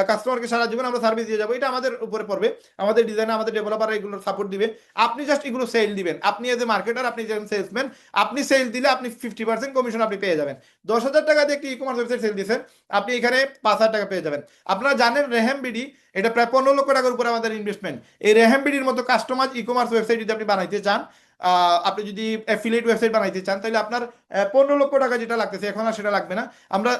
কাস্টমারকে সারা জীবন আমরা সার্ভিস দিয়ে যাবো, এটা আমাদের উপরে পড়বে। আমাদের ডিজাইনার, আমাদের ডেভেলপার এগুলো সাপোর্ট দিবে। আপনি জাস্ট এগুলো সেল দিবেন। আপনি এজ এ মার্কেটার, আপনি যেমন সেলসম্যান, আপনি সেল দিলে আপনি 50% কমিশন আপনি পেয়ে যাবেন। 10,000 টাকা দিয়ে একটি ই কমার্স ওয়েবসাইট সেল দিয়েছেন, আপনি এখানে 5,000 টাকা পেয়ে যাবেন। আপনারা জানেন রেহেম বিডি এটা প্রায় 15 লক্ষ টাকার উপরে আমাদের ইনভেস্টমেন্ট। এই রেহেম বিডির মতো কাস্টমাইজ ই কমার্স ওয়েবসাইট যদি আপনি বানাইতে চান, আপনি যদি অ্যাফিলিয়েট ওয়েবসাইট বানাইতে চান, তাহলে আপনার 15 লক্ষ টাকা যেটা লাগতেছে এখন আর সেটা লাগবে না। আমরা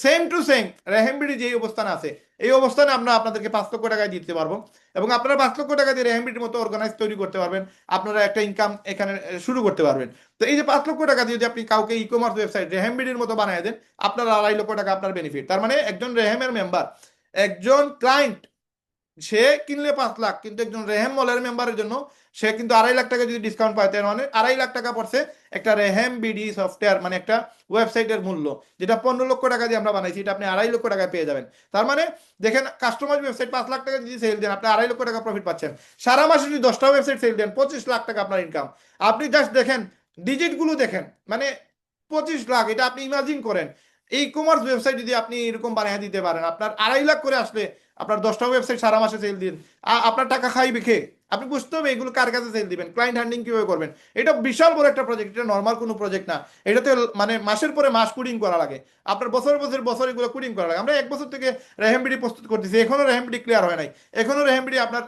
সেম টু সেম রেহেমবিডি যে অবস্থানে আছে এই অবস্থানে আমরা আপনাদেরকে 5 লক্ষ টাকায় দিতে পারবো। এবং আপনারা 5 লক্ষ টাকা দিয়ে রেহেমবিডির মতো অর্গানাইজ তৈরি করতে পারবেন, আপনারা একটা ইনকাম এখানে শুরু করতে পারবেন। তো এই যে 5 লক্ষ টাকা দিয়ে যদি আপনি কাউকে ই কমার্স ওয়েবসাইট রেহেমবিডির মতো বানিয়ে দেন, আপনার 2.5 লক্ষ টাকা আপনার বেনিফিট। তার মানে একজন রেহেমের মেম্বার, একজন ক্লায়েন্ট, সে কিনলে 5 লাখ, কিন্তু একজন রেহেম মলের মেম্বারের জন্য সে কিন্তু 2.5 লাখ টাকা যদি ডিসকাউন্ট পায়, তার মানে 2.5 লাখ টাকা পড়ছে একটা রেহেম বিডি সফটওয়্যার, মানে একটা ওয়েবসাইটের মূল্য, যেটা 15 লক্ষ টাকা দিয়ে আমরা বানাইছি, এটা আপনি 2.5 লক্ষ টাকায় পেয়ে যাবেন। তার মানে দেখেন কাস্টমাইজ ওয়েবসাইট 5 লাখ টাকা যদি সেল দেন, আপনি 2.5 লক্ষ টাকা প্রফিট পাচ্ছেন। সারা মাসে যদি 10টা ওয়েবসাইট সেল দেন, 25 লাখ টাকা আপনার ইনকাম। আপনি জাস্ট দেখেন ডিজিট গুলো দেখেন, মানে 25 লাখ, এটা আপনি ইমাজিন করেন। এই কমার্স ওয়েবসাইট যদি আপনি এরকম বানিয়ে দিতে পারেন, আপনার 2.5 লাখ করে আসলে আপনার 10টা ওয়েবসাইট সারা মাসে সেল দিন, আপনার টাকা খাইবে খেয়ে। আপনি বুঝতে হবে এগুলো কার কাছে সেল দিবেন, ক্লায়েন্ট হ্যান্ডলিং কিভাবে করবেন। এটা বিশাল বড় একটা প্রজেক্ট, এটা নর্মাল কোনো প্রজেক্ট না। এটাতে মানে মাসের পরে মাস কোডিং করা লাগে, আপনার বছর বছর বছর এগুলো কোডিং করা লাগে। আমরা 1 বছর থেকে রেহেমবিডি প্রস্তুত করতেছি, এখনো রেহেমবিডি ক্লিয়ার হয় নাই, এখনো রেহেমবিডি আপনার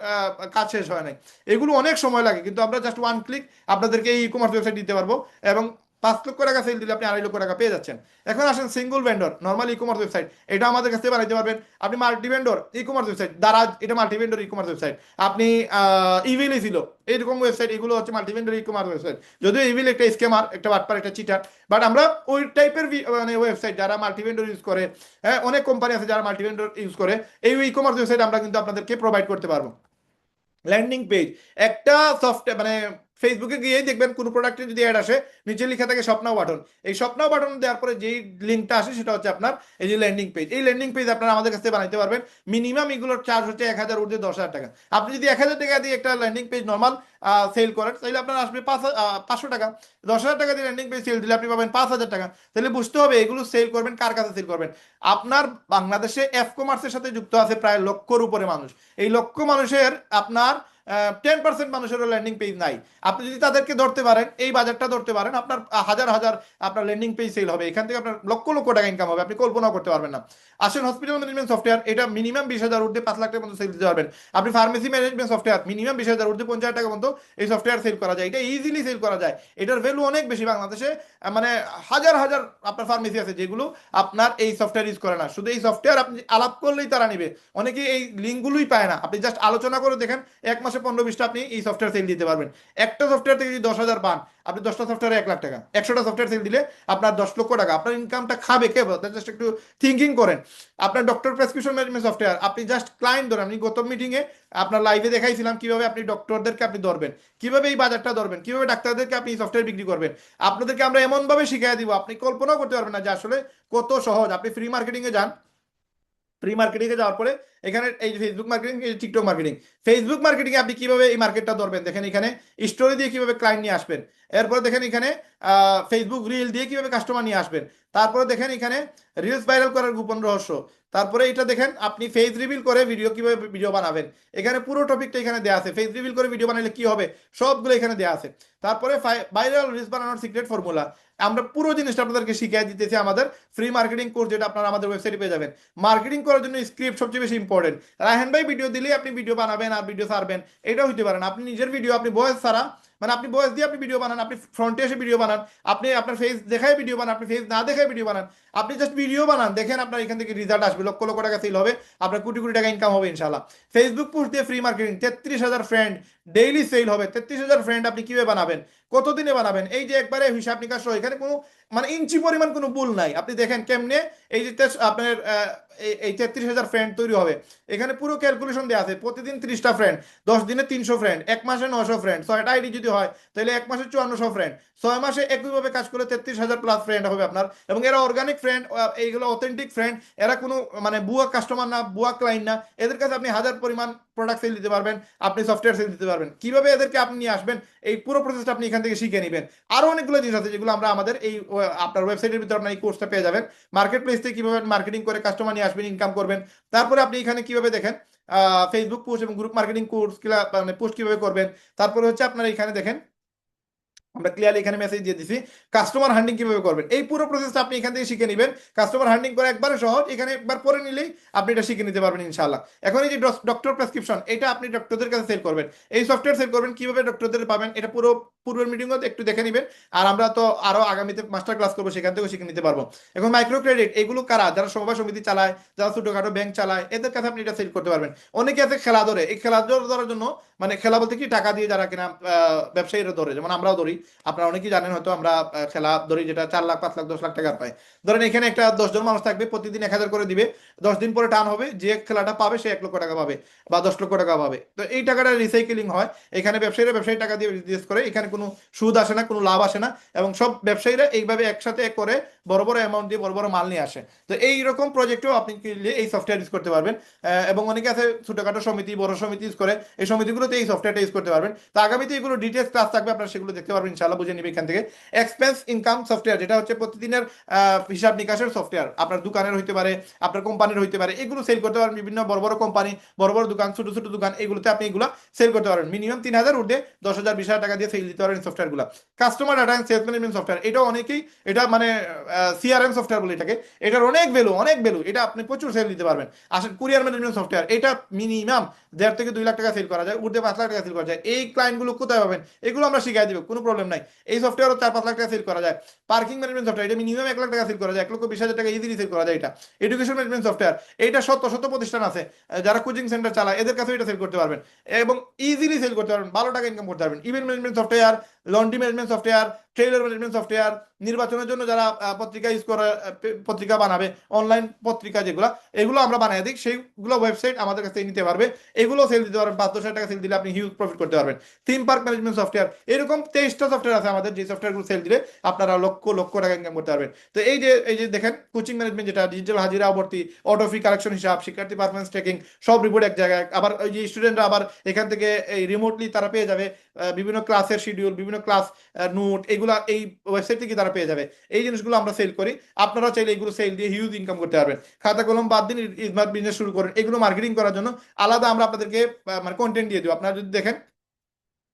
কাজ শেষ হয় নাই। এগুলো অনেক সময় লাগে, কিন্তু আমরা জাস্ট 1 ক্লিক আপনাদেরকে এই ই কমার্স ওয়েবসাইট দিতে পারবো। এবং 5 লক্ষ টাকা সেল দিলে আপনি 2.5 লক্ষ টাকা পেয়ে যাচ্ছেন। এখন আসেন single vendor normal e commerce website, এটা আমাদের কাছে বানাইতে পারবেন। আপনি multi vendor e commerce website, Daraz এটা multi vendor e commerce website. আপনি ইভিলি ছিল এইরকম ওয়েবসাইট, এগুলো হচ্ছে multi vendor e commerce website. যদিও ইভিল একটা স্ক্যামার, একটা বাটপার, একটা চিটার, বাট আমরা ওই টাইপের মানে ওয়েবসাইট যারা মাল্টি ভেন্ডর ইউজ করে, হ্যাঁ অনেক কোম্পানি আছে যারা মাল্টি ভেন্ডর ইউজ করে, এই ই কমার্স ওয়েবসাইট আমরা কিন্তু আপনাদেরকে প্রোভাইড করতে পারবো। ল্যান্ডিং পেজ, একটা সফটওয়্যার মানে ফেসবুকে গিয়েই দেখবেন কোনো প্রোডাক্টে যদি অ্যাড আসে, নিচে লেখা থাকে স্বপ্নাও বাটন। এই স্বপ্নাও বাটন দেওয়ার পরে যেই লিঙ্কটা আসে সেটা হচ্ছে আপনার এই যে ল্যান্ডিং পেজ। এই ল্যান্ডিং পেজ আপনারা আমাদের কাছে বানাইতে পারবেন। মিনিমাম এগুলোর চার্জ হচ্ছে 1,000 ঊর্ধ্বে 10,000 টাকা। আপনি যদি 1,000 টাকা দিয়ে একটা ল্যান্ডিং পেজ নর্মাল সেল করেন, তাহলে আপনার আসবে 500 টাকা। 10,000 টাকা দিয়ে ল্যান্ডিং পেজ সেল দিলে আপনি পাবেন 5,000 টাকা। তাহলে বুঝতে হবে এগুলো সেল করবেন কার কাছে সেল করবেন। আপনার বাংলাদেশে এফ কমার্সের সাথে যুক্ত আছে প্রায় লক্ষর উপরে মানুষ। এই লক্ষ মানুষের আপনার 10% মানুষেরও ল্যান্ডিং পেজ নাই। আপনি যদি তাদেরকে ধরতে পারেন, এই বাজারটা ধরতে পারেন, আপনার হাজার হাজার আপনার ল্যান্ডিং পেজ সেল হবে, এখান থেকে আপনার লক্ষ লক্ষ টাকা ইনকাম হবে, আপনি কল্পনাও করতে পারবেন না। আসেন হসপিটাল ম্যানেজমেন্ট সফটওয়্যার, এটা মিনিমাম 20,000 ঊর্ধ্বে 5 লাখ টাকা পর্যন্ত সেল দিতে পারবেন। আপনি ফার্মেসি ম্যানেজমেন্ট সফটওয়্যার মিনিমাম 20,000 ঊর্ধ্বে 50,000 টাকা পর্যন্ত এই সফটওয়্যার সেল করা যায়, এটা ইজিলি সেল করা যায়। এটার ভ্যালু অনেক বেশি বাংলাদেশে। মানে হাজার হাজার আপনার ফার্মেসি আছে যেগুলো আপনার এই সফটওয়্যার ইউজ করে না, শুধু এই সফটওয়্যার আপনি আলাপ করলেই তারা নিবে। অনেকেই এই লিঙ্কগুলোই পায় না, আপনি জাস্ট আলোচনা করে দেখেন, 1 মাসে 15-20টা আপনি এই সফটওয়্যার সেল দিতে পারবেন। একটা সফটওয়্যার থেকে যদি 10,000 পান, আপনি 10টা সফটওয়্যারে 1 লাখ টাকা, 100টা সফটওয়্যার সেল দিলে আপনার 10 লক্ষ টাকা। আপনার ইনকামটা খাবে কে? জাস্ট একটু থিঙ্কিং করেন। আপনার ডক্টর প্রেসক্রিপশন ম্যানেজমেন্ট সফটওয়্যার, আপনি জাস্ট ক্লায়েন্ট ধরেন। আমি গত মিটিংয়ে আপনার লাইভে দেখাইছিলাম কিভাবে আপনি ডক্টরদেরকে আপনি ধরবেন, কিভাবে এই বাজারটা ধরবেন, কিভাবে ডাক্তারদেরকে আপনি সফটওয়্যার বিক্রি করবেন। আপনাদেরকে আমরা এমনভাবে শিখিয়ে দিব, আপনি কল্পনাও করতে পারবেন না যে আসলে কত সহজ। আপনি ফ্রি মার্কেটিংয়ে যান, ফ্রি মার্কেটিং এ যাওয়ার পরে এখানে এই যে ফেসবুক মার্কেটিং, এই টিকটক মার্কেটিং, ফেসবুক মার্কেটিং এ আপনি কিভাবে এই মার্কেটটা ধরবেন দেখেন, এখানে স্টোরি দিয়ে কিভাবে ক্লায়েন্ট নিয়ে আসবেন। এরপরে দেখেন এখানে ফেসবুক রিল দিয়ে কিভাবে কাস্টমার নিয়ে আসবেন। তারপরে দেখেন এখানে রিলস ভাইরাল করার গোপন রহস্য। তারপরে এটা দেখেন আপনি ফেস রিভিল করে ভিডিও কিভাবে ভিডিও বানাবেন। এখানে পুরো টপিকটা এখানে দেওয়া আছে, ফেস রিভিল করে ভিডিও বানালে কি হবে সবগুলো এখানে দেওয়া আছে। তারপরে ভাইরাল রিলস বানানোর সিক্রেট ফর্মুলা, আমরা পুরো জিনিসটা আপনাদেরকে শিখিয়ে দিতেছি আমাদের ফ্রি মার্কেটিং কোর্স, যেটা আপনারা আমাদের ওয়েবসাইটে পেয়ে যাবেন। মার্কেটিং করার জন্য স্ক্রিপ্ট সবচেয়ে বেশি ইম্পর্টেন্ট। রায়হান ভাই ভিডিও দিলেই আপনি ভিডিও বানাবেন আর ভিডিও ছাড়বেন, এটাও হইতে পারেন। আপনি নিজের ভিডিও, আপনি ভয়েস ছাড়া, মানে আপনি ভয়েস দিয়ে আপনি ভিডিও বানান, আপনি ফ্রন্টে এসে ভিডিও বানান, আপনি আপনার ফেস দেখায় ভিডিও বানান, আপনি ফেস না দেখায় ভিডিও বানান, আপনি জাস্ট ভিডিও বানান, দেখেন আপনার এখান থেকে রিজাল্ট আসবে, লক্ষ লক্ষ টাকা সেল হবে, আপনার কোটি কোটি টাকা ইনকাম হবে ইনশাল্লাহ। ফেসবুক পোস্ট দিয়ে free marketing, 33,000 friend daily sale হবে। 33,000 ফ্রেন্ড আপনি কিভাবে বানাবেন, কতদিনে বানাবেন, এই যে একবারে হিসাব নিকাশ সহ, এখানে কোনো মানে ইঞ্চি পরিমাণ কোনো ভুল নাই। আপনি দেখেন কেমনে এই যে আপনার এই 33,000 ফ্রেন্ড তৈরি হবে, এখানে পুরো ক্যালকুলেশন দেওয়া আছে। প্রতিদিন 30টা ফ্রেন্ড, 10 দিনে 300 ফ্রেন্ড, 1 মাসে 900 ফ্রেন্ড, 6টা আইডি যদি হয় তাহলে 1 মাসে 5400 ফ্রেন্ড, 6 মাসে একইভাবে কাজ করলে 33,000 প্লাস ফ্রেন্ড হবে আপনার। এবং এরা অর্গানিক ফ্রেন্ড, এইগুলো অথেন্টিক ফ্রেন্ড, এরা কোনো মানে বুয়া কাস্টমার না, বুয়া ক্লায়েন্ট না। এদের কাছে আপনি হাজার পরিমাণ প্রোডাক্ট সেল দিতে পারবেন, আপনি সফটওয়্যার সেল দিতে পারবেন। কিভাবে এদেরকে আপনি নিয়ে আসবেন, এই পুরো প্রসেসটা আপনি এখান থেকে শিখে নেবেন। আরো অনেকগুলো জিনিস আছে যেগুলো আমরা আমাদের এই আপনার ওয়েবসাইটের ভিতরে আপনার এই কোর্সটা পেয়ে যাবেন। মার্কেট প্লেস থেকে কিভাবে মার্কেটিং করে কাস্টমার নিয়ে আসবেন, ইনকাম করবেন। তারপরে আপনি এখানে কিভাবে দেখেন ফেসবুক পোস্ট এবং গ্রুপ মার্কেটিং কোর্স মানে পোস্ট কিভাবে করবেন। তারপরে হচ্ছে আপনারা এখানে দেখেন আমরা ক্লিয়ারলি এখানে মেসেজ দিয়ে দিছি কাস্টমার হান্ডিং কিভাবে করবেন। এই পুরো প্রসেসটা আপনি এখান থেকে শিখে নেবেন। কাস্টমার হান্ডিং করা একবারে সহজ, এখানে একবার পরে নিলেই আপনি এটা শিখে নিতে পারবেন ইনশাআল্লাহ। এখন এই যে ডক্টর প্রেসক্রিপশন, এটা আপনি ডক্টরদের কাছে সেল করবেন, এই সফটওয়্যার সেল করবেন, কিভাবে ডক্টরদের পাবেন এটা পুরো পূর্বের মিটিংও একটু দেখে নেবেন। আর আমরা তো আরো আগামীতে মাস্টার ক্লাস করবো, সেখান থেকেও শিখে নিতে পারবো। এখন মাইক্রো ক্রেডিট, এগুলো কারা? যারা সমবায় সমিতি চালায়, যারা ছোটখাটো ব্যাংক চালায়, এদের কাছে আপনি এটা সেল করতে পারবেন। অনেকে আছে খেলা ধরে, এই খেলা ধরার জন্য, মানে খেলা বলতে কি টাকা দিয়ে যারা কিনা ব্যবসায়ীরা ধরে, যেমন আমরাও ধরি, আপনারা অনেকেই জানেন হয়তো, আমরা খেলা ধরি যেটা 4 লাখ 5 লাখ 10 লাখ টাকার পায়। ধরেন এখানে একটা 10 জন মানুষ থাকবে, প্রতিদিন 1,000 করে দিবে, 10 দিন পরে টান হবে, যে খেলাটা পাবে সে 1 লক্ষ টাকা পাবে বা 10 লক্ষ টাকা পাবে। তো এই টাকাটা রিসাইকেলিং হয়, এখানে ব্যবসায়ীরা ব্যবসায়ী টাকা দিয়ে বিজনেস করে, এখানে কোনো সুদ আসে না, কোনো লাভ আসে না, এবং সব ব্যবসায়ীরা এইভাবে একসাথে করে বড় বড় অ্যামাউন্ট দিয়ে বড় বড় মাল নিয়ে আসে। তো এইরকম প্রজেক্টেও আপনি এই সফটওয়্যার ইউজ করতে পারবেন। এবং অনেকে আছে ছোটখাটো সমিতি, বড় সমিতি ইউজ করে, এই সমিতিগুলোতে এই সফটওয়্যারটা ইউজ করতে পারবেন। তো আগামীতে এগুলো ডিটেলস ক্লাস থাকবে, আপনারা সেগুলো দেখতে পারবেন ইনশাআল্লাহ, বুঝে নিবে এখান থেকে। এক্সপেন্স ইনকাম সফটওয়্যার, যেটা হচ্ছে প্রতিদিনের হিসাব নিকাশের সফটওয়্যার, আপনার দোকানের হইতে পারে, আপনার কোম্পানির হইতে পারে, এগুলো সেল করতে পারেন। বিভিন্ন বড় বড় কোম্পানি, বড় বড় দোকান, ছোট ছোট দোকান, এগুলোতে আপনি এগুলো সেল করতে পারবেন। মিনিমাম 3,000 ঊর্ধ্বে 10,000 20,000 টাকা দিয়ে সেল দিতে পারেন সফটওয়্যারগুলো। Customer data and sales management software, এটাও অনেকেই এটা মানে সিআরএম সফটওয়্যার বলে এটাকে, এটার অনেক ভ্যালু, অনেক ভ্যালু, এটা আপনি প্রচুর সেল দিতে পারবেন। আসলে কুরিয়ার ম্যানেজমেন্ট সফটওয়্যার, এটা মিনিমাম 1.5 থেকে 2 লাখ টাকা সেল করা যায়, উঠতে 5 লাখ টাকা সেল করা যায়। এই ক্লায়েন্টগুলো কোথায় পাবেন, এগুলো আমরা শিখাই দিব, কোনো প্রবলেম নাই। এই সফটওয়্যারও 4-5 লাখ টাকা সেল করা যায়। পার্কিং ম্যানেজমেন্ট সফটওয়্যার, এটা মিনিমাম 1 লাখ টাকা সেল করা যায়, 1,20,000 টাকা ইজিলি সেল করা যায় এটা। এডুকেশন ম্যানেজমেন্ট সফটওয়্যার, এইটা শত শত প্রতিষ্ঠান আছে যারা কোচিং সেন্টার চালায়, এদের কাছে এটা সেল করতে পারবেন এবং ইজিলি সেল করতে পারবেন, ভালো টাকা ইনকাম করতে পারবেন। Event management software, laundry management software, trailer management software, নির্বাচনের জন্য যারা পত্রিকা ইউজ করে, পত্রিকা বানাবে, অনলাইন পত্রিকা যেগুলো, এগুলো আমরা বানাই দিই, সেইগুলো ওয়েবসাইট আমাদের কাছে নিতে পারবে, এগুলো সেল দিতে পারবেন। 5-10 হাজার টাকা সেল দিলে আপনি হিউজ প্রফিট করতে পারবেন। থিম পার্ক ম্যানেজমেন্ট সফটওয়্যার, এরকম 23টা সফটওয়্যার আছে আমাদের, যে সফটওয়্যারগুলো সেল দিলে আপনারা লক্ষ লক্ষ টাকা ইনকাম করতে পারবেন। তো এই যে দেখেন, কোচিং ম্যানেজমেন্ট যেটা, ডিজিটাল হাজিরা ভর্তি, অটো ফি কালেকশন হিসাব, শিক্ষার্থী পারফরমেন্স ট্র্যাকিং, সব রিপোর্ট এক জায়গায়। আবার ওই যে স্টুডেন্টরা আবার এখান থেকে এই রিমোটলি তারা পেয়ে যাবে বিভিন্ন ক্লাসের শিডিউল, বিভিন্ন ক্লাস নোট, এগুলা এই ওয়েবসাইট থেকে তারা পেয়ে যাবে। এই জিনিসগুলো আমরা সেল করি, আপনারা চাইলে এগুলো সেল দিয়ে হিউজ ইনকাম করতে পারবেন। খাতা কলম বাদ দিন, স্মার্ট বিজনেস শুরু করেন, এগুলো মার্কেটিং করার জন্য আলাদা আমরা আপনাদেরকে মানে কন্টেন্ট দিয়ে দিব। আপনারা যদি দেখেন,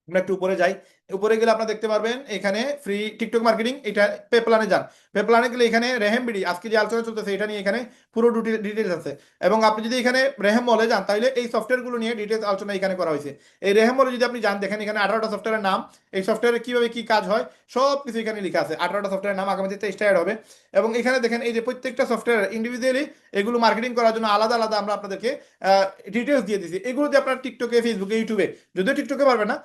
আমরা একটু উপরে যাই, উপরে গেলে আপনারা দেখতে পারবেন এখানে ফ্রি টিকটক মার্কেটিং, এটা পে প্ল্যানে যান। পে প্ল্যানে গেলে এখানে রেহেম বিডি আজকে যে আলোচনা চলতেছে এটা নিয়ে এখানে পুরো ডিটেলস আছে। এবং আপনি যদি এখানে রেহেম মলে যান, তাহলে এই সফটওয়্যারগুলো নিয়ে ডিটেলস আলোচনা এখানে করা হয়েছে। এই রেহেম মলে যদি আপনি যান, দেখেন এখানে 18টা সফটওয়্যারের নাম, এই সফটওয়্যারে কিভাবে কি কাজ হয় সব কিছু এখানে লেখা আছে। 18টা সফটওয়্যারের নাম, আগামীতে 23টা অ্যাড হবে। এবং এখানে দেখেন এই যে প্রত্যেকটা সফটওয়্যার ইন্ডিভিজুয়ালি এগুলো মার্কেটিং করার জন্য আলাদা আলাদা আমরা আপনাদেরকে ডিটেলস দিয়ে দিচ্ছি। এগুলো দিয়ে আপনার টিকটকে, ফেসবুকে, ইউটিউবে, যদিও টিকটকে পারবেন না,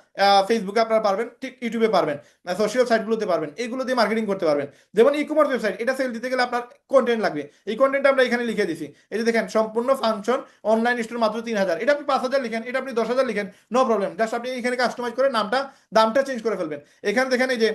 ফেসবুকে আপনারা পারবেন, ঠিক ইউটিউবে পারবেন, সোশ্যাল সাইটগুলোতে পারবেন, এগুলো দিয়ে মার্কেটিং করতে পারবেন। যেমন ই কমার্স ওয়েবসাইট, এটা সেল দিতে গেলে আপনার কন্টেন্ট লাগবে, এই কন্টেন্ট আমরা এখানে লিখে দিছি। এই যে দেখেন, সম্পূর্ণ ফাংশন, অনলাইন স্টোর মাত্র 3,000, এটা আপনি 5,000 লিখেন, এটা আপনি 10,000 লিখেন, নো প্রবলেম। জাস্ট আপনি এখানে কাস্টমাইজ করে দামটা চেঞ্জ করে ফেলবেন। এখানে দেখেন এই যে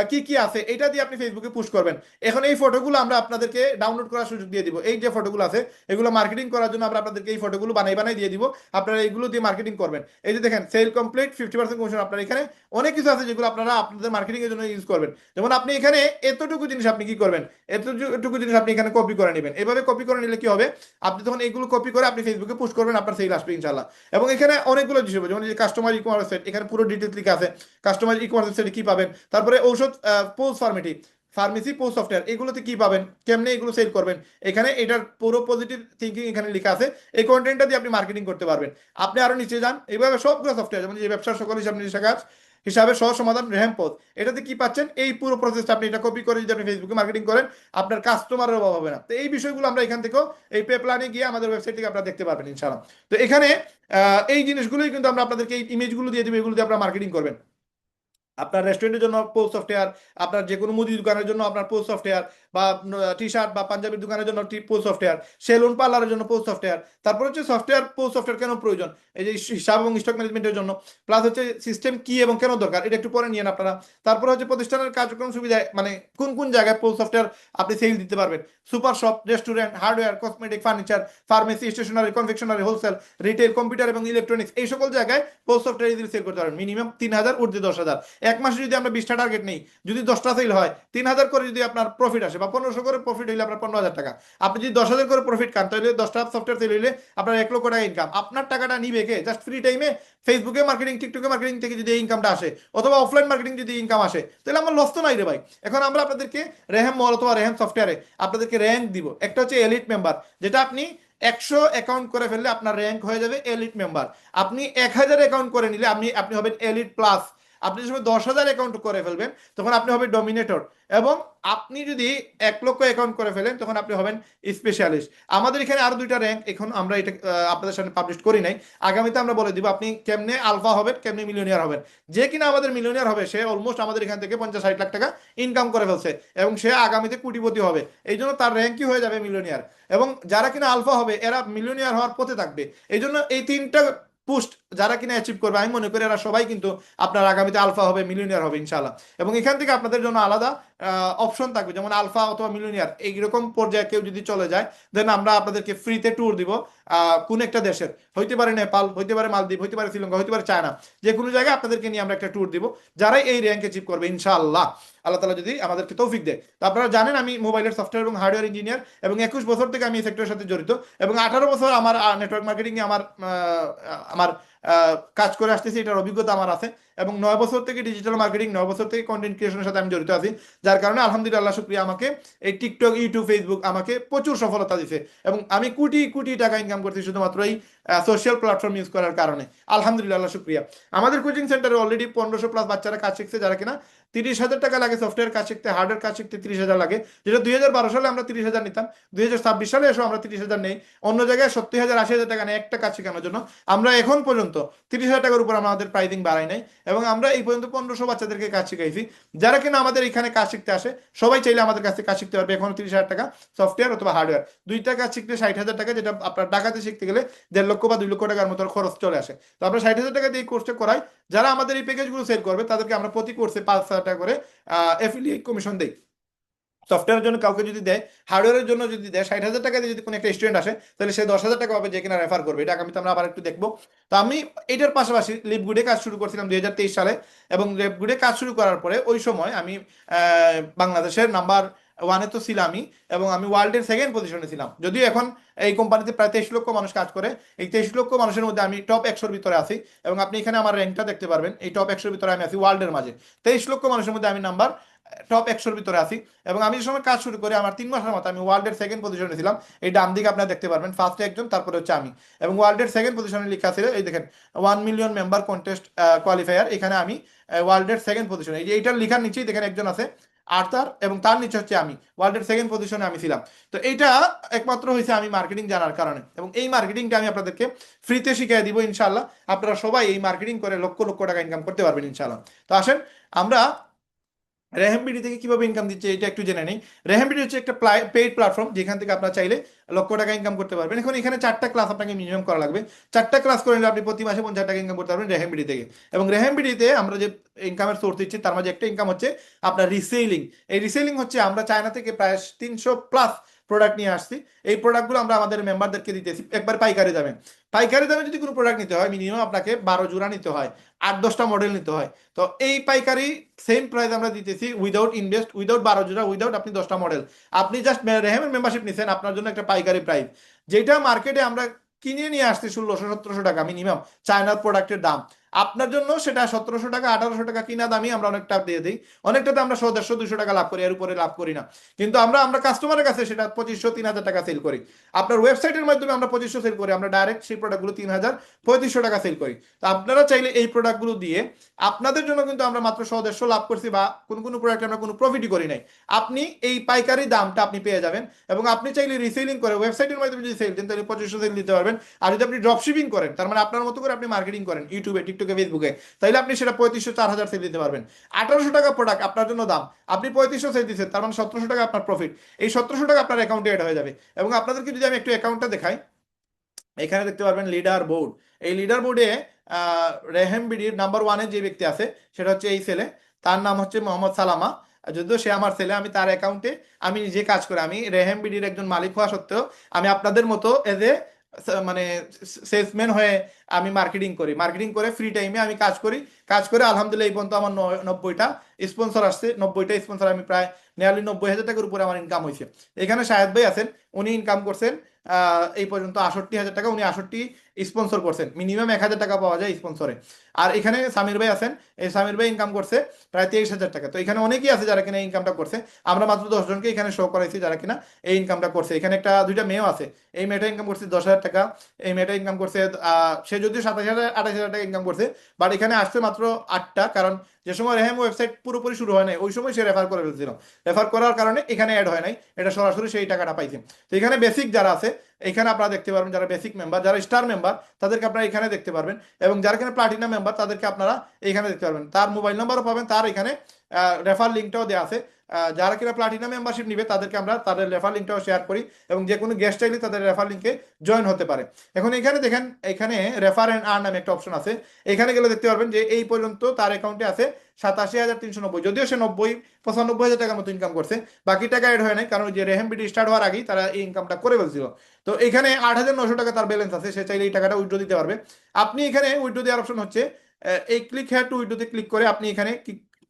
কি কি আছে, এটা দিয়ে আপনি ফেসবুকে পুশ করবেন। এখন এই ফটোগুলো আমরা আপনাদেরকে ডাউনলোড করার সুযোগ দিয়ে দিব। এই যে ফটোগুলো আছে, এগুলো মার্কেটিং করার জন্য আমরা আপনাদেরকে এই ফটোগুলো বানাই দিয়ে দিব, আপনারা এইগুলো দিয়ে মার্কেটিং করবেন। এই যে দেখেন, সেল কমপ্লিট, 50% কমিশন। আপনার এখানে অনেক কিছু আছে যেগুলো আপনারা আপনাদের মার্কেটিং এর জন্য ইউজ করবেন। যেমন আপনি এখানে এতটুকু জিনিস আপনি কি করবেন, এতটুকু জিনিস আপনি এখানে কপি করে নেবেন। এভাবে কপি করে নিলে কি হবে, আপনি তখন এইগুলো কপি করে আপনি ফেসবুকে পোস্ট করবেন, আপনার সেল আসবে ইনশাআল্লাহ। এবং এখানে অনেকগুলো জিনিস হবে, যেমন এই যে কাস্টমার ই কমার্স সাইট, এখানে পুরো ডিটেলস লেখা আছে, কাস্টমার ই কমার্স সাইটে কি পাবেন। তারপরে ঔষধ, পোস্ট ফার্মেসি পোস্ট সফটওয়্যার, এগুলোতে কি পাবেন, কেমনে এগুলো সেল করবেন, এখানে এটার পুরো পজিটিভ থিঙ্কিং এখানে লেখা আছে। এই কন্টেন্টটা দিয়ে আপনি মার্কেটিং করতে পারবেন। আপনি আরো নিচে যান, এইভাবে সবগুলো সফটওয়্যার, যেমন যে ব্যবসার সকল হিসাব নিকাশ কাজ, হিসাবে সহ সমাধান, রেহেম পথ, এটাতে কি পাচ্ছেন, এই পুরো প্রসেসটা আপনি এটা কপি করে যদি আপনি ফেসবুকে মার্কেটিং করেন, আপনার কাস্টমারের অভাব হবে না। তো এই বিষয়গুলো আমরা এখান থেকেও এই পে প্ল্যানে গিয়ে আমাদের ওয়েবসাইট থেকে আপনারা দেখতে পারবেন ইনশাআল্লাহ। তো এখানে এই জিনিসগুলোই কিন্তু আমরা আপনাদেরকে এই ইমেজগুলো দিয়ে দিব, এগুলো দিয়ে আপনারা মার্কেটিং করবেন। আপনার রেস্টুরেন্টের জন্য পোস্ট সফটওয়্যার, আপনার যে কোনো মুদি দোকানের জন্য আপনার পোস্ট সফটওয়্যার, বা টি শার্ট বা পাঞ্জাবির দোকানের জন্য পোস্ট সফটওয়্যার, সেলুন পার্লারের জন্য পোস্ট সফটওয়্যার। তারপর হচ্ছে সফটওয়্যার, পোস্ট সফটওয়্যার কেন প্রয়োজন, এই যে হিসাব এবং স্টক ম্যানেজমেন্টের জন্য। প্লাস হচ্ছে সিস্টেম কি এবং কেন দরকার, এটা একটু পরে নিয়েন আপনারা। তারপর হচ্ছে প্রতিষ্ঠানের কার্যক্রম সুবিধা, মানে কোন কোন জায়গায় পোস্ট সফটওয়্যার আপনি সেল দিতে পারবেন, super shop, restaurant, hardware, cosmetic, furniture, pharmacy, stationery, confectionery, wholesale, retail, computer এবং ইলেকট্রনিক্স, এই সকল জায়গায় পোস্ট সফটওয়্যার ইজিলি সেল করতে পারবেন। মিনিমাম 3,000, ঊর্ধ্বে 10,000। এক মাসে যদি আমরা 20টা টার্গেট নেই, যদি 10টা সেল হয়, 3,000 করে যদি আপনার প্রফিট আসে, বা 1500 করে প্রফিট হইলে আপনার 15,000 টাকা। আপনি যদি 10,000 করে প্রফিট খান, তাহলে 10টা সফটওয়্যার সেল হইলে আপনার 1 লক্ষ টাকা ইনকাম। আপনার টাকাটা নিবে কে, জাস্ট ফ্রি টাইমে ফেসবুকে মার্কেটিং, টিকটকে মার্কেটিং থেকে যদি এই ইনকামটা আসে, অথবা অফলাইন মার্কেটিং যদি ইনকাম আসে, তাহলে আমার লস তো নাই রে ভাই। এখন আমরা আপনাদেরকে রেহেম মল অথবা রেহেম সফটওয়্যারে আপনাদেরকে র্যাঙ্ক দিব। একটা হচ্ছে এলিট মেম্বার, যেটা আপনি 100 অ্যাকাউন্ট করে ফেললে আপনার র্যাঙ্ক হয়ে যাবে এলিট মেম্বার। আপনি 1,000 অ্যাকাউন্ট করে নিলে আপনি হবেন এলিট প্লাস। আপনি যখন 10,000 অ্যাকাউন্ট করে ফেলবেন, তখন আপনি হবেন ডমিনেটর। এবং আপনি যদি 1 লক্ষ অ্যাকাউন্ট করে ফেলেন, তখন আপনি হবেন স্পেশালিস্ট। আমাদের এখানে আরো 2টা র্যাঙ্ক, এখন আমরা এটা আপনাদের সামনে পাবলিশ করি নাই, আগামীতে আমরা বলে দিব আপনি কেমনে আলফা হবেন, কেমনে মিলিয়নিয়ার হবেন। যে কিনা আমাদের মিলিয়নিয়ার হবে, সে অলমোস্ট আমাদের এখান থেকে 50-60 লাখ টাকা ইনকাম করে ফেলছে, এবং সে আগামীতে কোটিপতি হবে। এই জন্য তার র্যাঙ্কই হয়ে যাবে মিলিয়নিয়ার। এবং যারা কিনা আলফা হবে, এরা মিলিয়নিয়ার হওয়ার পথে থাকবে। এই জন্য এই 3টা পুস্ট যারা কিনা অ্যাচিভ করবে, আমি মনে করি এরা সবাই কিন্তু আপনার আগামীতে আলফা হবে, মিলিয়নিয়ার হবে ইনশাআল্লাহ। এবং এখান থেকে আপনাদের জন্য আলাদা অপশন থাকবে, যেমন আলফা অথবা মিলিয়নিয়ার, এইরকম পর্যায়ে কেউ যদি চলে যায়, দেন আমরা আপনাদেরকে ফ্রিতে ট্যুর দিব কোন একটা দেশের, হইতে পারে নেপাল, হইতে পারে মালদ্বীপ, হইতে পারে শ্রীলঙ্কা, হইতে পারে চায়না, যে কোনো জায়গায় আপনাদেরকে নিয়ে আমরা একটা ট্যুর দিব, যারাই এই র্যাঙ্ক অ্যাচিভ করবে ইনশাআল্লাহ, আল্লাহ তাআলা যদি আমাদেরকে তৌফিক দেয়। তো আপনারা জানেন আমি মোবাইলের সফটওয়্যার এবং হার্ডওয়্যার ইঞ্জিনিয়ার, এবং 21 বছর থেকে আমি এই সেক্টরের সাথে জড়িত, এবং 18 বছর আমার নেটওয়ার্ক মার্কেটিং এ আমার কাজ করে আসতেছি, এটার অভিজ্ঞতা আমার আছে। এবং 9 বছর থেকে ডিজিটাল মার্কেটিং, 9 বছর থেকে কন্টেন্ট ক্রিয়েশনের সাথে আমি জড়িত আছি, যার কারণে আলহামদুলিল্লাহ শুক্রিয়া আমাকে এই টিকটক, ইউটিউব, ফেসবুক আমাকে প্রচুর সফলতা দিছে এবং আমি কোটি কোটি টাকা ইনকাম করছি শুধুমাত্র এই সোশ্যাল প্ল্যাটফর্ম ইউজ করার কারণে। আলহামদুলিল্লাহ শুক্রিয়া। আমাদের কোচিং সেন্টারে অলরেডি 1500+ বাচ্চারা কাজ শিখছে, যারা কিনা 30,000 টাকা লাগে সফটওয়্যার কাজ শিখতে, হার্ডওয়্যার কাজ শিখতে 30,000 লাগে, যেটা 2012 সালে আমরা 30,000 নিতাম, 2026 সালে এসে আমরা 30,000 নেই। অন্য জায়গায় 70,000 80,000 টাকা নেই একটা কাজ শেখানোর জন্য। আমরা এখন পর্যন্ত 30,000 টাকার উপর আমাদের প্রাইসিং বাড়াই নাই এবং আমরা এই পর্যন্ত 1500 বাচ্চাদেরকে কাজ শিখাইছি, যারা কিনা আমাদের এখানে কাজ শিখতে আসে সবাই চাইলে আমাদের কাছে কাজ শিখতে পারবে। এখন 30,000 টাকা সফটওয়্যার অথবা হার্ডওয়্যার, দুইটা কাজ শিখতে 60,000 টাকা, যেটা আপনার ঢাকাতে শিখতে গেলে 1.5 লক্ষ বা 2 লক্ষ টাকার মতো খরচ চলে আসে। তো আমরা 60,000 টাকা দিয়ে কোর্সটা করাই। যারা আমাদের এই প্যাকেজগুলো সেল করবে তাদেরকে আমরা প্রতি কোর্সে 5,000 টাকা করে অ্যাফিলিয়েট কমিশন দেই। সফটওয়্যারের জন্য কাউকে যদি দেয়, হার্ডওয়্যারের জন্য যদি দেয়, 60,000 টাকা দিয়ে যদি কোনো একটা স্টুডেন্ট আসে, তাহলে সে 10,000 টাকা পাবে যে কিনা রেফার করবে। এটা আগামীতে আমরা আবার একটু দেখবো। তো আমি এটার পাশাপাশি লিভগুডে কাজ শুরু করছিলাম 2023 সালে, এবং লিভগুডে কাজ শুরু করার পরে ওই সময় আমি বাংলাদেশের নাম্বার 1-এ তো ছিলামই, এবং আমি ওয়ার্ল্ডের সেকেন্ড পজিশনে ছিলাম। যদিও এখন এই কোম্পানিতে প্রায় 23 লক্ষ মানুষ কাজ করে, এই 23 লক্ষ মানুষের মধ্যে আমি টপ 100-র ভিতরে আছি, এবং আপনি এখানে আমার র্যাঙ্কটা দেখতে পারবেন। এই টপ 100-র ভিতরে আমি আছি ওয়ার্ল্ডের মাঝে, 23 লক্ষ মানুষের মধ্যে আমি নাম্বার টপ 100-র ভিতরে আছি। এবং আমি যে সময় কাজ শুরু করি আমার 3 মাসের মতো আমি ওয়ার্ল্ডের সেকেন্ড পজিশনে ছিলাম। এই ডান দিকে আপনারা দেখতে পারবেন, ফার্স্টে একজন, তারপরে হচ্ছে আমি, এবং ওয়ার্ল্ডের সেকেন্ড পজিশনে লেখা ছিল, এই দেখেন 1 মিলিয়ন মেম্বার কন্টেস্ট কোয়ালিফায়ার, এখানে আমি ওয়ার্ল্ডের সেকেন্ড পজিশনে, এই যে এইটার লেখার নিচেই দেখেন একজন আছে আর্থার, এবং তার নিচে হচ্ছে আমি, ওয়ার্ল্ডের সেকেন্ড পজিশনে আমি ছিলাম। তো এইটা একমাত্র হয়েছে আমি মার্কেটিং জানার কারণে, এবং এই মার্কেটিংটা আমি আপনাদেরকে ফ্রিতে শিখিয়ে দিব ইনশাল্লাহ। আপনারা সবাই এই মার্কেটিং করে লক্ষ লক্ষ টাকা ইনকাম করতে পারবেন ইনশাল্লাহ। তো আসেন আমরা রেহেমবিডি থেকে কিভাবে ইনকাম দিচ্ছে এটা একটু জেনে নেই। রেহেমবিডি হচ্ছে একটা পেইড প্ল্যাটফর্ম, যেখান থেকে আপনারা চাইলে লক্ষ টাকা ইনকাম করতে পারবেন। এখন এখানে 4টা ক্লাস আপনাকে মিনিমাম করা লাগবে। 4টা ক্লাস করে নিলে আপনি প্রতি মাসে 50 টাকা ইনকাম করতে পারবেন রেহেমবিডি থেকে। এবং রেহেমবিডিতে আমরা যে ইনকামের সোর্স দিচ্ছি তার মাঝে একটা ইনকাম হচ্ছে আপনার রিসেলিং। এই রিসেলিং হচ্ছে আমরা চায়না থেকে প্রায় 300+ প্রোডাক্ট নিয়ে আসছি। এই প্রোডাক্টগুলো আমরা আমাদের মেম্বারদেরকে দিতেছি একবার পাইকারি দামে। পাইকারি দামে যদি কোনো প্রোডাক্ট নিতে হয় মিনিমাম আপনাকে 12 জোড়া নিতে হয়, 8-10টা মডেল নিতে হয়। তো এই পাইকারি সেম প্রাইস আমরা দিতেছি উইদাউট ইনভেস্ট, উইদাউট 12 জোড়া, উইদাউট আপনি 10টা মডেল। আপনি জাস্ট রেহেমের মেম্বারশিপ নিছেন, আপনার জন্য একটা পাইকারি প্রাইস, যেটা মার্কেটে আমরা কিনে নিয়ে আসছি 1600-1700 টাকা মিনিমাম চায়নার প্রোডাক্টের দাম। আপনার জন্য সেটা 1700 টাকা 1800 টাকা কিনা দামই আমরা অনেকটা দিয়ে দিই। অনেকটাতে আমরা 100-150-200 টাকা লাভ করি, এর উপরে লাভ করি না। কিন্তু আমরা আমরা কাস্টমারের কাছে সেটা 2500-3000 টাকা সেল করি। আপনার ওয়েবসাইটের মাধ্যমে আমরা 2500 সেল করি, আমরা ডাইরেক্ট সেই প্রোডাক্টগুলো 3000-3500 টাকা সেল করি। তো আপনারা চাইলে এই প্রোডাক্টগুলো দিয়ে আপনাদের জন্য কিন্তু আমরা মাত্র 100-150 লাভ করছি, বা কোন কোন প্রোডাক্টে আমরা কোনো প্রফিটই করি নাই। আপনি এই পাইকারি দামটা আপনি পেয়ে যাবেন, এবং আপনি চাইলে রিসেলিং করে ওয়েবসাইটের মাধ্যমে যদি সেল দেন তাহলে 2500 সেল দিতে পারবেন। আর যদি আপনি ড্রপ শিপিং করেন, তার মানে আপনার মতো করে আপনি মার্কেটিং করেন ইউটিউবে, টিকটকে, ফেসবুকে, তাহলে আপনি সেটা 3500-4000 সেল দিতে পারবেন। 1800 টাকা প্রোডাক্ট আপনার জন্য দাম, আপনি 3500 সেল দিচ্ছেন, তার মানে 1700 টাকা আপনার প্রফিট। এই 1700 টাকা আপনার অ্যাকাউন্টে অ্যাড হয়ে যাবে। এবং আপনাদেরকে যদি আমি একটু অ্যাকাউন্টটা দেখাই, এখানে দেখতে পারবেন লিডার বোর্ড। এই লিডার বোর্ডে রেহেমবিডির নাম্বার 1-এ যে ব্যক্তি আছে সেটা হচ্ছে এই ছেলে, তার নাম হচ্ছে মোহাম্মদ সালামা। যদিও সে আমার ছেলে, আমি তার অ্যাকাউন্টে আমি নিজে কাজ করি। আমি রেহেমবিডির একজন মালিক হওয়া সত্ত্বেও আমি আপনাদের মতো এজ এ মানে সেলসম্যান হয়ে আমি মার্কেটিং করি, মার্কেটিং করে ফ্রি টাইমে আমি কাজ করি। কাজ করে আলহামদুলিল্লাহ এই পর্যন্ত আমার 90টা স্পন্সর আসছে। 90টা স্পন্সর, আমি প্রায় নিয়ারলি 90,000 টাকার উপরে আমার ইনকাম হয়েছে। এখানে শাহেদ ভাই আছেন, উনি ইনকাম করছেন এই পর্যন্ত 68,000 টাকা। উনি 68 স্পন্সর করছেন, মিনিমাম 1,000 টাকা পাওয়া যায় স্পন্সরে। আর এখানে সামির ভাই আছেন, এই সামির ভাই ইনকাম করছে প্রায় 23,000 টাকা। তো এখানে অনেকেই আছে যারা কিনা ইনকামটা করছে। আমরা মাত্র 10 জনকে এখানে শো করাইছি যারা কিনা এই ইনকামটা করছে। এখানে একটা দুইটা মেয়েও আছে, এই মেয়েটা ইনকাম করছে 10,000 টাকা, এই মেয়েটা ইনকাম করছে সে যদিও 27,000-28,000 টাকা ইনকাম করছে, বাট এখানে আসছে মাত্র 8টা। কারণ যে সময় রেহেম ওয়েবসাইট পুরোপুরি শুরু হয় নাই ওই সময় সে রেফার করে ফেলছিল, রেফার করার কারণে এখানে অ্যাড হয় নাই, এটা সরাসরি সেই টাকাটা পাইছে। তো এখানে বেসিক যারা আছে এখানে আপনারা দেখতে পারবেন, যারা বেসিক মেম্বার, যারা স্টার মেম্বার তাদেরকে আপনারা এখানে দেখতে পারবেন, এবং যারা এখানে প্লাটিনাম মেম্বার তাদেরকে আপনারা এখানে দেখতে পারবেন। তার মোবাইল নাম্বারও পাবেন, তার এখানে রেফার লিঙ্কটাও দেওয়া আছে। যারা কিনা প্লাটিনাম মেম্বারশিপ নিবে তাদেরকে আমরা তাদের রেফার লিঙ্কটাও শেয়ার করি, এবং যে কোনো গেস্ট চাইলে তাদের রেফার লিঙ্কে জয়েন হতে পারে। এখন এখানে দেখেন, এখানে রেফার এন্ড আর্ন নামে একটা অপশন আছে। এখানে গেলে দেখতে পারবেন যে এই পর্যন্ত তার অ্যাকাউন্টে আছে 87,390, যদিও সে 90-95,000 টাকার মতো ইনকাম করছে, বাকি টাকা এড হয় নাই, কারণ যে রেহেমবিডি স্টার্ট হওয়ার আগেই তারা এই ইনকামটা করে ফেলছিল। তো এখানে 8,900 টাকা তার ব্যালেন্স আছে, সে চাইলে এই টাকাটা উইথড্র দিতে পারবে। আপনি এখানে উইথড্র দেওয়ার অপশন হচ্ছে এই ক্লিক হেয়ার টু উইথড্রোতে ক্লিক করে আপনি এখানে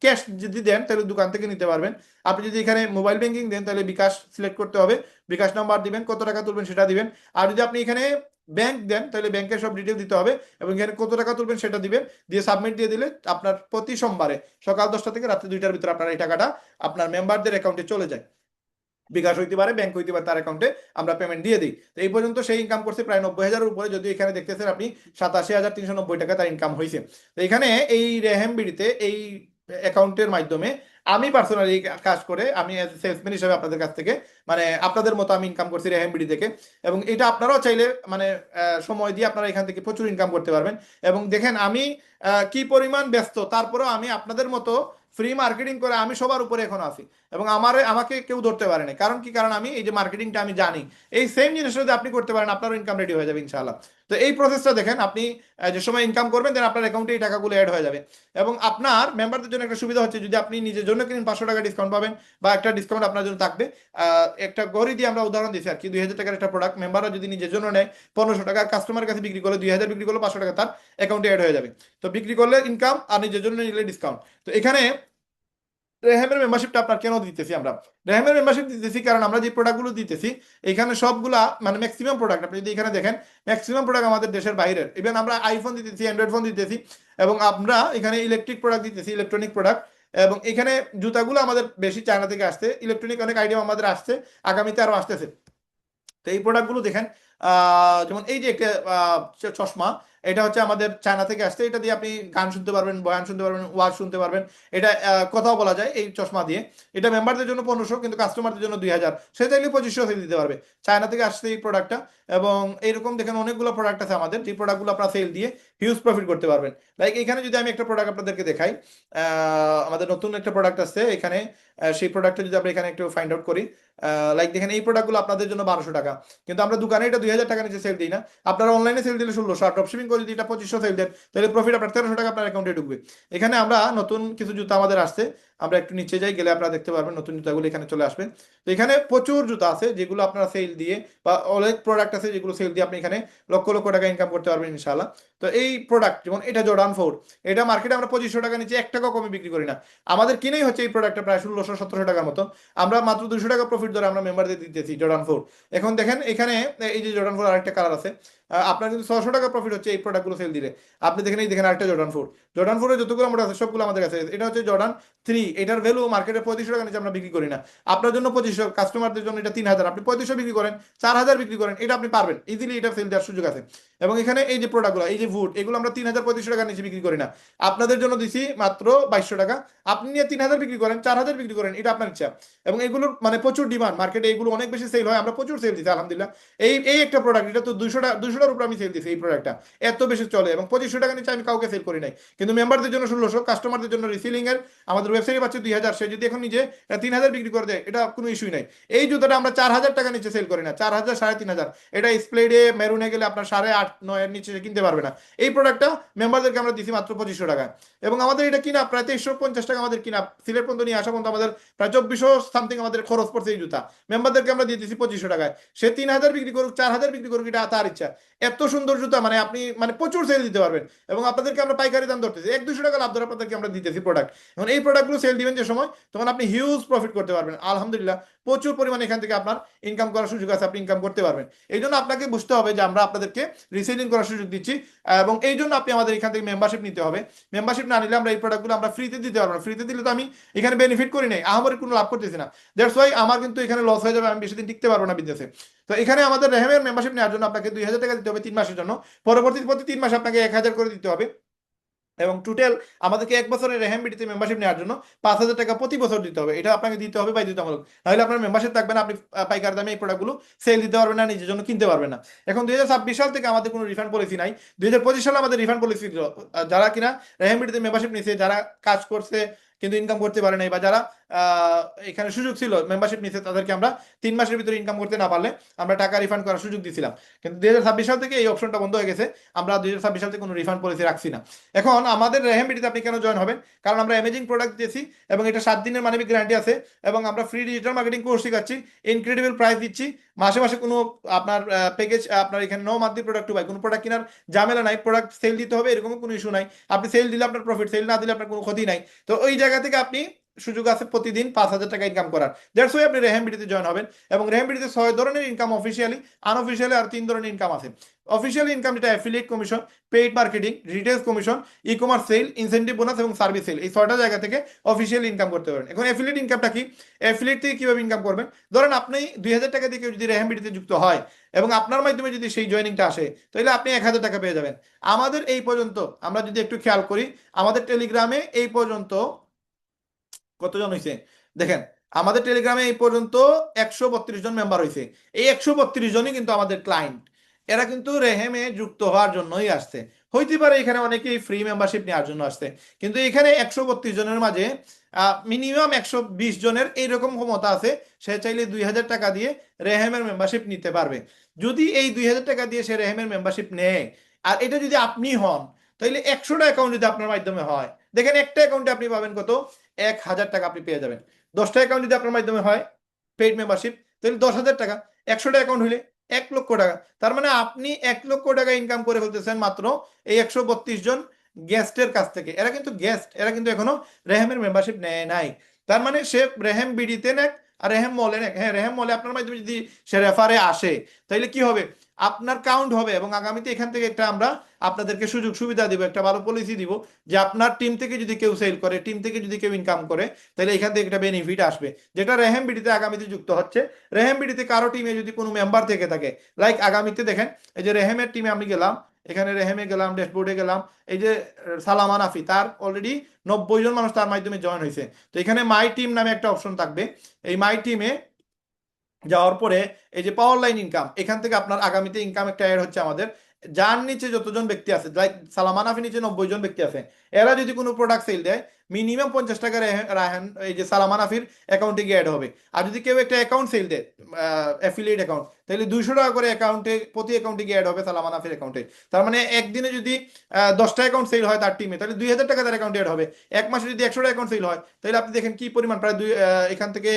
ক্যাশ যদি দেন তাহলে দোকান থেকে নিতে পারবেন। আপনি যদি এখানে মোবাইল ব্যাংকিং দেন তাহলে বিকাশ সিলেক্ট করতে হবে, বিকাশ নাম্বার দিবেন, কত টাকা তুলবেন সেটা দিবেন। আর যদি আপনি এখানে ব্যাংক দেন তাহলে ব্যাংকের সব ডিটেল দিতে হবে, এবং এখানে কত টাকা তুলবেন সেটা দিবেন, দিয়ে সাবমিট দিয়ে দিলে আপনার প্রতি সোমবারে সকাল 10টা থেকে রাত্রি 2টার ভিতরে আপনার এই টাকাটা আপনার মেম্বারদের অ্যাকাউন্টে চলে যায়। বিকাশ হইতে পারে, ব্যাংক হইতে পারে, তার অ্যাকাউন্টে আমরা পেমেন্ট দিয়ে দিই। তো এই পর্যন্ত সেই ইনকাম করছে প্রায় 90,000-এর উপরে, যদি এখানে দেখতেছেন আপনি 87,390 টাকা তার ইনকাম হয়েছে। তো এখানে এই রেহেম বিডিতে এই অ্যাকাউন্টের মাধ্যমে আমি পার্সোনালি কাজ করে আমি সেলসম্যান হিসেবে আপনাদের কাছ থেকে মানে আপনাদের মতো আমি ইনকাম করছি রেহেম বিডি থেকে। এবং এটা আপনারাও চাইলে মানে সময় দিয়ে আপনারা এখান থেকে প্রচুর ইনকাম করতে পারবেন। এবং দেখেন আমি কি পরিমাণ ব্যস্ত, তারপরেও আমি আপনাদের মতো ফ্রি মার্কেটিং করে আমি সবার উপরে এখন আছি, এবং আমাকে কেউ ধরতে পারে না। কারণ কি, কারণ আমি এই যে মার্কেটিংটা আমি জানি। এই সেম জিনিসটা যদি আপনি করতে পারেন আপনারও ইনকাম রেডি হয়ে যাবে ইনশাআল্লাহ। তো এই প্রসেসটা দেখেন, আপনি যে সময় ইনকাম করবেন দেন আপনার অ্যাকাউন্টে এই টাকাগুলো অ্যাড হয়ে যাবে। এবং আপনার মেম্বারদের জন্য একটা সুবিধা হচ্ছে, যদি আপনি নিজের জন্য কিনেন 500 টাকা ডিসকাউন্ট পাবেন, বা একটা ডিসকাউন্ট আপনার জন্য থাকবে। একটা গড়ি দিয়ে আমরা উদাহরণ দিচ্ছি আর কি, 2,000 টাকার একটা প্রোডাক্ট মেম্বাররা যদি নিজের জন্য নেয় 1500 টাকা, কাস্টমার কাছে বিক্রি করলে 2,000 বিক্রি করলে 500 টাকা তার অ্যাকাউন্টে অ্যাড হয়ে যাবে। তো বিক্রি করলে ইনকাম আর নিজের জন্য নিলে ডিসকাউন্ট। তো এখানে রেহেমের মেম্বারশিপটা আপনার কেন দিতেছি আমরা? রেহেমের মেম্বারশিপ দিতেছি কারণ আমরা যে প্রোডাক্টগুলো দিতেছি এখানে সবগুলা মানে ম্যাক্সিমাম প্রোডাক্ট, আপনি যদি এখানে দেখেন ম্যাক্সিমাম প্রোডাক্ট আমাদের দেশের বাইরের। ইভেন আমরা আইফোন দিতেছি, অ্যান্ড্রয়েড ফোন দিতেছি, এবং আমরা এখানে ইলেকট্রিক প্রোডাক্ট দিতেছি, ইলেকট্রনিক প্রোডাক্ট। এবং এখানে জুতাগুলো আমাদের বেশি চায়না থেকে আসছে, ইলেকট্রনিক অনেক আইটেম আমাদের আসছে, আগামীতে আরো আসতেছে। তো এই প্রোডাক্টগুলো দেখেন, যেমন এই যে একটা চশমা, এটা হচ্ছে আমাদের চায়না থেকে আসছে। এটা দিয়ে আপনি গান শুনতে পারবেন, বয়ান শুনতে পারবেন, ওয়াজ শুনতে পারবেন। এটা কথাও বলা যায় এই চশমা দিয়ে। এটা মেম্বারদের জন্য 1500, কিন্তু কাস্টমারদের জন্য 2,000, সে চাইলে 2500 সেল দিতে পারবে। চায়না থেকে আসছে এই প্রোডাক্টটা। এবং এইরকম দেখেন অনেকগুলো প্রোডাক্ট আছে আমাদের, যে প্রোডাক্টগুলো আপনারা সেল দিয়ে হিউজ প্রফিট করতে পারবেন। লাইক এখানে যদি আমি একটা প্রোডাক্ট আপনাদেরকে দেখাই, আমাদের নতুন একটা প্রোডাক্ট আছে এখানে, সেই প্রোডাক্টটা যদি আমরা এখানে একটু ফাইন্ড আউট করি, লাইক দেখেন এই প্রোডাক্টগুলো আপনাদের জন্য 1200 টাকা, কিন্তু আমরা দোকানে এটা 2,000 টাকা নিচে সেল দিই না। আপনারা অনলাইনে সেল দিলে 1600, আর ড্রপশিপিং করে যদি এটা 2500 সেল দেন তাহলে প্রফিট আপনার 1300 টাকা আপনার অ্যাকাউন্টে ঢুকবে। এখানে আমরা নতুন কিছু জুতা আমাদের আসছে, আমরা একটু নিচে যাই, গেলে আপনারা দেখতে পারবেন নতুন জুতাগুলো এখানে চলে আসবে। তো এখানে প্রচুর জুতা আছে যেগুলো আপনারা সেল দিয়ে, বা অনেক প্রোডাক্ট আছে যেগুলো সেল দিয়ে আপনি এখানে লক্ষ লক্ষ টাকা ইনকাম করতে পারবেন ইনশাআল্লাহ। তো এই প্রোডাক্ট যেমন এটা জর্ডান 4, এটা মার্কেটে আমরা 2500 টাকা নিচে 1 টাকা কমে বিক্রি করি না। আমাদের কিনেই হচ্ছে এই প্রোডাক্টটা প্রায় 1600-1700 টাকার মতো। আমরা মাত্র 200 টাকা প্রফিট ধরে আমরা মেম্বারদের দিতেছি জর্ডান 4। এখন দেখেন এখানে এই যে জর্ডান 4 আরেকটা কালার আছে, আপনার কিন্তু 600 টাকা প্রফিট হচ্ছে এই প্রোডাক্টগুলো সেল দিলে। আপনি দেখেন এই দেখেন আরেকটা জর্ডান 4 এর যতগুলো মডেল আছে সবগুলো আমাদের কাছে। এটা হচ্ছে জর্ডান 3, এটার ভ্যালু মার্কেটে 3500 টাকা নিচে আমরা বিক্রি করি না। আপনার জন্য 2500, কাস্টমারদের জন্য এটা 3,000, আপনি 3500 বিক্রি করেন, 4,000 বিক্রি করেন, এটা আপনি পারবেন ইজিলি, এটা সেল দেওয়ার সুযোগ আছে। এবং এখানে এই যে প্রোডাক্টগুলো, এই যে ভুট, এগুলো আমরা 3,000-3500 টাকার নিচে বিক্রি করি না। আপনাদের জন্য দিছি মাত্র 2200 টাকা। আপনি নিয়ে 3,000 বিক্রি করেন, 4,000 বিক্রি করেন, এটা আপনার ইচ্ছা। এবং এগুলোর মানে প্রচুর ডিমান্ড মার্কেটে, এগুলো অনেক বেশি সেল হয়, আমরা প্রচুর সেল দিচ্ছি আলহামদুলিল্লাহ। এই এই একটা প্রোডাক্ট, এটা তো 200টার উপর আমি সেল দিচ্ছি এই প্রোডাক্টটা, এত বেশি চলে। এবং 2500 টাকা নিচে আমি কাউকে সেল করি নাই, কিন্তু মেম্বারদের জন্য 1600, কাস্টমারদের জন্য রিসিলিং এর আমাদের ওয়েবসাইটে পাচ্ছে 2,000। সে যদি এখন নিজে 3,000 বিক্রি করে দেয় এটা কোনো ইস্যুই নাই। এই জুতাটা আমরা 4,000 টাকা নিচে সেল করি না, 4,000, 3,500। এটা স্প্লেডে মেরুনে গেলে আপনার 8.5-9 এর নিচে কিনতে পারবে না। এই প্রোডাক্টটা মেম্বারদেরকে আমরা দিচ্ছি মাত্র 2500 টাকা। এবং আমাদের এটা কিনা প্রায় 2350 টাকা, আমাদের কিনা সিলেট পর্যন্ত নিয়ে আসা পর্যন্ত আমাদের প্রায় 2400 সামথিং আমাদের খরচ পড়ছে এই জুতা। মেম্বারদেরকে আমরা দিয়ে দিচ্ছি 2500 টাকায়। সে 3,000 বিক্রি করুক, 4,000 বিক্রি করুক, এটা তার ইচ্ছা। এত সুন্দর জুতা, মানে আপনি মানে প্রচুর সেল দিতে পারবেন। এবং আপনাদেরকে আমরা পাইকারি দাম ধরতেছি, 1-200 টাকা লাভ ধরে আপনাদেরকে আমরা দিতেছি প্রোডাক্ট। এখন এই প্রোডাক্টগুলো সেল দিবেন যে সময়, তখন আপনি হিউজ প্রফিট করতে পারবেন আলহামদুলিল্লাহ। প্রচুর পরিমাণে এখান থেকে আপনার ইনকাম করার সুযোগ আছে, আপনি ইনকাম করতে পারবেন। এই জন্য আপনাকে বুঝতে হবে যে আমরা আপনাদেরকে রিসেলিং করার সুযোগ দিচ্ছি। এবং এই জন্য আপনি আমাদের এখান থেকে মেম্বারশিপ নিতে হবে। মেম্বারশিপ না নিলে আমরা এই প্রোডাক্টগুলো আমরা ফ্রিতে দিতে পারবো না। ফ্রিতে দিলে তো আমি এখানে বেনিফিট করি নাই, আমার কোনো লাভ করতেছি না। দ্যাটস ওয়াই আমার কিন্তু এখানে লস হয়ে যাবে, আমি বেশি দিন টিকতে পারবো না বিজনেসে। তো এখানে আমাদের রেহেমের মেম্বারশিপ নেওয়ার জন্য আপনাকে 2,000 টাকা দিতে হবে 3 মাসের জন্য। পরবর্তী প্রতি 3 মাসে আপনাকে 1,000 করে দিতে হবে। এবং টোটাল আমাদেরকে 1 বছরের রেহেম বিডিতে মেম্বারশিপ নেওয়ার জন্য 5,000 টাকা প্রতি বছর দিতে হবে। এটা আপনাকে দিতে হবে বাধ্যতামূলক, নাহলে আপনার মেম্বারশিপ থাকবে না, আপনি পাইকার দামে এই প্রোডাক্টগুলো সেল দিতে পারবেন না, নিজের জন্য কিনতে পারবেন না। এখন 2026 সাল থেকে আমাদের কোনো রিফান্ড পলিসি নাই। 2025 সালে আমাদের রিফান্ড পলিসি ছিল। যারা কিনা রেহেম বিডিতে মেম্বারশিপ নিয়েছে, যারা কাজ করছে কিন্তু ইনকাম করতে পারে নাই, বা যারা এখানে সুযোগ ছিল মেম্বারশিপ নিতে, তাদেরকে আমরা 3 মাসের ভিতরে ইনকাম করতে না পারলে আমরা টাকা রিফান্ড করার সুযোগ দিয়েছিলাম। কিন্তু 2026 সাল থেকে এই অপশনটা বন্ধ হয়ে গেছে, আমরা 2026 সাল থেকে কোনো রিফান্ড পলিসি রাখছি না। এখন আমাদের রেহেম বিডিতে আপনি কেন জয়েন হবেন? কারণ আমরা অ্যামেজিং প্রোডাক্ট দিয়েছি, এবং এটা 7 দিনের মানবিক গ্যারান্টি আছে, এবং আমরা ফ্রি ডিজিটাল মার্কেটিং কোর্স শেখাচ্ছি, ইনক্রেডিবল প্রাইস দিচ্ছি। মাসে মাসে কোনো আপনার প্যাকেজ, আপনার এখানে no monthly product to buy, কোনো প্রোডাক্ট কেনার ঝামেলা নাই, প্রোডাক্ট সেল দিতে হবে এরকম কোনো ইস্যু নাই। আপনি সেল দিলে আপনার প্রফিট, সেল না দিলে আপনার কোনো ক্ষতি নাই। তো ওই জায়গা থেকে আপনি সুযোগ আছে প্রতিদিন 5,000 টাকা ইনকাম করার। দ্যাটস ওয়াই আপনি রেহেম বিডিতে জয়েন হবেন। এবং রেহেম বিডিতে 6 ধরনের ইনকাম অফিসিয়ালি, আনঅফিসিয়ালি আর 3 ধরনের ইনকাম আছে। অফিসিয়াল ইনকাম যেটা affiliate commission, paid marketing, retail commission, e commerce sale, incentive bonus এবং সার্ভিস সেল, এই 6টা জায়গা থেকে অফিসিয়াল ইনকাম করতে পারেন। এখন অ্যাফিলিয়েট ইনকামটা কি? অ্যাফিলিয়েট থেকে কিভাবে ইনকাম করবেন? ধরেন আপনি 2,000 টাকা দিয়ে কেউ যদি রেহেম বিডিতে যুক্ত হয় এবং আপনার মাধ্যমে যদি সেই জয়েনিংটা আসে, তাহলে আপনি 1,000 টাকা পেয়ে যাবেন। আমাদের এই পর্যন্ত আমরা যদি একটু খেয়াল করি, আমাদের টেলিগ্রামে এই পর্যন্ত কতজন হয়েছে দেখেন, আমাদের টেলিগ্রামে এই পর্যন্ত 132 জন মেম্বার হয়েছে। এই 132 জনই কিন্তু আমাদের ক্লায়েন্ট। এরা কিন্তু রেহেমে যুক্ত হওয়ার জন্যই আসছে। হইতে পারে এখানে অনেকেই ফ্রি মেম্বারশিপ নেওয়ার জন্য আসছে, কিন্তু এখানে 132 জনের মাঝে মিনিমাম 120 জনের এইরকম ক্ষমতা আছে, সে চাইলে 2,000 টাকা দিয়ে রেহেমের মেম্বারশিপ নিতে পারবে। যদি এই 2,000 টাকা দিয়ে সে রেহেমের মেম্বারশিপ নেয়, আর এটা যদি আপনি হন, তাহলে 100টা অ্যাকাউন্ট যদি আপনার মাধ্যমে হয়, দেখেন একটা অ্যাকাউন্টে আপনি পাবেন কত? 1,000 টাকা আপনি পেয়ে যাবেন। 10টা অ্যাকাউন্ট যদি আপনার মাধ্যমে হয় পেইড মেম্বারশিপ, তাহলে 10,000 টাকা। 100টা অ্যাকাউন্ট হলে 1,00,000 টাকা। তার মানে আপনি 1,00,000 টাকা ইনকাম করে ফেলতেছেন মাত্র এই 132 জন গেস্টের কাছ থেকে। এরা কিন্তু গেস্ট, এরা কিন্তু এখনো রেহেমের মেম্বারশিপ নেয় নাই। তার মানে সে রেহেম বিডিতে নেক আর রেহেম মলে নেক, হ্যাঁ রেহেম মলে আপনার মাধ্যমে যদি সে রেফারে আসে, তাহলে কি হবে? আপনার কাউন্ট হবে এবং আগামীতে এখান থেকে একটা আমরা আপনাদেরকে সুযোগ সুবিধা দিব, একটা ভালো পলিসি দিব যে আপনার টিম থেকে যদি কেউ সেল করে, টিম থেকে যদি কেউ ইনকাম করে, তাহলে এখান থেকে একটা বেনিফিট আসবে, যেটা রেহেম বিডিতে আগামীতে যুক্ত হচ্ছে। রেহেম বিডিতে কারো টিমে যদি কোনো মেম্বার থেকে থাকে, লাইক আগামীতে দেখেন এই যে রেহেমের টিমে আমি গেলাম, এখানে রেহেমে গেলাম, ড্যাশবোর্ডে গেলাম, এই যে সালামা নাফি, তার অলরেডি 90 জন মানুষ তার মাধ্যমে জয়েন হয়েছে। তো এখানে মাই টিম নামে একটা অপশন থাকবে। এই মাই টিমে যাওয়ার পরে এই যে পাওয়ার লাইন ইনকাম, এখান থেকে আপনার আগামীতে ইনকাম একটা অ্যাড হচ্ছে আমাদের। যার নিচে যতজন ব্যক্তি আছে, লাইক সালামান আফি নিচে 90 জন ব্যক্তি আছে, এরা যদি কোনো প্রোডাক্ট সেল দেয়, মিনিমাম 50 টাকা রায়হান এই যে সালামান আফির অ্যাকাউন্টে গিয়ে অ্যাড হবে। আর যদি কেউ একটা অ্যাকাউন্ট সেল দেয়, অ্যাফিলিয়েট অ্যাকাউন্ট, তাহলে 200 টাকা করে অ্যাকাউন্টে, প্রতি অ্যাকাউন্টে গিয়ে অ্যাড হবে সালামান আফির অ্যাকাউন্টে। তার মানে একদিনে যদি 10টা অ্যাকাউন্ট সেল হয় তার টিমে, তাহলে 2,000 টাকা তার অ্যাকাউন্টে অ্যাড হবে। এক মাসে যদি 100টা অ্যাকাউন্ট সেল হয়, তাহলে আপনি দেখেন কি পরিমাণ, প্রায় এখান থেকে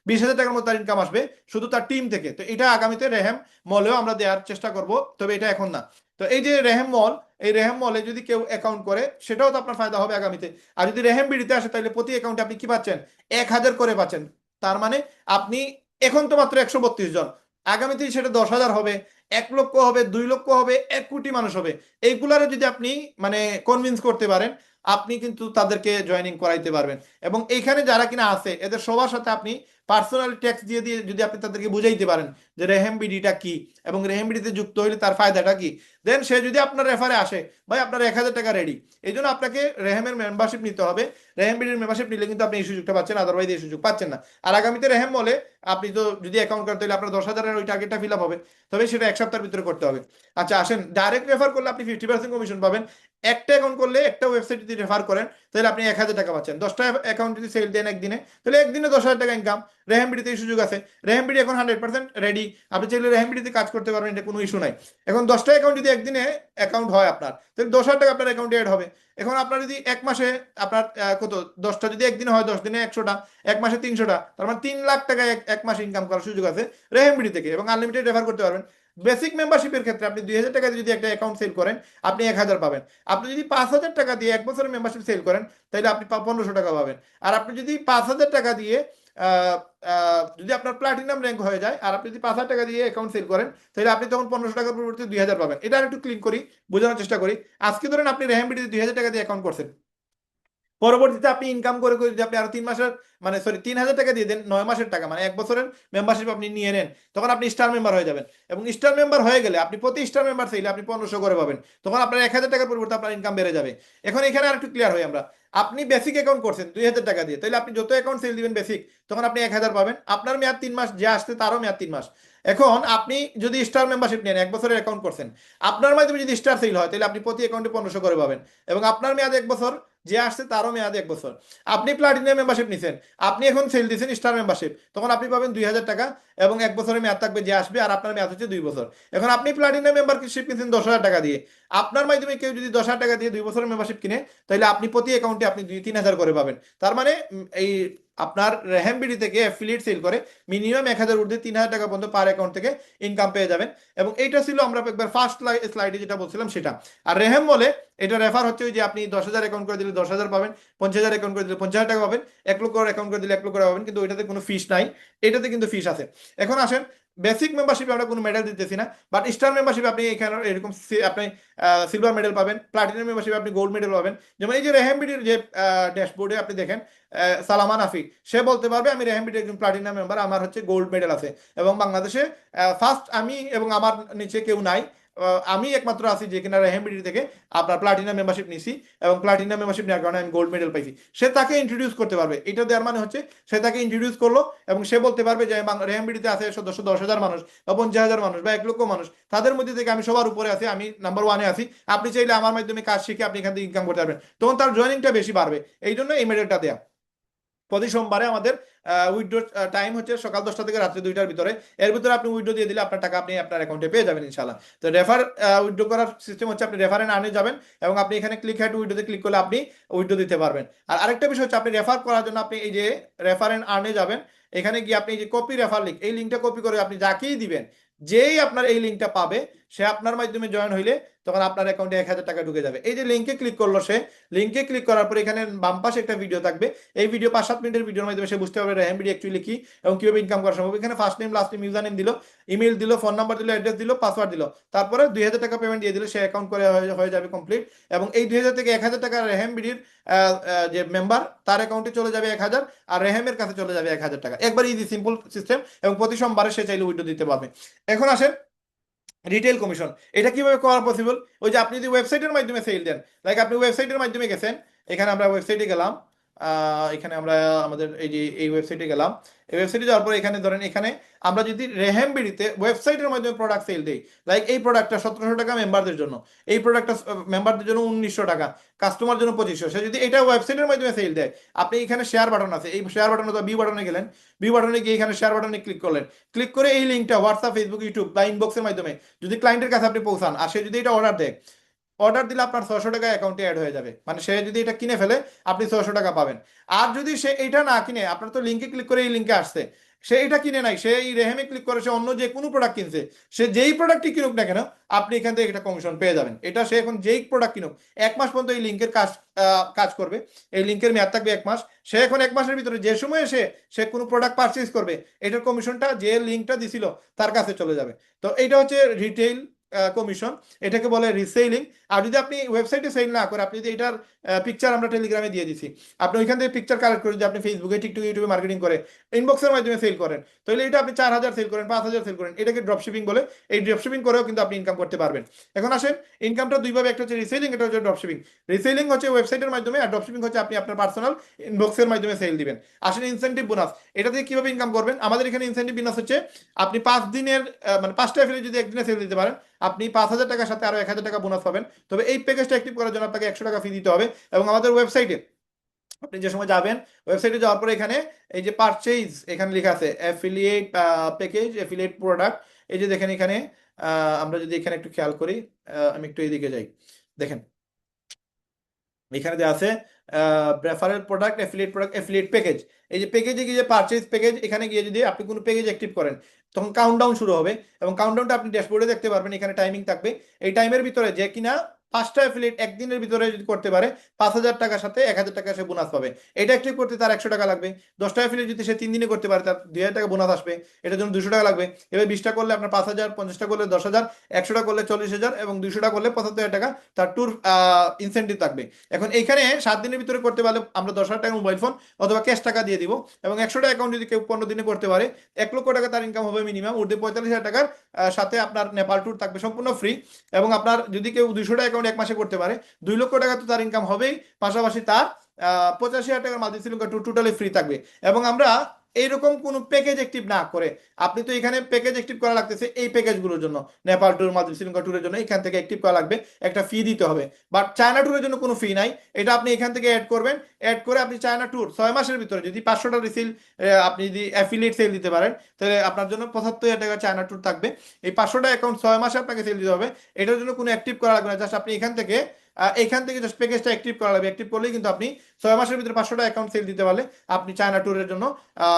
20,000 টাকার মতো তার ইনকাম আসবে শুধু তার টিম থেকে। তো এটা আগামীতে রেহেম মলেও আমরা দেওয়ার চেষ্টা করব, তবে এটা এখন না। তো এই যে রেহেম মল, এই রেহেম মলে যদি কেউ অ্যাকাউন্ট করে, সেটাও তো আপনার ফায়দা হবে আগামীতে। আর যদি রেহেম বিডিতে আসে, তাহলে প্রতি অ্যাকাউন্টে আপনি কি পাচ্ছেন? 1,000 করে পাচ্ছেন। তার মানে আপনি এখন তো মাত্র 132 জন, আগামীতে সেটা 10,000 হবে, 1,00,000 হবে, 2,00,000 হবে, 1 কোটি মানুষ হবে। এইগুলারে যদি আপনি মানে কনভিন্স করতে পারেন, আপনি কিন্তু তাদেরকে জয়েনিং করাইতে পারবেন। এবং এইখানে যারা কিনা আছে, এদের সবার সাথে আপনি পার্সোনাল ট্যাক্স দিয়ে দিয়ে যদি আপনি তাদেরকে বুঝাইতে পারেন যে রেহেম বিডিটা কি এবং রেহেম বিডিতে যুক্ত হইলে তার ফায়দাটা কি, দেন সে যদি আপনার রেফারে আসে, ভাই আপনার 1,000 টাকা রেডি। এই জন্য আপনাকে রেহেমের মেম্বারশিপ নিতে হবে। রেহেম বিডির মেম্বারশিপ নিলে কিন্তু আপনি এই সুযোগটা পাচ্ছেন, আদারওয়াইজ এই সুযোগ পাচ্ছেন না। আর আগামীতে রেহেম বলে আপনি তো যদি অ্যাকাউন্ট করেন, তাহলে আপনার 10,000-এর ওই টার্গেটটা ফিল আপ হবে, তবে সেটা 1 সপ্তাহের ভিতরে করতে হবে। আচ্ছা আসেন, ডাইরেক্ট রেফার করলে আপনি 50% কমিশন পাবেন। একটা অ্যাকাউন্ট করলে, একটা ওয়েবসাইট যদি রেফার করেন, তাহলে আপনি 1,000 টাকা পাচ্ছেন। 10টা অ্যাকাউন্ট যদি সেল দেন একদিনে, তাহলে একদিনে 10,000 টাকা ইনকাম। রেহেমবিডিতে এই সুযোগ আছে। রেহেমবিডি এখন 100% রেডি, আপনি চাইলে রেহেমবিডিতে কাজ করতে পারবেন, এটা কোনো ইস্যু নাই। এখন 10টা অ্যাকাউন্ট যদি একদিনে অ্যাকাউন্ট হয় আপনার, তাহলে 10,000 টাকা আপনার অ্যাকাউন্টে অ্যাড হবে। এখন আপনার যদি এক মাসে আপনার কত, 10টা যদি একদিনে হয়, 10 দিনে 100টা, এক মাসে 300টা, তার মানে 3,00,000 টাকা এক মাসে ইনকাম করার সুযোগ আছে রেহেমবিডি থেকে, এবং আনলিমিটেড রেফার করতে পারবেন। বেসিক মেম্বারশিপের ক্ষেত্রে আপনি 2,000 টাকা দিয়ে যদি একটা অ্যাকাউন্ট সেল করেন, আপনি 1,000 পাবেন। আপনি যদি 5,000 টাকা দিয়ে 1 বছরের মেম্বারশিপ সেল করেন, তাহলে আপনি 1,500 টাকা পাবেন। আর আপনি যদি 5,000 টাকা দিয়ে যদি আপনার প্লাটিনাম র্যাঙ্ক হয়ে যায়, আর আপনি যদি 5,000 টাকা দিয়ে অ্যাকাউন্ট সেল করেন, তাহলে আপনি তখন 1,500 টাকার পরিবর্তে 2,000 পাবেন। এটা একটু ক্লিক করি, বোঝানোর চেষ্টা করি। আজকে ধরেন আপনি রেহেমবিডিতে 2,000 টাকা দিয়ে অ্যাকাউন্ট করছেন, পরবর্তীতে আপনি ইনকাম করে করে যদি আপনি আরো 3 মাসের, মানে সরি 3,000 টাকা দিয়ে দেন, 9 মাসের টাকা, মানে 1 বছরের মেম্বারশিপ আপনি নিয়ে নেন, তখন আপনি স্টার মেম্বার হয়ে যাবেন। এবং স্টার মেম্বার হয়ে গেলে আপনি প্রতি স্টার মেম্বার চাইলে আপনি 1,500 করে পাবেন, তখন আপনার 1,000 টাকার পরিবর্তে আপনার ইনকাম বেড়ে যাবে। এখন এখানে আর একটু ক্লিয়ার হই আমরা। আপনি বেসিক অ্যাকাউন্ট করছেন 2,000 টাকা দিয়ে, তাহলে আপনি যত অ্যাকাউন্ট সেল দিবেন বেসিক, তখন আপনি 1,000 পাবেন। আপনার মেয়াদ 3 মাস, যে আসছে তারও মেয়াদ 3 মাস। এখন আপনি যদি স্টার মেম্বারশিপ নেন, 1 বছরের অ্যাকাউন্ট করছেন, আপনার মাধ্যমে যদি স্টার সেল হয়, তাহলে আপনি প্রতি অ্যাকাউন্টে 1,500 করে পাবেন। এবং আপনার মেয়াদ 1 বছর, যে আসছে তারও মেয়াদ 1 বছর। আপনি প্লাটিনাম মেম্বারশিপ নিছেন, আপনি এখন সেল দিচ্ছেন স্টার মেম্বারশিপ, তখন আপনি পাবেন 2,000 টাকা, এবং 1 বছরের মেয়াদ থাকবে যে আসবে, আর আপনার মেয়াদ হচ্ছে 2 বছর। এখন আপনি প্লাটিনাম মেম্বারশিপ কিনছেন 10,000 টাকা দিয়ে, আপনার মাধ্যমে কেউ যদি 10,000 টাকা দিয়ে 2 বছরের মেম্বারশিপ কিনে, তাহলে আপনি প্রতি অ্যাকাউন্টে আপনি 2-3 হাজার করে পাবেন। তার মানে এই আপনার রেহেমবিডি থেকে অ্যাফিলিয়েট সেল করে মিনিমাম 1,000 ঊর্ধ্বে 3,000 টাকা পর্যন্ত পার অ্যাকাউন্ট থেকে ইনকাম পেয়ে যাবেন। এবং এইটা ছিল আমরা একবার ফার্স্ট স্লাইডে যেটা বলছিলাম সেটা। আর রেহেম বলে এটা রেফার হচ্ছে ওই যে আপনি 10,000 অ্যাকাউন্ট করে দিলে 10,000 পাবেন, 50,000 অ্যাকাউন্ট করে দিলে 50,000 টাকা পাবেন, 1 লক্ষ অ্যাকাউন্ট করে দিলে 1 লক্ষ টাকা পাবেন, কিন্তু ওইটাতে কোনো ফিস নাই, এটাতে কিন্তু ফিস আছে। এখন আসেন, বেসিক মেম্বারশিপে আমরা কোনো মেডেল দিতেছি না, বাট স্টার মেম্বারশিপে আপনি এখানে এরকম আপনি সিলভার মেডেল পাবেন, প্লাটিনাম মেম্বারশিপে আপনি গোল্ড মেডেল পাবেন। যেমন এই যে রেহেমবিডির যে ড্যাশবোর্ডে আপনি দেখেন সালামান আফি, সে বলতে পারবে আমি রেহেমবিডির একজন প্লাটিনাম মেম্বার, আমার হচ্ছে গোল্ড মেডেল আছে, এবং বাংলাদেশে ফার্স্ট আমি এবং আমার নিচে কেউ নাই, আমি একমাত্র আছি যে কিনা রেহেমবিডি থেকে আপনার প্লাটিনাম মেম্বারশিপ নিছি, এবং প্লাটিনাম মেম্বারশিপ নেওয়ার কারণে আমি গোল্ড মেডেল পাইছি। সে তাকে ইন্ট্রোডিউস করতে পারবে, এটা দেওয়ার মানে হচ্ছে সে তাকে ইন্ট্রোডিউস করলো, এবং সে বলতে পারবে যে রেহেমবিডিতে আছে সদস্য 10,000 মানুষ বা 50,000 মানুষ বা 1 লক্ষ মানুষ, তাদের মধ্যে থেকে আমি সবার উপরে আছি, আমি নাম্বার ওয়ানে আছি, আপনি চাইলে আমার মাধ্যমে কাজ শিখে আপনি এখান থেকে ইনকাম করতে পারবেন, তখন তার জয়েনিংটা বেশি বাড়বে। এই জন্য এই মেডেলটা দেয়া। প্রতি সোমবারে আমাদের উইথড্র টাইম হচ্ছে সকাল 10টা থেকে রাত্রি 2টার ভিতরে, এর ভিতরে আপনি উইথড্র দিয়ে দিলে আপনার টাকা আপনি আপনার অ্যাকাউন্টে পেয়ে যাবেন ইনশাআল্লাহ। তো রেফার উইথড্র করার সিস্টেম হচ্ছে আপনি রেফারেন্ট আর্নে যাবেন, এবং আপনি এখানে ক্লিক হ্যাড উইথড্রোতে ক্লিক করলে আপনি উইথড্র দিতে পারবেন। আর আরেকটা বিষয় হচ্ছে আপনি রেফার করার জন্য আপনি এই যে রেফারেন্ট আর্নে যাবেন, এখানে গিয়ে আপনি এই যে কপি রেফার লিঙ্ক, এই লিঙ্কটা কপি করে আপনি যাকেই দিবেন, যেই আপনার এই লিঙ্কটা পাবে সে আপনার মাধ্যমে জয়েন হইলে তখন আপনার অ্যাকাউন্টে 1,000 টাকা ঢুকে যাবে। এই যে লিঙ্কে ক্লিক করলো, সে লিঙ্কে ক্লিক করার পর এখানে বাম পাশে একটা ভিডিও থাকবে, এই ভিডিও 5-7 মিনিটের ভিডিওর মাধ্যমে সে বুঝতে পারবে রেহেমবিডি অ্যাকচুয়ালি কি এবং কিভাবে ইনকাম করা সম্ভব। এখানে first name, last name, user name দিল, ইমেল দিল, ফোন নাম্বার দিল, অ্যাড্রেস দিল, পাসওয়ার্ড দিল, তারপরে 2,000 টাকা পেমেন্ট দিয়ে দিল, সে অ্যাকাউন্ট করে হয়ে যাবে কমপ্লিট। এবং এই 2,000 থেকে 1,000 টাকা রেহেমবিডির যে মেম্বার তার অ্যাকাউন্টে চলে যাবে 1,000, আর রেহেমের কাছে চলে যাবে 1,000 টাকা। একবার ইজি সিম্পল সিস্টেম, এবং প্রতি সোমবারে সে চাইলে উইথড্র দিতে পারবে। এখন আসেন রিটেল কমিশন, এটা কিভাবে করা পসিবল। ওই যে আপনি যদি ওয়েবসাইটের মাধ্যমে সেল দেন, লাইক আপনি ওয়েবসাইটের মাধ্যমে গেছেন, এখানে আমরা ওয়েবসাইটে গেলাম, এখানে আমরা আমাদের এই যে এই ওয়েবসাইটে গেলাম, এই ওয়েবসাইটে যাওয়ার পর এখানে ধরেন এখানে আমরা যদি রেহেমবিডিতে ওয়েবসাইটের মাধ্যমে প্রোডাক্ট সেল দেই, লাইক এই প্রোডাক্টটা 1,700 টাকা মেম্বারদের জন্য, এই প্রোডাক্টটা মেম্বারদের জন্য 1,900 টাকা, কাস্টমার জন্য 2,500, সে যদি এটা ওয়েবসাইটের মাধ্যমে সেল দেয়, আপনি এখানে শেয়ার বাটন আছে, এই শেয়ার বাটনে তো বি বাটনে গেলেন, বি বাটনে গিয়ে এখানে শেয়ার বাটনে ক্লিক করলেন, ক্লিক করে এই লিঙ্কটা হোয়াটসঅ্যাপ, ফেসবুক, ইউটিউব বা ইনবক্সের মাধ্যমে যদি ক্লায়েন্টের কাছে আপনি পৌঁছান, আর সে যদি এটা অর্ডার দেয়, অর্ডার দিলে আপনার 600 টাকা অ্যাকাউন্টে অ্যাড হয়ে যাবে, মানে সে যদি এটা কিনে ফেলে আপনি 600 টাকা পাবেন। আর যদি সে এটা না কিনে, আপনার তো লিঙ্কে ক্লিক করে এই লিঙ্কে আসছে, সে এটা কিনে নাই, সে এই রেহেমে ক্লিক করে সে অন্য যে কোনো প্রোডাক্ট কিনছে, সে যেই প্রোডাক্টই কিনুক না কেন আপনি এখান থেকে একটা কমিশন পেয়ে যাবেন। এটা সে এখন যেই প্রোডাক্ট কিনুক, 1 মাস পর্যন্ত এই লিঙ্কের কাজ কাজ করবে, এই লিঙ্কের মেয়াদ থাকবে 1 মাস। সে এখন 1 মাসের ভিতরে যে সময় সে কোনো প্রোডাক্ট পারচেজ করবে, এটার কমিশনটা যে লিঙ্কটা দিছিল তার কাছে চলে যাবে। তো এইটা হচ্ছে রিটেইল কমিশন, এটাকে বলে রিসেলিং। আর যদি আপনি ওয়েবসাইটে সেল না করে, আপনি যদি এটার পিকচার আমরা টেলিগ্রামে দিয়ে দিছি, আপনি ওইখান থেকে পিকচার কালেক্ট করে যদি আপনি ফেসবুকে, টিকটকে, ইউটিউবে মার্কেটিং করে ইনবক্সের মাধ্যমে সেল করেন, তাহলে এটা আপনি 4,000 সেল করেন, 5,000 সেল করেন, এটাকে ড্রপশিপিং বলে। এই ড্রপশিপিং করেও কিন্তু আপনি ইনকাম করতে পারবেন। এখন আসেন, ইনকামটা দুইভাবে, একটা হচ্ছে রিসেলিং, এটা হচ্ছে ড্রপশিপিং। রিসেলিং হচ্ছে ওয়েবসাইটের মাধ্যমে, আর ড্রপশিপিং হচ্ছে আপনি আপনার পার্সোনাল ইনবক্সের মাধ্যমে সেল দিবেন। আসেন ইনসেন্টিভ বোনাস, এটা থেকে কিভাবে ইনকাম করবেন। আমাদের এখানে ইনসেন্টিভ বোনাস হচ্ছে আপনি 5 দিনের মানে 5টা অ্যাফিলিয়েট যদি একদিনে সেল দিতে পারেন, আপনি 5,000 টাকার সাথে আরো 1,000 টাকা বোনাস পাবেন। তবে এই প্যাকেজটা অ্যাক্টিভ করার জন্য আপনাকে 100 টাকা ফি দিতে হবে। এবং আমাদের ওয়েবসাইটে আপনি যে সময় যাবেন, ওয়েবসাইটে যাওয়ার পরে এখানে এই যে পারচেজ, এখানে লেখা আছে অ্যাফিলিয়েট প্যাকেজ, অ্যাফিলিয়েট প্রোডাক্ট, এই যে দেখেন এখানে আমরা যদি এখানে একটু খেয়াল করি, আমি একটু এইদিকে যাই, দেখেন এখানে দেওয়া আছে referral product, affiliate product, affiliate package. এই যে প্যাকেজে গিয়ে পারচেজ প্যাকেজ, এখানে গিয়ে যদি আপনি কোনো প্যাকেজ অ্যাক্টিভ করেন, তখন কাউন্টডাউন শুরু হবে, এবং কাউন্টডাউনটা আপনি ড্যাশবোর্ডে দেখতে পারবেন, এখানে টাইমিং থাকবে। এই টাইমের ভিতরে যে কিনা 5টা অ্যাফিলিয়েট একদিনের ভিতরে যদি করতে পারে, 5,000 টাকার সাথে 1,000 টাকা সে বোনাস পাবে। এটা অ্যাক্টিভ করতে তার 100 টাকা লাগবে। 10টা অ্যাফিলিয়েট যদি সে 3 দিনে করতে পারে, তার 2,000 টাকা বোনাস আসবে, এটার জন্য 200 টাকা লাগবে। এবার 20টা করলে আপনার 5,000, 50টা করলে 10,000, 100টা করলে 40,000, এবং 200টা করলে 75,000 টাকা তার ট্যুর ইনসেন্টিভ থাকবে। এখন এখানে 7 দিনের ভিতরে করতে পারলে আমরা 10,000 টাকা মোবাইল ফোন অথবা ক্যাশ টাকা দিয়ে দিব। এবং 100টা অ্যাকাউন্ট যদি কেউ 15 দিনে করতে পারে, 1 লক্ষ টাকা তার ইনকাম হবে মিনিমাম, ঊর্ধ্বে 45,000 টাকার সাথে আপনার নেপাল ট্যুর থাকবে সম্পূর্ণ ফ্রি। এবং আপনার যদি কেউ 200টা অ্যাকাউন্ট 1 মাসে করতে পারে, 2 লক্ষ টাকা তো তার ইনকাম হবেই, পাশাপাশি তার 85,000 টাকার multi Sri Lanka tour totally free থাকবে। এবং আমরা এইরকম কোনো প্যাকেজ অ্যাক্টিভ না করে, আপনি তো এখানে প্যাকেজ অ্যাক্টিভ করা লাগতেছে এই প্যাকেজগুলোর জন্য, নেপাল ট্যুর, মালদ্বীপ, শ্রীলঙ্কা ট্যুরের জন্য এখান থেকে অ্যাক্টিভ করা লাগবে, একটা ফি দিতে হবে। বাট চায়না ট্যুরের জন্য কোনো ফি নাই, এটা আপনি এখান থেকে অ্যাড করবেন, অ্যাড করে আপনি চায়না ট্যুর 6 মাসের ভিতরে যদি 500টা রিসিল আপনি যদি অ্যাফিলিয়েট সেল দিতে পারেন, তাহলে আপনার জন্য 75,000 টাকা চায়না ট্যুর থাকবে। এই 500টা অ্যাকাউন্ট 6 মাসে আপনাকে সেল দিতে হবে, এটার জন্য কোনো অ্যাক্টিভ করা লাগবে না, জাস্ট আপনি এখান থেকে এখান থেকে জাস্ট প্যাকেজটা অ্যাক্টিভ করা লাগবে। অ্যাক্টিভ করলেই কিন্তু আপনি 6 মাসের ভিতরে 500টা অ্যাকাউন্ট সেল দিতে পারলে আপনি চায়না ট্যুরের জন্য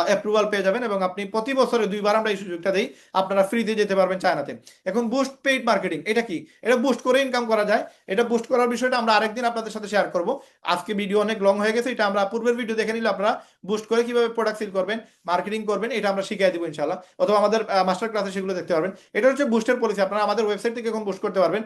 অ্যাপ্রুভাল পেয়ে যাবেন, এবং আপনি প্রতি বছরে 2বার আমরা এই সুযোগটা দিই, আপনারা ফ্রিতে যেতে পারবেন চায়নাতে। এখন বুস্ট পেইড মার্কেটিং এটা কি? এটা বুস্ট করে ইনকাম করা যায়। এটা বুস্ট করার বিষয়টা আমরা আরেকদিন আপনাদের সাথে শেয়ার করব। আজকে ভিডিও অনেক লং হয়ে গেছে, এটা আমরা পূর্বের ভিডিও দেখে নিলে আপনারা বুস্ট করে কিভাবে প্রোডাক্ট সেল করবেন, মার্কেটিং করবেন, এটা আমরা শিখিয়ে দিব ইনশাআল্লাহ, অথবা আমাদের মাস্টার ক্লাসে সেগুলো দেখতে পারবেন। এটা হচ্ছে বুস্টের পলিসি। আপনারা আমাদের ওয়েবসাইট থেকে এখন বুস্ট করতে পারবেন,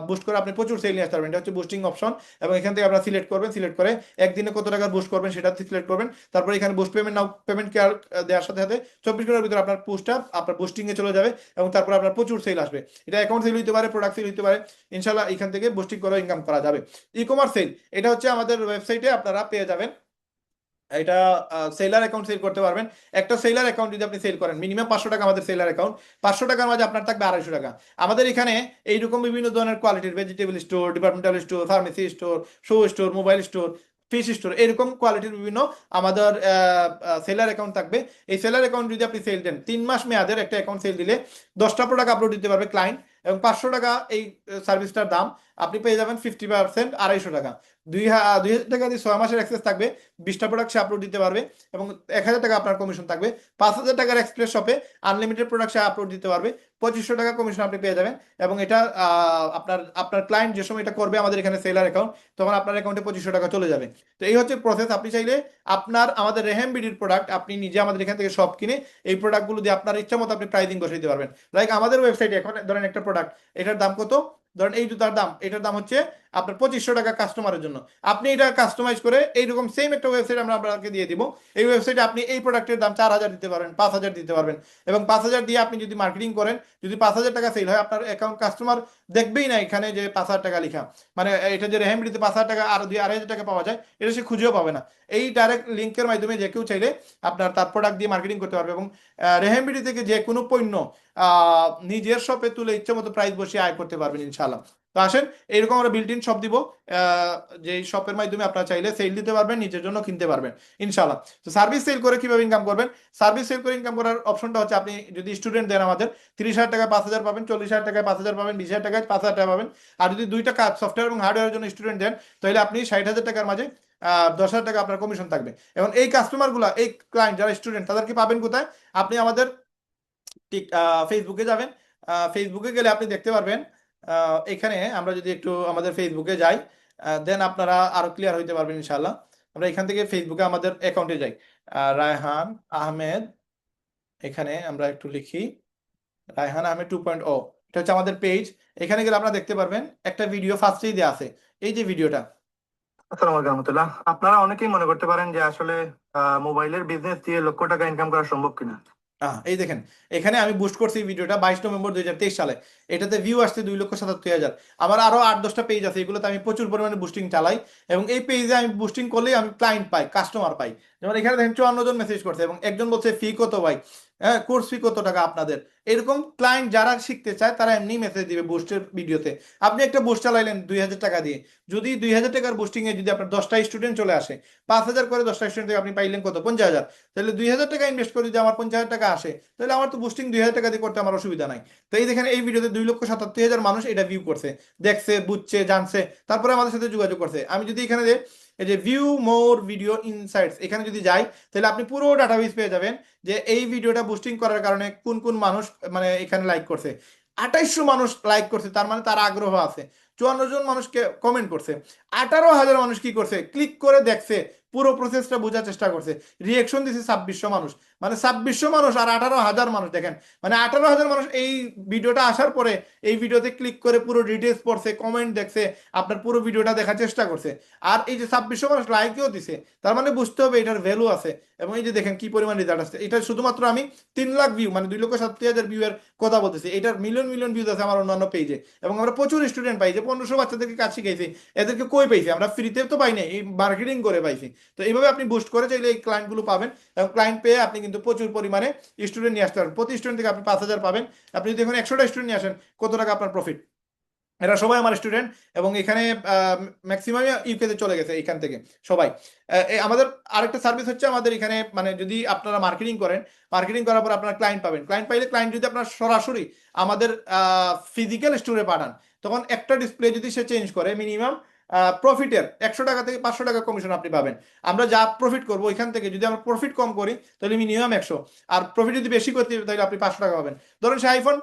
বুস্ট করে আপনি প্রচুর সেল নিয়ে আসতে পারবেন। এটা হচ্ছে বুস্টিং অপশন, এবং এখান থেকে আপনারা সিলেক্ট করবেন, সিলেক্ট করে একদিনে কত টাকা বুস্ট করবেন সেটা সিলেক্ট করবেন। তারপর এখানে বুস্ট পেমেন্ট নাও পেমেন্ট কেয়ার দেওয়ার সাথে সাথে 24 ঘন্টার ভিতরে আপনার পোস্টটা আপনার বুস্টিং এ চলে যাবে, এবং তারপর আপনার প্রচুর সেল আসবে। এটা অ্যাকাউন্ট সেল হতে পারে, প্রোডাক্ট সেল হতে পারে, ইনশাল্লাহ এখান থেকে বুস্টিং করে ইনকাম করা যাবে। ই কমার্স সেল এটা হচ্ছে আমাদের ওয়েবসাইটে আপনারা পেয়ে যাবেন। এটা সেলার অ্যাকাউন্ট সেল করতে পারবেন। একটা সেলার অ্যাকাউন্ট যদি আপনি সেল করেন, মিনিমাম 500 টাকা আমাদের সেলার অ্যাকাউন্ট, 500 টাকার মাঝে আপনার থাকবে 250 টাকা। আমাদের এখানে এইরকম বিভিন্ন ধরনের কোয়ালিটির vegetable store, departmental store, pharmacy store, শু store, mobile store, fish store, এরকম কোয়ালিটির বিভিন্ন আমাদের সেলার অ্যাকাউন্ট থাকবে। এই সেলার অ্যাকাউন্ট যদি আপনি সেল দেন, 3 মাস মেয়াদের একটা অ্যাকাউন্ট সেল দিলে 10টা প্রোডাক্ট আপলোড দিতে পারবে ক্লায়েন্ট, এবং 500 টাকা এই সার্ভিসটার দাম। আপনি পেয়ে যাবেন 50%, 250 টাকা। 2000 টাকা দিয়ে 6 মাসের অ্যাক্সেস থাকবে, 20টা প্রোডাক্ট সে আপলোড দিতে পারবে, এবং 1000 টাকা আপনার কমিশন থাকবে। 5000 টাকার এক্সপ্রেস শপে আনলিমিটেড প্রোডাক্ট সে আপলোড দিতে পারবে, 2500 টাকা কমিশন আপনি পেয়ে যাবেন। এবং এটা আপনার আপনার ক্লায়েন্ট যে সময় এটা করবে আমাদের এখানে সেলার অ্যাকাউন্ট, তখন আপনার অ্যাকাউন্টে 2500 টাকা চলে যাবে। তো এই হচ্ছে প্রসেস। আপনি চাইলে আপনার আমাদের রেহেম বিডির প্রোডাক্ট আপনি নিজে আমাদের এখান থেকে সব কিনে এই প্রোডাক্টগুলো দিয়ে আপনার ইচ্ছা মতো আপনি প্রাইসিং বসে দিতে পারবেন। লাইক আমাদের ওয়েবসাইটে এখন ধরেন একটা প্রোডাক্ট, এটার দাম কত, ধরেন এই জুতার দাম, এটার দাম হচ্ছে আপনার 2500 টাকা কাস্টমারের জন্য। আপনি এটা কাস্টমাইজ করে এইরকম সেম একটা ওয়েবসাইট আমরা আপনাকে দিয়ে দিব। এই ওয়েবসাইটে আপনি এই প্রোডাক্টের দাম 4000 দিতে পারবেন, 5000 দিতে পারবেন, এবং 5000 দিয়ে আপনি যদি মার্কেটিং করেন, যদি 5000 টাকা সেল হয়, আপনার অ্যাকাউন্ট কাস্টমার দেখবেই না এখানে যে 5000 টাকা লেখা, মানে এটা যে রেহেমডিতে 5000 টাকা আর 2500 টাকা পাওয়া যায়, এটা সে খুঁজেও পাবে না। এই ডাইরেক্ট লিঙ্কের মাধ্যমে যে কেউ চাইলে আপনার তার প্রোডাক্ট দিয়ে মার্কেটিং করতে পারবে, এবং রেহেমবিডি থেকে যে কোনো পণ্য নিজের শপে তুলে ইচ্ছে মতো প্রাইস বসিয়ে আয় করতে পারবেন ইনশাআল্লাহ। তো আসেন, এইরকম আমরা বিল্ট ইন শপ দিব, যে শপের মাধ্যমে আপনারা চাইলে সেল দিতে পারবেন, নিজের জন্য কিনতে পারবেন ইনশাআল্লাহ। তো সার্ভিস সেল করে কিভাবে ইনকাম করবেন? সার্ভিস সেল করে ইনকাম করার অপশনটা হচ্ছে, আপনি যদি স্টুডেন্ট দেন আমাদের, 30,000 টাকায় 5,000 পাবেন, 40,000 টাকায় 5,000 পাবেন, 20,000 টাকায় 5,000 টাকা পাবেন। আর যদি দুইটা কাজ সফটওয়্যার এবং হার্ডওয়্যারের জন্য স্টুডেন্ট দেন, তাহলে আপনি 60,000 টাকার মাঝে 10,000 টাকা আপনার কমিশন থাকবে। এবং এই কাস্টমারগুলো, এই ক্লায়েন্ট যারা স্টুডেন্ট, তাদেরকে পাবেন কোথায়? আপনি আমাদের ঠিক ফেসবুকে যাবেন। ফেসবুকে গেলে আপনি দেখতে পারবেন, এখানে আমরা যদি একটু আমাদের ফেসবুকে যাই, দেন আপনারা আরো ক্লিয়ার হইতে পারবেন ইনশাআল্লাহ। আমরা এখান থেকে ফেসবুকে আমাদের অ্যাকাউন্টে যাই, রায়হান আহমেদ, এখানে আমরা একটু লিখি রায়হান আহমেদ 2.0, এটা হচ্ছে আমাদের পেজ। এখানে গেলে আপনারা দেখতে পারবেন একটা ভিডিও ফার্স্টেই দেওয়া আছে, এই যে ভিডিওটা। আসসালামু আলাইকুম রহমতুল্লাহ। আপনারা অনেকেই মনে করতে পারেন যে আসলে মোবাইলের বিজনেস দিয়ে লক্ষ টাকা ইনকাম করা সম্ভব কিনা। এই দেখেন, এখানে আমি বুস্ট করছি ভিডিওটা 22 নভেম্বর 2023 সালে। এটাতে ভিউ আসছে 2,77,000। আমার আরো 8-10টা পেজ আছে, এগুলোতে আমি প্রচুর পরিমাণে বুস্টিং চালাই, এবং এই পেজে আমি বুস্টিং করলেই আমি ক্লায়েন্ট পাই, কাস্টমার পাই। যেমন এখানে দেখেন 54 জন মেসেজ করছে, এবং একজন বলছে ফি কত ভাই, হ্যাঁ কোর্স ফি কত টাকা আপনাদের। এরকম ক্লায়েন্ট যারা শিখতে চায় তারা এমনি মেসেজ দিবে বুস্টের ভিডিওতে। আপনি একটা বুস্ট চালাইলেন 2,000 টাকা দিয়ে, যদি 2,000 টাকার বুস্টিং এ যদি আপনার 10টা স্টুডেন্ট চলে আসে, 5,000 করে 10টা স্টুডেন্ট থেকে আপনি পাইলেন কত, 50,000। তাহলে 2,000 টাকা ইনভেস্ট করে যদি আমার 50,000 টাকা আসে, তাহলে আমার তো বুস্টিং 2,000 টাকা দিয়ে করতে আমার অসুবিধা নাই। তো এই দেখেন, এই ভিডিওতে 2,77,000 মানুষ এটা ভিউ করছে, দেখছে, বুঝছে, জানছে, তারপরে আমাদের সাথে যোগাযোগ করছে। আমি যদি এখানে এই যে ভিউ মোর ভিডিও ইনসাইটস, এখানে যদি যাই, তাহলে আপনি পুরো ডাটাবেস পেয়ে যাবেন যে এই ভিডিওটা বুস্টিং করার কারণে কোন কোন মানুষ মানে এখানে লাইক করছে। 2800 মানুষ লাইক করছে, তার মানে তার আগ্রহ আছে। 54 জন মানুষকে কমেন্ট করছে, 18,000 মানুষ কি করছে, ক্লিক করে দেখছে, পুরো প্রসেসটা বোঝার চেষ্টা করছে, রিয়েকশন দিছে 2600 মানুষ। মানে 2600 মানুষ আর 18,000 মানুষ, দেখেন মানে 18,000 মানুষ এই ভিডিওটা আসার পরে এই ভিডিওতে ক্লিক করে পুরো ডিটেলস পড়ছে, কমেন্ট দেখছে, আপনার পুরো ভিডিওটা দেখার চেষ্টা করছে। আর এই যে 2600 মানুষ লাইকও দিছে, তার মানে বুঝতে হবে এটার ভ্যালু আছে। এবং এই যে দেখেন কি পরিমাণ রেজাল্ট আসছে, এটা শুধুমাত্র আমি 3 লাখ ভিউ মানে 2,70,000 ভিউ এর কথা বলতেছি, এটার মিলিয়ন মিলিয়ন ভিউজ আছে আমার অন্যান্য পেজে। এবং আমরা প্রচুর স্টুডেন্ট পাই, যে 1500 বাচ্চাদেরকে কাজ শিখাইছি, এদেরকে কই পাইছি আমরা, ফ্রিতে তো পাই না, এই মার্কেটিং করে পাইছি। তো এইভাবে আপনি বুস্ট করে চাইলে এই ক্লায়েন্টগুলো পাবেন, এবং ক্লায়েন্ট পেয়ে আপনি কিন্তু প্রচুর পরিমাণে স্টুডেন্ট নিয়ে আসতে পারেন। প্রতি স্টুডেন্ট থেকে আপনি 5,000 পাবেন। আপনি যদি এখন 100টা স্টুডেন্ট নিয়ে আসেন, কত টাকা আপনার প্রফিট? এরা সবাই আমার স্টুডেন্ট, এবং এখানে ম্যাক্সিমাম ইউকেতে চলে গেছে এখান থেকে সবাই। আমাদের আরেকটা সার্ভিস হচ্ছে, আমাদের এখানে মানে যদি আপনারা মার্কেটিং করেন, মার্কেটিং করার পর আপনারা ক্লায়েন্ট পাবেন। ক্লায়েন্ট পাইলে ক্লায়েন্ট যদি আপনার সরাসরি আমাদের ফিজিক্যাল স্টোরে পাঠান, তখন একটা ডিসপ্লে যদি সে চেঞ্জ করে মিনিমাম প্রফিটের 100 টাকা থেকে 500 টাকা কমিশন আপনি পাবেন। আমরা যা প্রফিট করবো ওইখান থেকে যদি আমরা প্রফিট কম করি তাহলে মিনিমাম 100, আর প্রফিট যদি বেশি করতে তাহলে আপনি 500 টাকা পাবেন। ধরুন সে আইফোন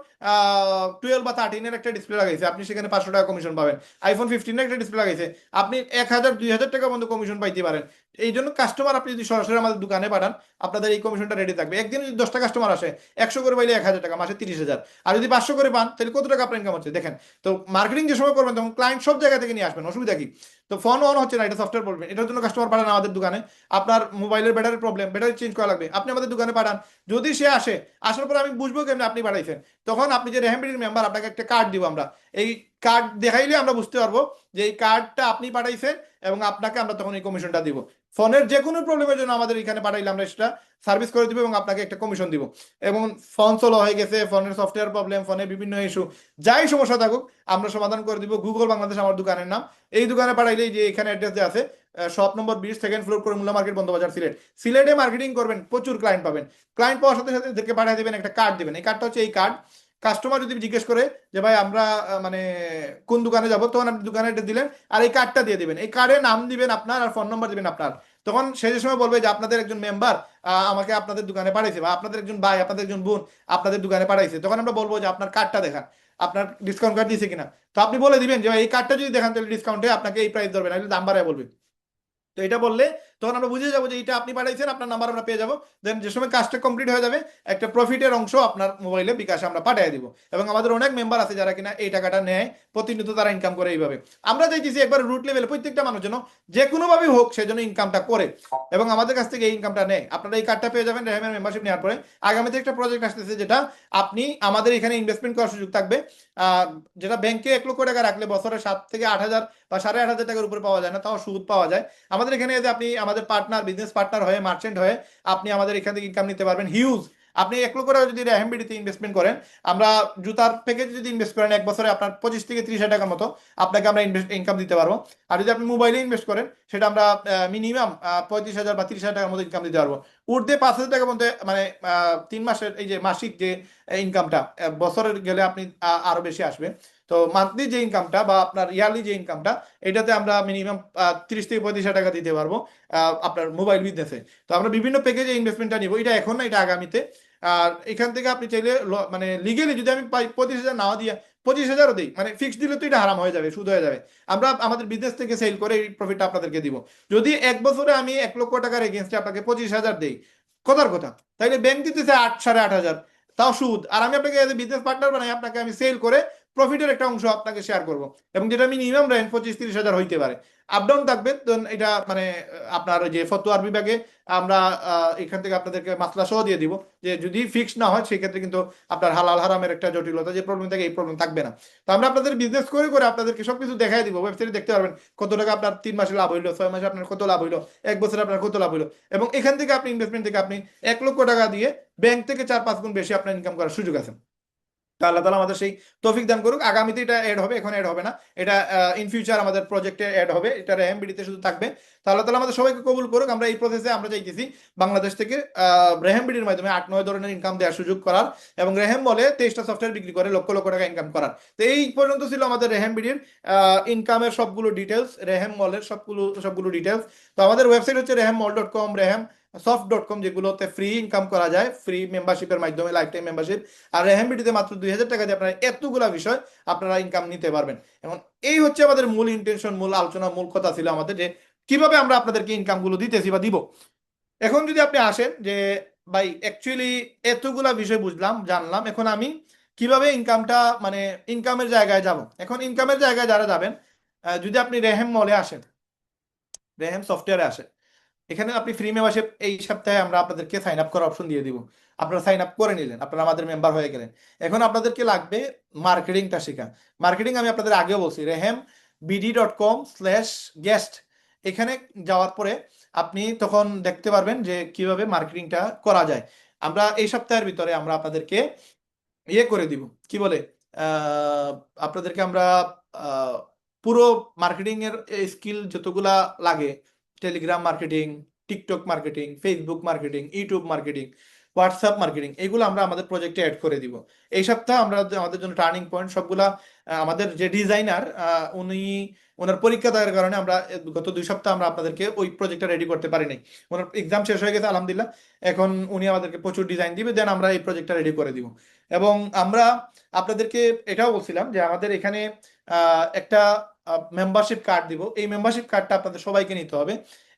12 বা 13-এর একটা ডিসপ্লে লাগাইছে, আপনি সেখানে 500 টাকা কমিশন পাবেন। আইফোন 15-এর একটা ডিসপ্লে লাগাইছে, আপনি 1000-2000 টাকা পর্যন্ত কমিশন পাইতে পারেন। এই জন্য কাস্টমার আপনি যদি সরাসরি আমাদের দোকানে পাঠান আপনাদের এই কমিশনটা রেডি থাকবে। একদিনে যদি 10টা কাস্টমার আসে 100 করে পাইলে 1000 টাকা, মাসে 30,000। আর যদি 500 করে পান তাহলে কত টাকা আপনার ইনকাম হচ্ছে দেখেন। তো মার্কেটিং যে সময় করবেন তখন ক্লায়েন্ট সব জায়গা থেকে নিয়ে আসবেন, অসুবিধা কি? তো ফোন অন হচ্ছে না, এটা সফটওয়্যার বলবেন, এটার জন্য কাস্টমার পাঠান আমাদের দোকানে। আপনার মোবাইলের ব্যাটারি প্রবলেম, ব্যাটারি চেঞ্জ করা লাগবে, আপনি আমাদের দোকানে পাঠান। যদি সে আসে, আসার পর আমি বুঝবো কেমন আপনি পাঠাইছেন, তখন আপনি যে রেহামবিডির মেম্বার আপনাকে একটা কার্ড দিব আমরা। এই কার্ড দেখাইলে আমরা বুঝতে পারবো যে এই কার্ডটা আপনি পাঠাইছেন এবং আপনাকে আমরা তখন এই কমিশনটা দিব। ফোনের যে কোনো প্রবলেমের জন্য আমাদের এখানে পাঠাইলে আমরা সেটা সার্ভিস করে দিব এবং আপনাকে একটা কমিশন দিব। এবং ফোন স্লো হয়ে গেছে, ফোনের সফটওয়্যার প্রবলেম, ফোনের বিভিন্ন ইস্যু, যাই সমস্যা থাকুক আমরা সমাধান করে দিব। গুগল বাংলাদেশ আমার দোকানের নাম। এই দোকানে পাঠাইলেই যে এখানে অ্যাড্রেস দেওয়া আছে, shop number 20, second floor, Karimullah market, Bandabazar, Sylhet. সিলেটে মার্কেটিং করবেন, প্রচুর ক্লায়েন্ট পাবেন। ক্লায়েন্ট পাওয়ার সাথে সাথে এদেরকে পাঠিয়ে দেবেন একটা কার্ড দিবেন। এই কার্ডটা হচ্ছে এই কার্ড। কাস্টমার যদি জিজ্ঞেস করে যে ভাই আমরা মানে কোন দোকানে যাব, তখন আপনি দোকানে দিলেন আর এই কার্ডটা দিয়ে দিবেন। এই কার্ডে নাম দিবেন আপনার আর ফোন নাম্বার দিবেন আপনার। তখন সে যে সময় বলবে যে আপনাদের একজন মেম্বার আমাকে আপনাদের দোকানে পাঠাইছে, বা আপনাদের একজন ভাই, আপনাদের একজন বোন আপনাদের দোকানে পাঠাইছে, তখন আমরা বলবো যে আপনার কার্ডটা দেখান, আপনার ডিসকাউন্ট কার্ড দিয়েছে কিনা। তো আপনি বলে দিবেন যে ভাই এই কার্ডটা যদি দেখান তাহলে ডিসকাউন্টে আপনাকে এই প্রাইস ধরবে না, দাম বাড়ায় বলবে। তো এটা বললে তখন আমরা বুঝে যাবো যে এটা আপনি পাঠাইছেন, আপনার নাম্বার আমরা পেয়ে যাবো। দেন যে সময় কাজটা কমপ্লিট হয়ে যাবে একটা প্রফিটের অংশ আপনার মোবাইলে বিকাশে আমরা পাঠিয়ে দিব। এবং আমাদের অনেক মেম্বার আছে যারা কিনা এই টাকাটা নেয়, প্রতিনিয়ত তারা ইনকাম করে এইভাবে। আমরা চাইতেছি একবার রুট লেভেলে প্রত্যেকটা মানুষ যেন যে কোনোভাবে হোক সে যেন ইনকামটা করে এবং আমাদের কাছ থেকে এই ইনকামটা নেয়। আপনারা এই কার্ডটা পেয়ে যাবেন রেহামের মেম্বারশিপ নেওয়ার পরে। আগামীতে একটা প্রজেক্ট আসতেছে যেটা আপনি আমাদের এখানে ইনভেস্টমেন্ট করার সুযোগ থাকবে, যেটা ব্যাংকে 1 লক্ষ টাকা রাখলে বছরে 7 থেকে 8 হাজার বা 8.5 হাজার টাকার উপরে পাওয়া যায় না, তাও সুদ পাওয়া যায়। আমাদের এখানে যদি আপনি আমাদের পার্টনার, বিজনেস পার্টনার হয়ে, মার্চেন্ট হয়ে আপনি আমাদের এখান থেকে ইনকাম নিতে পারবেন হিউজ। আপনি 1 লক্ষ টাকা যদি রেহামবিডিতে ইনভেস্টমেন্ট করেন, আমরা জুতার প্যাকেজ যদি ইনভেস্ট করেন 1 বছরে আপনার 25 থেকে 30 হাজার টাকার মতো আপনাকে আমরা ইনকাম দিতে পারবো। আর যদি আপনি মোবাইলে ইনভেস্ট করেন সেটা আমরা মিনিমাম 35,000 বা 30,000 টাকার মতো ইনকাম দিতে পারবো। উর্ধে 5,000 টাকার মধ্যে, মানে 3 মাসের এই যে মাসিক যে ইনকামটা, বছরের গেলে আপনি আরো বেশি আসবে। তো মান্থলি যে ইনকামটা বা আপনার ইয়ারলি যে ইনকামটা, এটাতে আমরা মিনিমাম 30 থেকে 35 হাজার টাকা দিতে পারবো আপনার মোবাইল বিজনেসে। তো আমরা বিভিন্ন প্যাকেজে ইনভেস্টমেন্টটা নিব, এটা এখন না, এটা আগামীতে। আর এখান থেকে আপনি চাইলে মানে লিগেলি যদি আমি পাই 25,000 নাও দিয়ে 25,000ও দিই, মানে ফিক্সড দিলে তো এটা হারাম হয়ে যাবে, সুদ হয়ে যাবে। আমরা আমাদের বিজনেস থেকে সেল করে এই প্রফিটটা আপনাদেরকে দিব। যদি 1 বছরে আমি 1 লক্ষ টাকার এগেনস্টে আপনাকে 25,000 দিই, কথার কথা, তাইলে ব্যাংক দিতেছে 8, 8.5 হাজার, তাও সুদ। আর আমি আপনাকে বিজনেস পার্টনার বানাই, আপনাকে আমি সেল করে প্রফিটের একটা অংশ আপনাকে শেয়ার করব, এবং যেটা মিনিমাম রেঞ্জ 25-30 হাজার হইতে পারে, আপ ডাউন থাকবে। তো এটা মানে আপনার ওই যে ফতোয়ার বিভাগে আমরা এখান থেকে আপনাদেরকে মাসলা সহ দিয়ে দিব যে যদি ফিক্স না হয় সেক্ষেত্রে কিন্তু আপনার হালাল হারামের একটা জটিলতা, যে প্রবলেম থাকে এই প্রবলেম থাকবে না। তো আমরা আপনাদের বিজনেস করে করে আপনাদেরকে সবকিছু দেখাই দিব, ওয়েবসাইটে দেখতে পারবেন কত টাকা আপনার 3 মাসে লাভ হইলো, 6 মাসে আপনার কত লাভ হইলো, 1 বছরে আপনার কত লাভ হইলো। এবং এখান থেকে আপনি ইনভেস্টমেন্ট থেকে আপনি 1 লক্ষ টাকা দিয়ে ব্যাংক থেকে 4-5 গুণ বেশি আপনার ইনকাম করার সুযোগ আছে। তো আল্লাহ তালা আমাদের সেই তৌফিক দান করুক। আগামীতে এটা অ্যাড হবে, এখন অ্যাড হবে না, এটা ইন ফিউচার আমাদের প্রজেক্টে অ্যাড হবে, এটা রেহামবিডিতে শুধু থাকবে। তো আল্লাহ তালা আমাদের সবাইকে কবুল করুক। আমরা এই প্রসেসে আমরা চাইতেছি বাংলাদেশ থেকে রেহামবিডির মাধ্যমে 8-9 ধরনের ইনকাম দেওয়ার সুযোগ করার, এবং রেহাম বলে 23টা সফটওয়্যার বিক্রি করে লক্ষ লক্ষ টাকা ইনকাম করার। তো এই পর্যন্ত ছিল আমাদের রেহামবিডির ইনকামের সবগুলো ডিটেলস, রেহাম মলের সবগুলো ডিটেলস। তো আমাদের ওয়েবসাইট হচ্ছে rehammall.com, সফট.com, যেগুলোতে ফ্রি ইনকাম করা যায়, ফ্রি মেম্বারশিপের মাধ্যমে, লাইফ টাইম মেম্বারশিপ। আর রেহামবিডিতে মাত্র 2,000 টাকা দিয়ে আপনারা এতগুলা বিষয় আপনারা ইনকাম নিতে পারবেন। এখন এই হচ্ছে আমাদের মূল ইন্টেনশন, মূল আলোচনা, মূল কথা ছিল আমাদের যে কিভাবে আমরা আপনাদেরকে ইনকাম গুলো দিতেছি বা দিব। এখন যদি আপনি আসেন যে ভাই অ্যাকচুয়ালি এতগুলা বিষয় বুঝলাম, জানলাম, এখন আমি কিভাবে ইনকামটা মানে ইনকামের জায়গায় যাব। এখন ইনকামের জায়গায় যারা যাবেন, যদি আপনি রেহেম মলে আসেন, রেহেম সফটওয়্যারে আসেন, এখানে আপনি ফ্রি মেম্বারশিপ এই সপ্তাহে আমরা আপনাদেরকে সাইন আপ করার অপশন দিয়ে দিব। আপনারা সাইন আপ করে নিলেন, আপনারা আমাদের মেম্বার হয়ে গেলেন। এখন আপনাদেরকে লাগবে মার্কেটিংটা শেখা। মার্কেটিং আমি আপনাদের আগেও বলছি, rehammd.com/guest, এখানে যাওয়ার পরে আপনি তখন দেখতে পারবেন যে কিভাবে মার্কেটিংটা করা যায়। আমরা এই সপ্তাহের ভিতরে আমরা আপনাদেরকে ইয়ে করে দিব, কি বলে, আহ, আপনাদেরকে আমরা আহ, পুরো মার্কেটিং এর স্কিল যতগুলা লাগে, Telegram marketing, TikTok marketing, Facebook marketing, YouTube marketing, WhatsApp marketing, এগুলো আমরা আমাদের প্রজেক্টে অ্যাড করে দিব। এই সপ্তাহ আমরা আমাদের জন্য টার্নিং পয়েন্ট সবগুলা। আমাদের যে ডিজাইনার উনি ওনার পরীক্ষা দেওয়ার কারণে আমরা গত 2 সপ্তাহ আমরা আপনাদেরকে ওই প্রজেক্টটা রেডি করতে পারি নাই। ওনার এক্সাম শেষ হয়ে গেছে আলহামদুলিল্লাহ। এখন উনি আমাদেরকে প্রচুর ডিজাইন দিবে, দেন আমরা এই প্রজেক্টটা রেডি করে দিব। এবং আমরা আপনাদেরকে এটাও বলছিলাম যে আমাদের এখানে একটা মেম্বারশিপ কার্ড দিব। এই মেম্বারশিপ কার্ডটা আপনাদের সবাইকে নিতে হবে।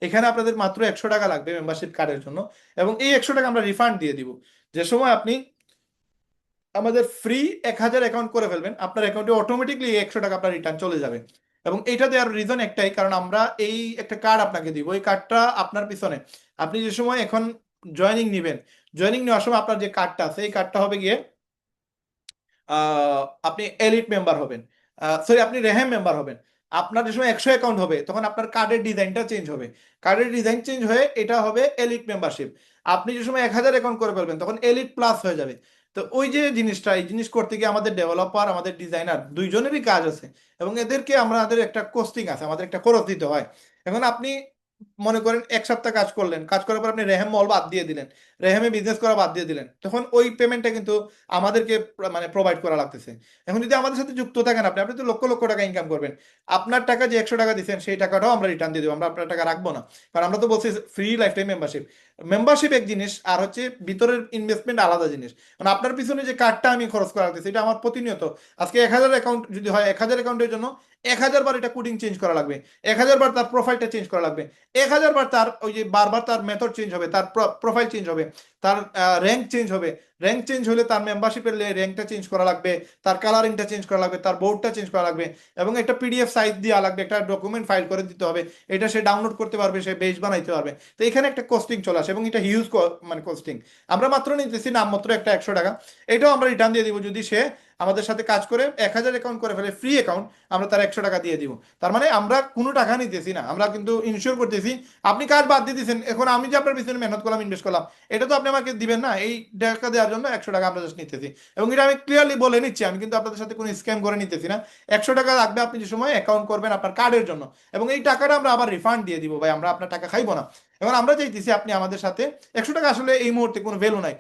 এখানে আপনাদের মাত্র 100 টাকা লাগবে মেম্বারশিপ কার্ডের জন্য, এবং এই 100 টাকা আমরা রিফান্ড দিয়ে দিব। যে সময় আপনি আমাদের ফ্রি 1000 অ্যাকাউন্ট করে ফেলবেন, আপনার অ্যাকাউন্টে অটোমেটিকলি 100 টাকা আপনার রিটার্ন চলে যাবে। এবং এটা দেওয়ার রিজন একটাই, কারণ আমরা এই একটা কার্ড আপনাকে দিব। এই কার্ডটা আপনার পিছনে আপনি যে সময় এখন জয়েনিং নেবেন, জয়েনিং নেওয়ার সময় আপনার যে কার্ডটা আছে এই কার্ডটা হবে গিয়ে আপনি এলিট মেম্বার হবেন, সরি আপনি রেহেম মেম্বার হবেন। আপনার যে সময় 100 অ্যাকাউন্ট হবে তখন আপনার কার্ডের ডিজাইনটা চেঞ্জ হবে, কার্ডের ডিজাইন চেঞ্জ হয়ে এটা হবে এলিট মেম্বারশিপ। আপনি যে সময় 1000 অ্যাকাউন্ট করে ফেলবেন তখন এলিট প্লাস হয়ে যাবে। তো ওই যে জিনিসটা, এই জিনিস করতে গিয়ে আমাদের ডেভেলপার আমাদের ডিজাইনার দুইজনেরই কাজ আছে, এবং এদেরকে আমাদের একটা কোস্টিং আছে, আমাদের একটা খরচ দিতে হয়। এখন আপনি মনে করেন 1 সপ্তাহ কাজ করলেন, কাজ করার পর আপনি রেহেম মল বাদ দিয়ে দিলেন, রেহেমে বিজনেস করা বাদ দিয়ে দিলেন, তখন ওই পেমেন্টটা কিন্তু আমাদেরকে মানে প্রোভাইড করা লাগতেছে। এখন যদি আমাদের সাথে যুক্ত থাকেন আপনি, আপনি তো লক্ষ লক্ষ টাকা ইনকাম করবেন। আপনার টাকা যে 100 টাকা দিচ্ছেন সেই টাকাটাও আমরা রিটার্ন দিয়ে দেবো, আমরা আপনার টাকা রাখবো না। কারণ আমরা তো বলছি free life time membership. Membership এক জিনিস, আর হচ্ছে ভিতরের ইনভেস্টমেন্ট আলাদা জিনিস। মানে আপনার পিছনে যে কার্ডটা আমি খরচ করা লাগতেছে এটা আমার প্রতিনিয়ত, আজকে 1000 অ্যাকাউন্ট যদি হয়, 1000 অ্যাকাউন্টের জন্য 1000 বার এটা কোডিং চেঞ্জ করা লাগবে, 1000 বার তার প্রোফাইলটা চেঞ্জ করা লাগবে, 1000 বার তার ওই যে বারবার তার মেথড চেঞ্জ হবে, তার প্রোফাইল চেঞ্জ হবে, তার র্যাঙ্ক চেঞ্জ হবে। র্যাঙ্ক চেঞ্জ হলে তার মেম্বারশিপের র্যাঙ্কটা চেঞ্জ করা লাগবে, তার কালারিংটা চেঞ্জ করা লাগবে, তার বোর্ডটা চেঞ্জ করা লাগবে, এবং একটা পিডিএফ সাইজ দেওয়া লাগবে, একটা ডকুমেন্ট ফাইল করে দিতে হবে। এটা সে ডাউনলোড করতে পারবে, সে পেজ বানাইতে পারবে। তো এখানে একটা কস্টিং চলে আসে, এবং এটা হিউজ মানে কস্টিং। আমরা মাত্র নিতেছি নামমাত্র একটা 100 টাকা, এটাও আমরা রিটার্ন দিয়ে দিব যদি সে আমাদের সাথে কাজ করে 1000 অ্যাকাউন্ট করে ফেলে, ফ্রি অ্যাকাউন্ট, আমরা তার 100 টাকা দিয়ে দিব। তার মানে আমরা কোনো টাকা নিতেছি না, আমরা কিন্তু ইনশিওর করতেছি আপনি কাজ বাদ দিয়ে দিয়েছেন, এখন আমি যে আপনার পিছনে মেহনত করলাম, ইনভেস্ট করলাম, এটা তো আপনি আমাকে দিবেন না। এই টাকা দেওয়ার জন্য 100 টাকা আমরা জাস্ট নিতেছি, এবং এটা আমি ক্লিয়ারলি বলে নিচ্ছি, আমি কিন্তু আপনাদের সাথে কোনো স্ক্যাম করে নিতেছি না। 100 টাকা লাগবে আপনি যে সময় অ্যাকাউন্ট করবেন আপনার কার্ডের জন্য, এবং এই টাকাটা আমরা আবার রিফান্ড দিয়ে দিব ভাই, আমরা আপনার টাকা খাইবো না। এখন আমরা চাইতেছি আপনি আমাদের সাথে 100 টাকা আসলে এই মুহূর্তে কোনো ভ্যালু নাই।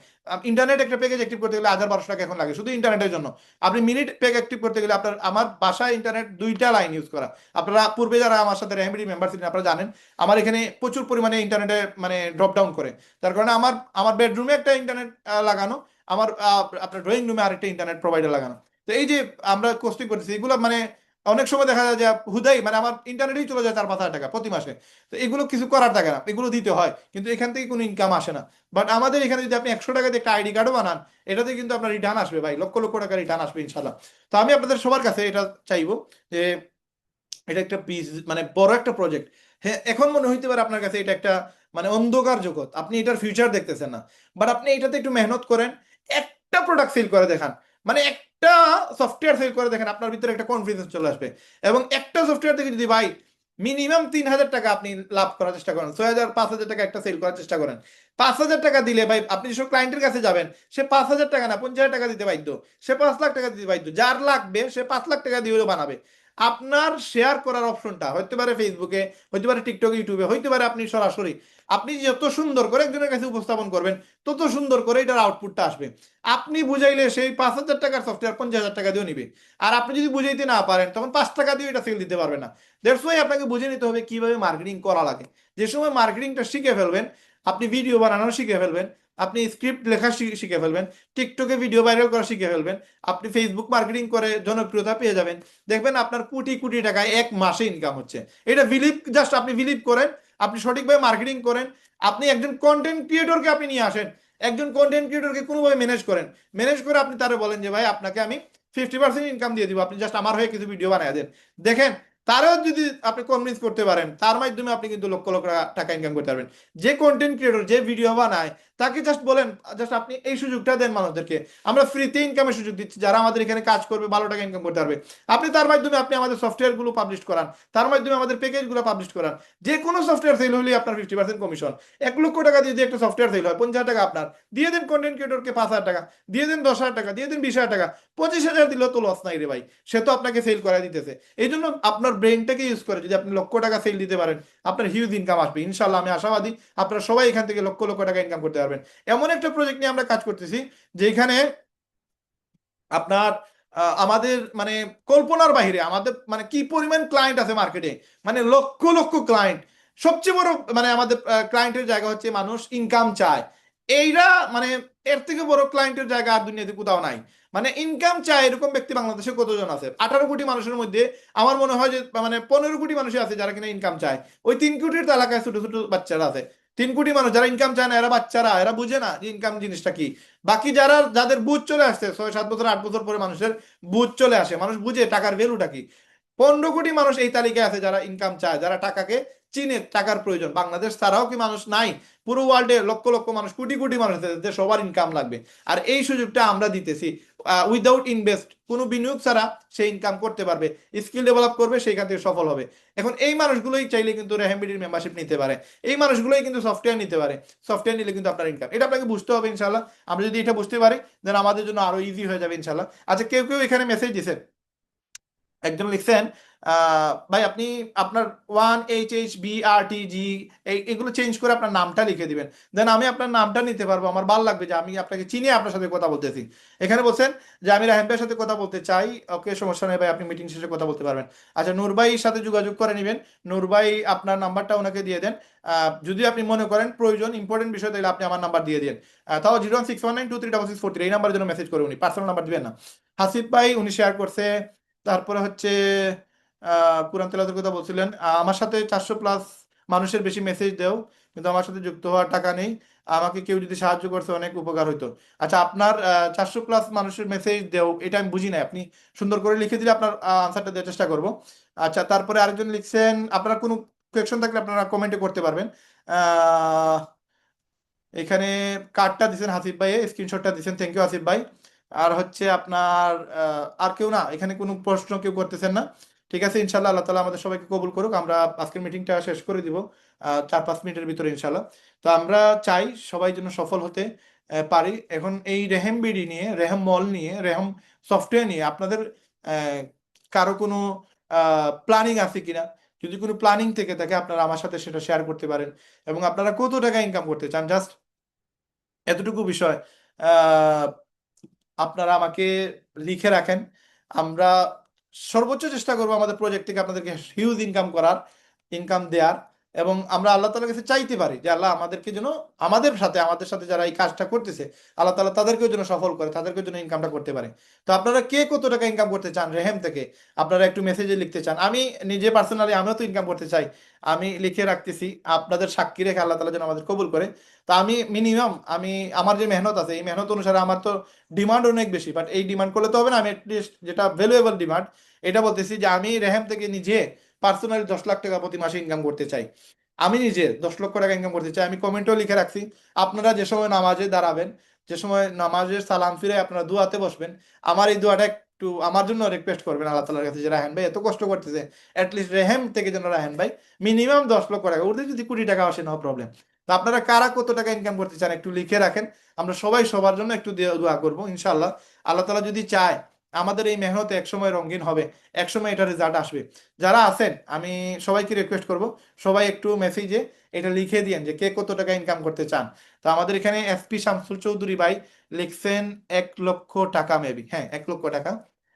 ইন্টারনেট একটা প্যাকেজ অ্যাক্টিভ করতে গেলে 1000-1200 টাকা এখন লাগে শুধু ইন্টারনেটের জন্য। আপনি মিনিট প্যাক অ্যাক্টিভ করতে গেলে আপনার আমার বাসায় ইন্টারনেট 2টা লাইন ইউজ করা। আপনারা পূর্বে যারা আমার সাথে রেমেডি মেম্বার ছিলেন আপনারা জানেন আমার এখানে প্রচুর পরিমাণে ইন্টারনেটে মানে ড্রপ ডাউন করে। তার কারণে আমার আমার বেডরুমে একটা ইন্টারনেট লাগানো, আমার আপনার ড্রয়িং রুমে আরেকটা ইন্টারনেট প্রোভাইডার লাগানো। তো এই যে আমরা কোস্টিং করতেছি এগুলো মানে অনেক সময় দেখা যায় যে হুদাই মানে আমার ইন্টারনেটেই চলে যায় 4-5 হাজার টাকা প্রতি মাসে। তো এগুলো কিছু করার থাকে না, এগুলো দিতে হয়, কিন্তু এখান থেকে কোনো ইনকাম আসে না। বাট আমাদের এখানে যদি আপনি 100 টাকা দিয়ে একটা আইডি কার্ডও বানান, এটাতে কিন্তু আপনার রিটার্ন আসবে ভাই, লক্ষ লক্ষ টাকা রিটার্ন আসবে ইনশাল্লাহ। তো আমি আপনাদের সবার কাছে এটা চাইবো যে এটা একটা মানে বড় একটা প্রজেক্ট। হ্যাঁ, এখন মনে হইতে পারে আপনার কাছে এটা একটা মানে অন্ধকার জগৎ, আপনি এটার ফিউচার দেখতেছেন না। বাট আপনি এটাতে একটু মেহনত করেন, একটা প্রোডাক্ট সেল করে দেখান, মানে একটা সফটওয়্যার সেল করে দেখেন, আপনার ভিতরে একটা কনফিডেন্স চলে আসবে। এবং একটা সফটওয়্যার থেকে যদি ভাই মিনিমাম 3000 টাকা আপনি লাভ করার চেষ্টা করেন, 6000-5000 টাকা একটা সেল করার চেষ্টা করেন, 5000 টাকা দিলে ভাই আপনি যেসব ক্লায়েন্টের কাছে যাবেন সে 5000 টাকা না 50,000 টাকা দিতে বাধ্য, সে 5 লাখ টাকা দিতে বাধ্য, যার লাগবে সে 5 লাখ টাকা দিয়েও বানাবে। আপনার শেয়ার করার অপশনটা হইতে পারে ফেসবুকে, হইতে পারে টিকটক, ইউটিউবে, হইতে পারে আপনি সরাসরি, আপনি যত সুন্দর করে একজনের কাছে উপস্থাপন করবেন তত সুন্দর করে এটার আউটপুটটা আসবে। আপনি বুঝাইলে সেই 5,000 টাকার সফটওয়্যার 50,000 টাকা দিয়েও নিবে। আর আপনি যদি বুঝাইতে না পারেন তখন 5 টাকা দিয়ে এটা সেল দিতে পারবে না। দ্যাটস ওয়াই আপনাকে বুঝে নিতে হবে কিভাবে মার্কেটিং করা লাগে। যে সময় মার্কেটিংটা শিখে ফেলবেন, আপনি ভিডিও বানানো শিখে ফেলবেন, আপনি স্ক্রিপ্ট লেখা শিখে ফেলবেন, টিকটকে ভিডিও ভাইরাল করা শিখে ফেলবেন, আপনি ফেসবুক মার্কেটিং করে জনপ্রিয়তা পেয়ে যাবেন, দেখবেন আপনার কোটি কোটি টাকা 1 মাসে ইনকাম হচ্ছে। এটা বিলিভ, জাস্ট আপনি বিলিভ করেন, আপনি সঠিকভাবে মার্কেটিং করেন, আপনি একজন কন্টেন্ট ক্রিয়েটরকে আপনি নিয়ে আসেন, একজন কন্টেন্ট ক্রিয়েটরকে কোনোভাবে ম্যানেজ করেন, ম্যানেজ করে আপনি তারা বলেন যে ভাই আপনাকে আমি 50% ইনকাম দিয়ে দিব, আপনি জাস্ট আমার হয়ে কিছু ভিডিও বানিয়ে দেন, দেখেন তারও যদি আপনি কনভিন্স করতে পারেন তার মাধ্যমে আপনি কিন্তু লক্ষ লক্ষ টাকা ইনকাম করতে পারবেন। যে কন্টেন্ট ক্রিয়েটর যে ভিডিও বানায় তাকে জাস্ট বলেন, জাস্ট আপনি এই সুযোগটা দেন মানুষদেরকে, আমরা ফ্রিতে ইনকামের সুযোগ দিচ্ছি, যারা আমাদের এখানে কাজ করবে ভালো টাকা ইনকাম করতে পারবে, আপনি তার মাধ্যমে আপনি আমাদের সফটওয়্যারগুলো পাবলিশ করান, তার মাধ্যমে আমাদের প্যাকেজগুলো পাবলিশ করান। যে কোনো সফটওয়্যার সেল হলে আপনার 50% কমিশন। 1 লক্ষ টাকা দিয়ে যে একটা সফটওয়্যার সেল হয় 50,000 টাকা আপনার দিয়ে দেন, কন্টেন্ট ক্রিয়েটরকে 5,000 টাকা দিয়ে দেন, 10,000 টাকা দিয়ে দেন, 20,000 টাকা, 25,000 দিলেও তো লস নাই রে ভাই, সে তো আপনাকে সেল করে দিতেছে। এই জন্য আপনার ব্রেনটাকে ইউজ করে যদি আপনি লক্ষ টাকা সেল দিতে পারেন আপনার হিউজ ইনকাম আসবে ইনশাল্লাহ। আমি আশাবাদী আপনারা সবাই এখান থেকে লক্ষ লক্ষ টাকা ইনকাম করতে পারবেন। পারবেন। এমন একটা প্রজেক্ট নিয়ে আমরা কাজ করতেছি যেখানে আপনার আমাদের মানে কল্পনার বাইরে, আমাদের মানে কি পরিমাণ ক্লায়েন্ট আছে মার্কেটে, মানে লক্ষ লক্ষ ক্লায়েন্ট। সবচেয়ে বড় মানে আমাদের ক্লায়েন্টের জায়গা হচ্ছে মানুষ ইনকাম চায়। এইটা মানে এর থেকে বড় ক্লায়েন্টের জায়গা আর দুনিয়াতে কোথাও নাই। মানে ইনকাম চায় এরকম ব্যক্তি বাংলাদেশে কতজন আছে? 18 কোটি মানুষের মধ্যে আমার মনে হয় যে মানে 15 কোটি মানুষই আছে যারা কিনা ইনকাম চায়। ওই 3 কোটির তো এলাকায় ছোট ছোট বাচ্চারা আছে। 3 কোটি মানুষ যারা ইনকাম চায় না, এরা বাচ্চারা, এরা বুঝে না যে ইনকাম জিনিসটা কি। বাকি যারা, যাদের বুঝ চলে আসছে 6 7 বছর 8 বছর পরে মানুষের বুঝ চলে আসে, মানুষ বুঝে টাকার ভ্যালুটা কি। 15 কোটি মানুষ এই তালিকায় আছে যারা ইনকাম চায়, যারা টাকাকে চিনে, টাকার প্রয়োজন। বাংলাদেশ ছাড়াও কি মানুষ নাই? পুরো ওয়ার্ল্ডে লক্ষ লক্ষ মানুষ, কোটি কোটি মানুষ আছে যে সবার ইনকাম লাগবে। আর এই সুযোগটা আমরা দিতেছি। উইদাউট ইনভেস্ট, কোনো বিনিয়োগ ছাড়া সে ইনকাম করতে পারবে, স্কিল ডেভেলপ করবে, সেইখান থেকে সফল হবে। এখন এই মানুষগুলোই চাইলে কিন্তু রেহেমবিডির মেম্বারশিপ নিতে পারে। এই মানুষগুলোই কিন্তু সফটওয়্যার নিতে পারে। সফটওয়্যার নিলে কিন্তু আপনার ইনকাম, এটা আপনাকে বুঝতে হবে ইনশাল্লাহ। আমরা যদি এটা বুঝতে পারি, দেন আমাদের জন্য আরো ইজি হয়ে যাবে ইনশাল্লাহ। আচ্ছা, কেউ কেউ এখানে মেসেজ দিছেন, একজন লিখছেন ভাই আপনি আপনার 1HHBRTG এগুলো চেঞ্জ করে আপনার নামটা লিখে দিবেন, দেন আমি আপনার নামটা নিতে পারবো। আমার ভালো লাগবে যে আমি আপনাকে চিনি, আপনার সাথে কথা বলতেছি। এখানে বলছেন যে আমি রাহেন ভাইয়ের সাথে কথা বলতে চাই। ওকে, সমস্যা নেই ভাই, আপনি মিটিং শেষে কথা বলতে পারবেন। আচ্ছা, নূর ভাইয়ের সাথে যোগাযোগ করে নেবেন। নূর ভাই আপনার নাম্বারটা ওনাকে দিয়ে দেন। যদি আপনি মনে করেন প্রয়োজন, ইম্পর্টেন্ট বিষয়, তাহলে আপনি আমার নাম্বার দিয়ে দিন। তাও 01619236643 এই নাম্বারের জন্য মেসেজ করে, উনি পার্সোনাল নাম্বার দিবেন না। হাসিফ ভাই উনি শেয়ার করছে। তারপরে হচ্ছে কোরআন তেলাওয়াতের কথা বলছিলেন। আমার সাথে 400+ মানুষের বেশি মেসেজ দেও, কিন্তু আমার সাথে যুক্ত হওয়ার টাকা নেই। আমাকে কেউ যদি সাহায্য করছে অনেক উপকার হইতো। আচ্ছা, আপনার 400+ মানুষের মেসেজ দেও, এটা আমি বুঝি না, আপনি সুন্দর করে লিখে দিলে আপনার আনসারটা দেওয়ার চেষ্টা করব। আচ্ছা, তারপরে আরেকজন লিখছেন, আপনারা কোনো কোয়েকশন থাকলে আপনারা কমেন্টে করতে পারবেন। আহ এখানে কার্ডটা দিছেন হাসিফ ভাই, স্ক্রিনশটটা দিছেন, থ্যাংক ইউ হাসিফ ভাই। আর হচ্ছে আপনার আর কেউ না, এখানে কোনো প্রশ্ন কেউ করতেছেন না। ঠিক আছে, ইনশাল্লাহ আল্লাহ তালা আমাদের সবাইকে কবুল করুক। আমরা আজকের মিটিংটা শেষ করে দিব 4 5 মিনিটের ভিতরে ইনশাল্লাহ। তো আমরা চাই সবাই যেন সফল হতে পারি। এখন এই রেহেম বিডি নিয়ে, রেহেম মল নিয়ে, রেহেম সফটওয়্যার নিয়ে আপনাদের আহ, কারো কোনো প্ল্যানিং আছে কিনা? যদি কোনো প্ল্যানিং থেকে থাকে, আপনারা আমার সাথে সেটা শেয়ার করতে পারেন। এবং আপনারা কত টাকা ইনকাম করতে চান, জাস্ট এতটুকু বিষয় আহ, আপনারা আমাকে লিখে রাখেন। আমরা সর্বোচ্চ চেষ্টা করবো আমাদের প্রজেক্ট থেকে আপনাদেরকে হিউজ ইনকাম করার, ইনকাম দেওয়ার। এবং আমরা আল্লাহ তাআলার কাছে চাইতে পারি যে আল্লাহ আমাদেরকে যেন, আমাদের সাথে যারা এই কাজটা করতেছে, আল্লাহ তাআলা তাদেরকেও যেন সফল করে, তাদেরকেও যেন ইনকামটা করতে পারে। তো আপনারা কে কত টাকা ইনকাম করতে চান রেহেম থেকে, আপনারা একটু মেসেজে লিখতে চান। আমি নিজে পার্সোনালি আমিও তো ইনকাম করতে চাই। আমি লিখে রাখতেছি, আপনাদের সাক্ষী রেখে আল্লাহ তাআলা যেন আমাদের কবুল করে। তো আমি মিনিমাম, আমার যে মেহনত আছে, এই মেহনত অনুসারে আমার তো ডিমান্ড অনেক বেশি, বাট এই ডিমান্ড করলে তো হবে না। আমি অ্যাটলিস্ট যেটা ভ্যালুয়েবল ডিমান্ড, এটা বলতেছি যে আমি রেহেম থেকে নিজে পার্সোনালি 10 লাখ টাকা প্রতি মাসে ইনকাম করতে চাই। আমি নিজে 10 লক্ষ টাকা ইনকাম করতে চাই। আমি কমেন্টেও লিখে রাখছি, আপনারা যে সময় নামাজে দাঁড়াবেন, যে সময় নামাজের সালাম ফিরে আপনারা দুয়াতে বসবেন, আমার এই দোয়াটা একটু আমার জন্য রিকোয়েস্ট করবেন আল্লাহ তাআলার কাছে, যে রাহেন ভাই এত কষ্ট করতেছে, অ্যাটলিস্ট রেহেম থেকে যেন রাহেন ভাই মিনিমাম 10 লক্ষ টাকা, ওদের যদি কোটি টাকা আসে নো প্রবলেম। তো আপনারা কারা কত টাকা ইনকাম করতে চান একটু লিখে রাখেন। আমরা সবাই সবার জন্য একটু দোয়া করবো ইনশাল্লাহ। আল্লাহ তাআলা যদি চায়, আমাদের এই মেহনত একসময় রঙিন হবে, একসময় এটা রেজাল্ট আসবে। যারা আছেন আমি সবাইকে রিকোয়েস্ট করব, সবাই একটু মেসেজে এটা লিখে দিয়েন যে কে কত টাকা ইনকাম করতে চান। তো আমাদের এখানে এসপি শামসুল চৌধুরী ভাই লিখছেন 1 লক্ষ টাকা, মেবি, হ্যাঁ 1 লক্ষ টাকা।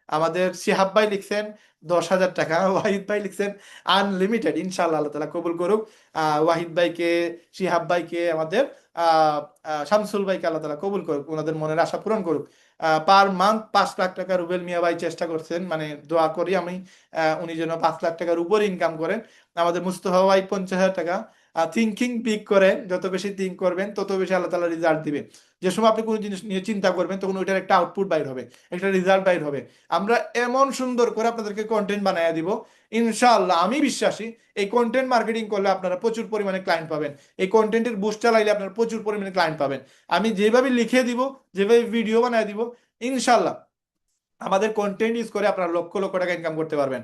আমাদের শিহাব ভাই লিখছেন 10,000 টাকা। ওয়াহিদ ভাই লিখছেন আনলিমিটেড। ইনশাল্লাহ আল্লাহ তাআলা কবুল করুক। ওয়াহিদ ভাইকে, শিহাব ভাইকে, আমাদের আহ শামসুল ভাইকে আল্লাহ তাআলা কবুল করুক, ওনাদের মনের আশা পূরণ করুক। পার মান্থ 5 লাখ টাকা রুবেল মিয়া ভাই চেষ্টা করছেন, মানে দোয়া করি আমি উনি যেন 5 লাখ টাকার উপর ইনকাম করেন। আমাদের মুস্তফা ভাই 50,000 টাকা। থিঙ্কিং পিক করেন, যত বেশি থিঙ্ক করবেন তত বেশি আল্লাহ তাআলা রেজাল্ট দিবে। যে সময় আপনি কোনো জিনিস নিয়ে চিন্তা করবেন, তখন ওইটার একটা আউটপুট বাইর হবে, একটা রেজাল্ট বাইর হবে। আমরা এমন সুন্দর করে আপনাদেরকে কন্টেন্ট বানায় দিব ইনশাআল্লাহ। আমি বিশ্বাসী এই কন্টেন্ট মার্কেটিং করলে আপনারা প্রচুর পরিমাণে ক্লায়েন্ট পাবেন। এই কন্টেন্টের বুস্ট চালাইলে আপনারা প্রচুর পরিমাণে ক্লায়েন্ট পাবেন। আমি যেভাবে লিখে দিব, যেভাবে ভিডিও বানায় দিব, ইনশাল্লাহ আমাদের কন্টেন্ট ইউজ করে আপনারা লক্ষ লক্ষ টাকা ইনকাম করতে পারবেন।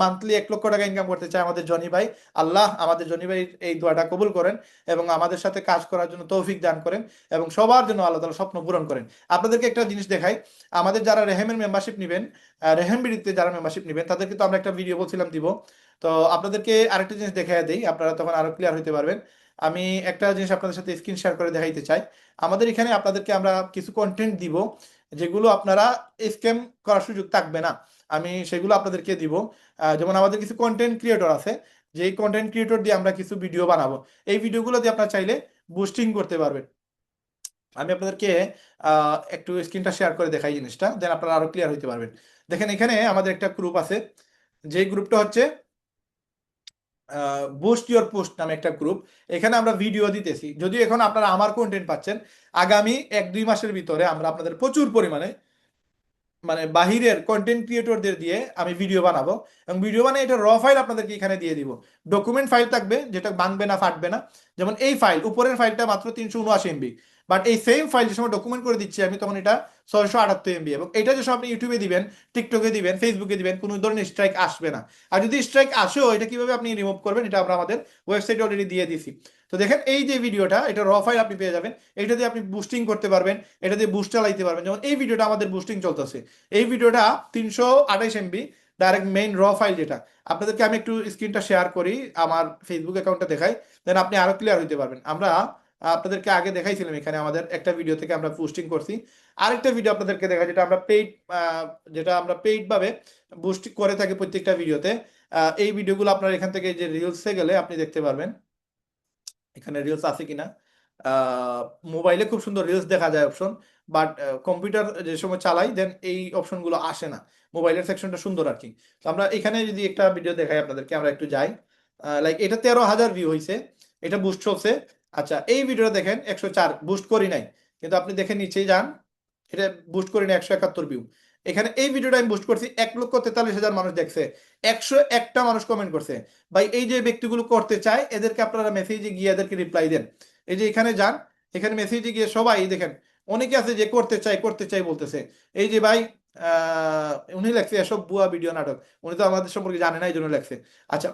মান্থলি 1 লক্ষ টাকা ইনকাম করতে চায় আমাদের জনি ভাই। আল্লাহ আমাদের জনি ভাই এই দোয়াটা কবুল করেন এবং আমাদের সাথে কাজ করার জন্য তৌফিক দান করেন, এবং সবার জন্য আল্লাহ তাআলা স্বপ্ন পূরণ করেন। আপনাদেরকে একটা জিনিস দেখাই, আমাদের যারা রেহেমের মেম্বারশিপ নেবেন, রেহেম বিডিতে যারা মেম্বারশিপ নেবেন, তাদেরকে তো আমরা একটা ভিডিও বলছিলাম দিব। তো আপনাদেরকে আরেকটা জিনিস দেখাই দেই, আপনারা তখন আরো ক্লিয়ার হতে পারবেন। আমি একটা জিনিস আপনাদের সাথে স্ক্রিন শেয়ার করে দেখাইতে চাই। আমাদের এখানে আপনাদেরকে আমরা কিছু কন্টেন্ট দিব, যেগুলো আপনারা স্ক্যাম করার সুযোগ থাকবে না, আমি সেগুলো আপনাদেরকে দিব। যেমন আমাদের কিছু কন্টেন্ট ক্রিয়েটর আছে, যেই কন্টেন্ট ক্রিয়েটর দিয়ে আমরা কিছু ভিডিও বানাবো। এই ভিডিওগুলো দিয়ে আপনারা চাইলে বুস্টিং করতে পারবেন। আমি আপনাদেরকে একটু স্ক্রিনটা শেয়ার করে দেখাই জিনিসটা, দেন আপনারা আরো ক্লিয়ার হইতে পারবেন। দেখেন এখানে আমাদের একটা গ্রুপ আছে, যে গ্রুপটা হচ্ছে বুস্ট ইওর পোস্ট নামে একটা গ্রুপ। এখানে আমরা ভিডিও দিতেছি, যদিও এখন আপনারা আমার কন্টেন্ট পাচ্ছেন। আগামী 1-2 মাসের ভিতরে আমরা আপনাদের প্রচুর পরিমাণে মানে বাহিরের কন্টেন্ট ক্রিয়েটরদের দিয়ে আমি ভিডিও বানাবো, এবং ভিডিও বানিয়ে এটা র ফাইল আপনাদেরকে এখানে দিয়ে দিব। ডকুমেন্ট ফাইল থাকবে, যেটা ভাঙবে না, ফাটবে না। যেমন এই ফাইল, উপরের ফাইলটা মাত্র 379 MB, বাট এই সেম ফাইল যে সময় ডকুমেন্ট করে দিচ্ছি আমি, তখন এটা 678 MB। এবং এটা যে সময় আপনি ইউটিউবে দিবেন, টিকটকে দিবেন, ফেসবুকে দিবেন, কোনো ধরনের স্ট্রাইক আসবে না। আর যদি স্ট্রাইক আসেও, এটা কিভাবে আপনি রিমুভ করবেন, এটা আমরা আমাদের ওয়েবসাইটে অলরেডি দিয়ে দিছি। তো দেখেন এই যে ভিডিওটা, এটা র ফাইল আপনি পেয়ে যাবেন। এটা দিয়ে আপনি বুস্টিং করতে পারবেন, এটা দিয়ে বুস্ট চালাইতে পারবেন। যেমন এই ভিডিওটা আমাদের বুস্টিং চলতেছে, এই ভিডিওটা 328 MB ডাইরেক্ট মেইন র ফাইল। যেটা আপনাদেরকে আমি একটু স্ক্রিনটা শেয়ার করি, আমার ফেসবুক অ্যাকাউন্টটা দেখাই, দেন আপনি আরো ক্লিয়ার হইতে পারবেন। আমরা আপনাদেরকে আগে দেখাইছিলাম, এখানে আমাদের একটা ভিডিও থেকে আমরা বুস্টিং করছি। আরেকটা ভিডিও আপনাদেরকে দেখা, যেটা আমরা পেইড ভাবে বুস্ট করে থাকি প্রত্যেকটা ভিডিওতে। এই ভিডিওগুলো আপনার এখান থেকে যে রিলসে গেলে আপনি দেখতে পারবেন এখানে রিলস আছে কিনা। মোবাইলে খুব সুন্দর রিলস দেখা যায় অপশন, বাট কম্পিউটার যে সময় চালাই দেন এই অপশনগুলো আসে না। মোবাইলের সেকশনটা সুন্দর আর কি। তো আমরা এখানে যদি একটা ভিডিও দেখাই আপনাদেরকে, আমরা একটু যাই। লাইক এটা 13,000 ভিউ হয়েছে, এটা বুস্ট চলছে। আচ্ছা, এই ভিডিওটা দেখেন 104, বুস্ট করি নাই, কিন্তু আপনি দেখে নিচেই যান, এটা বুস্ট করি না, 171 ভিউ। এখানে এই ভিডিওটা আমি বুস্ট করছি, 1,43,000 মানুষ দেখছে, 101টা মানুষ কমেন্ট করছে। ভাই এই যে ব্যক্তিগুলো করতে চায়, এদেরকে আপনারা মেসেজে গিয়ে এদেরকে রিপ্লাই দেন। এই যে এখানে যান, এখানে মেসেজে গিয়ে সবাই দেখেন, অনেকে আছে যে করতে চাই করতে চাই বলতেছে। এই যে ভাই উনি লেখছে এসব ভুয়া ভিডিও নাটক, উনি তো আমাদের সম্পর্কে জানে না, এই জন্য লেখছে। আচ্ছা,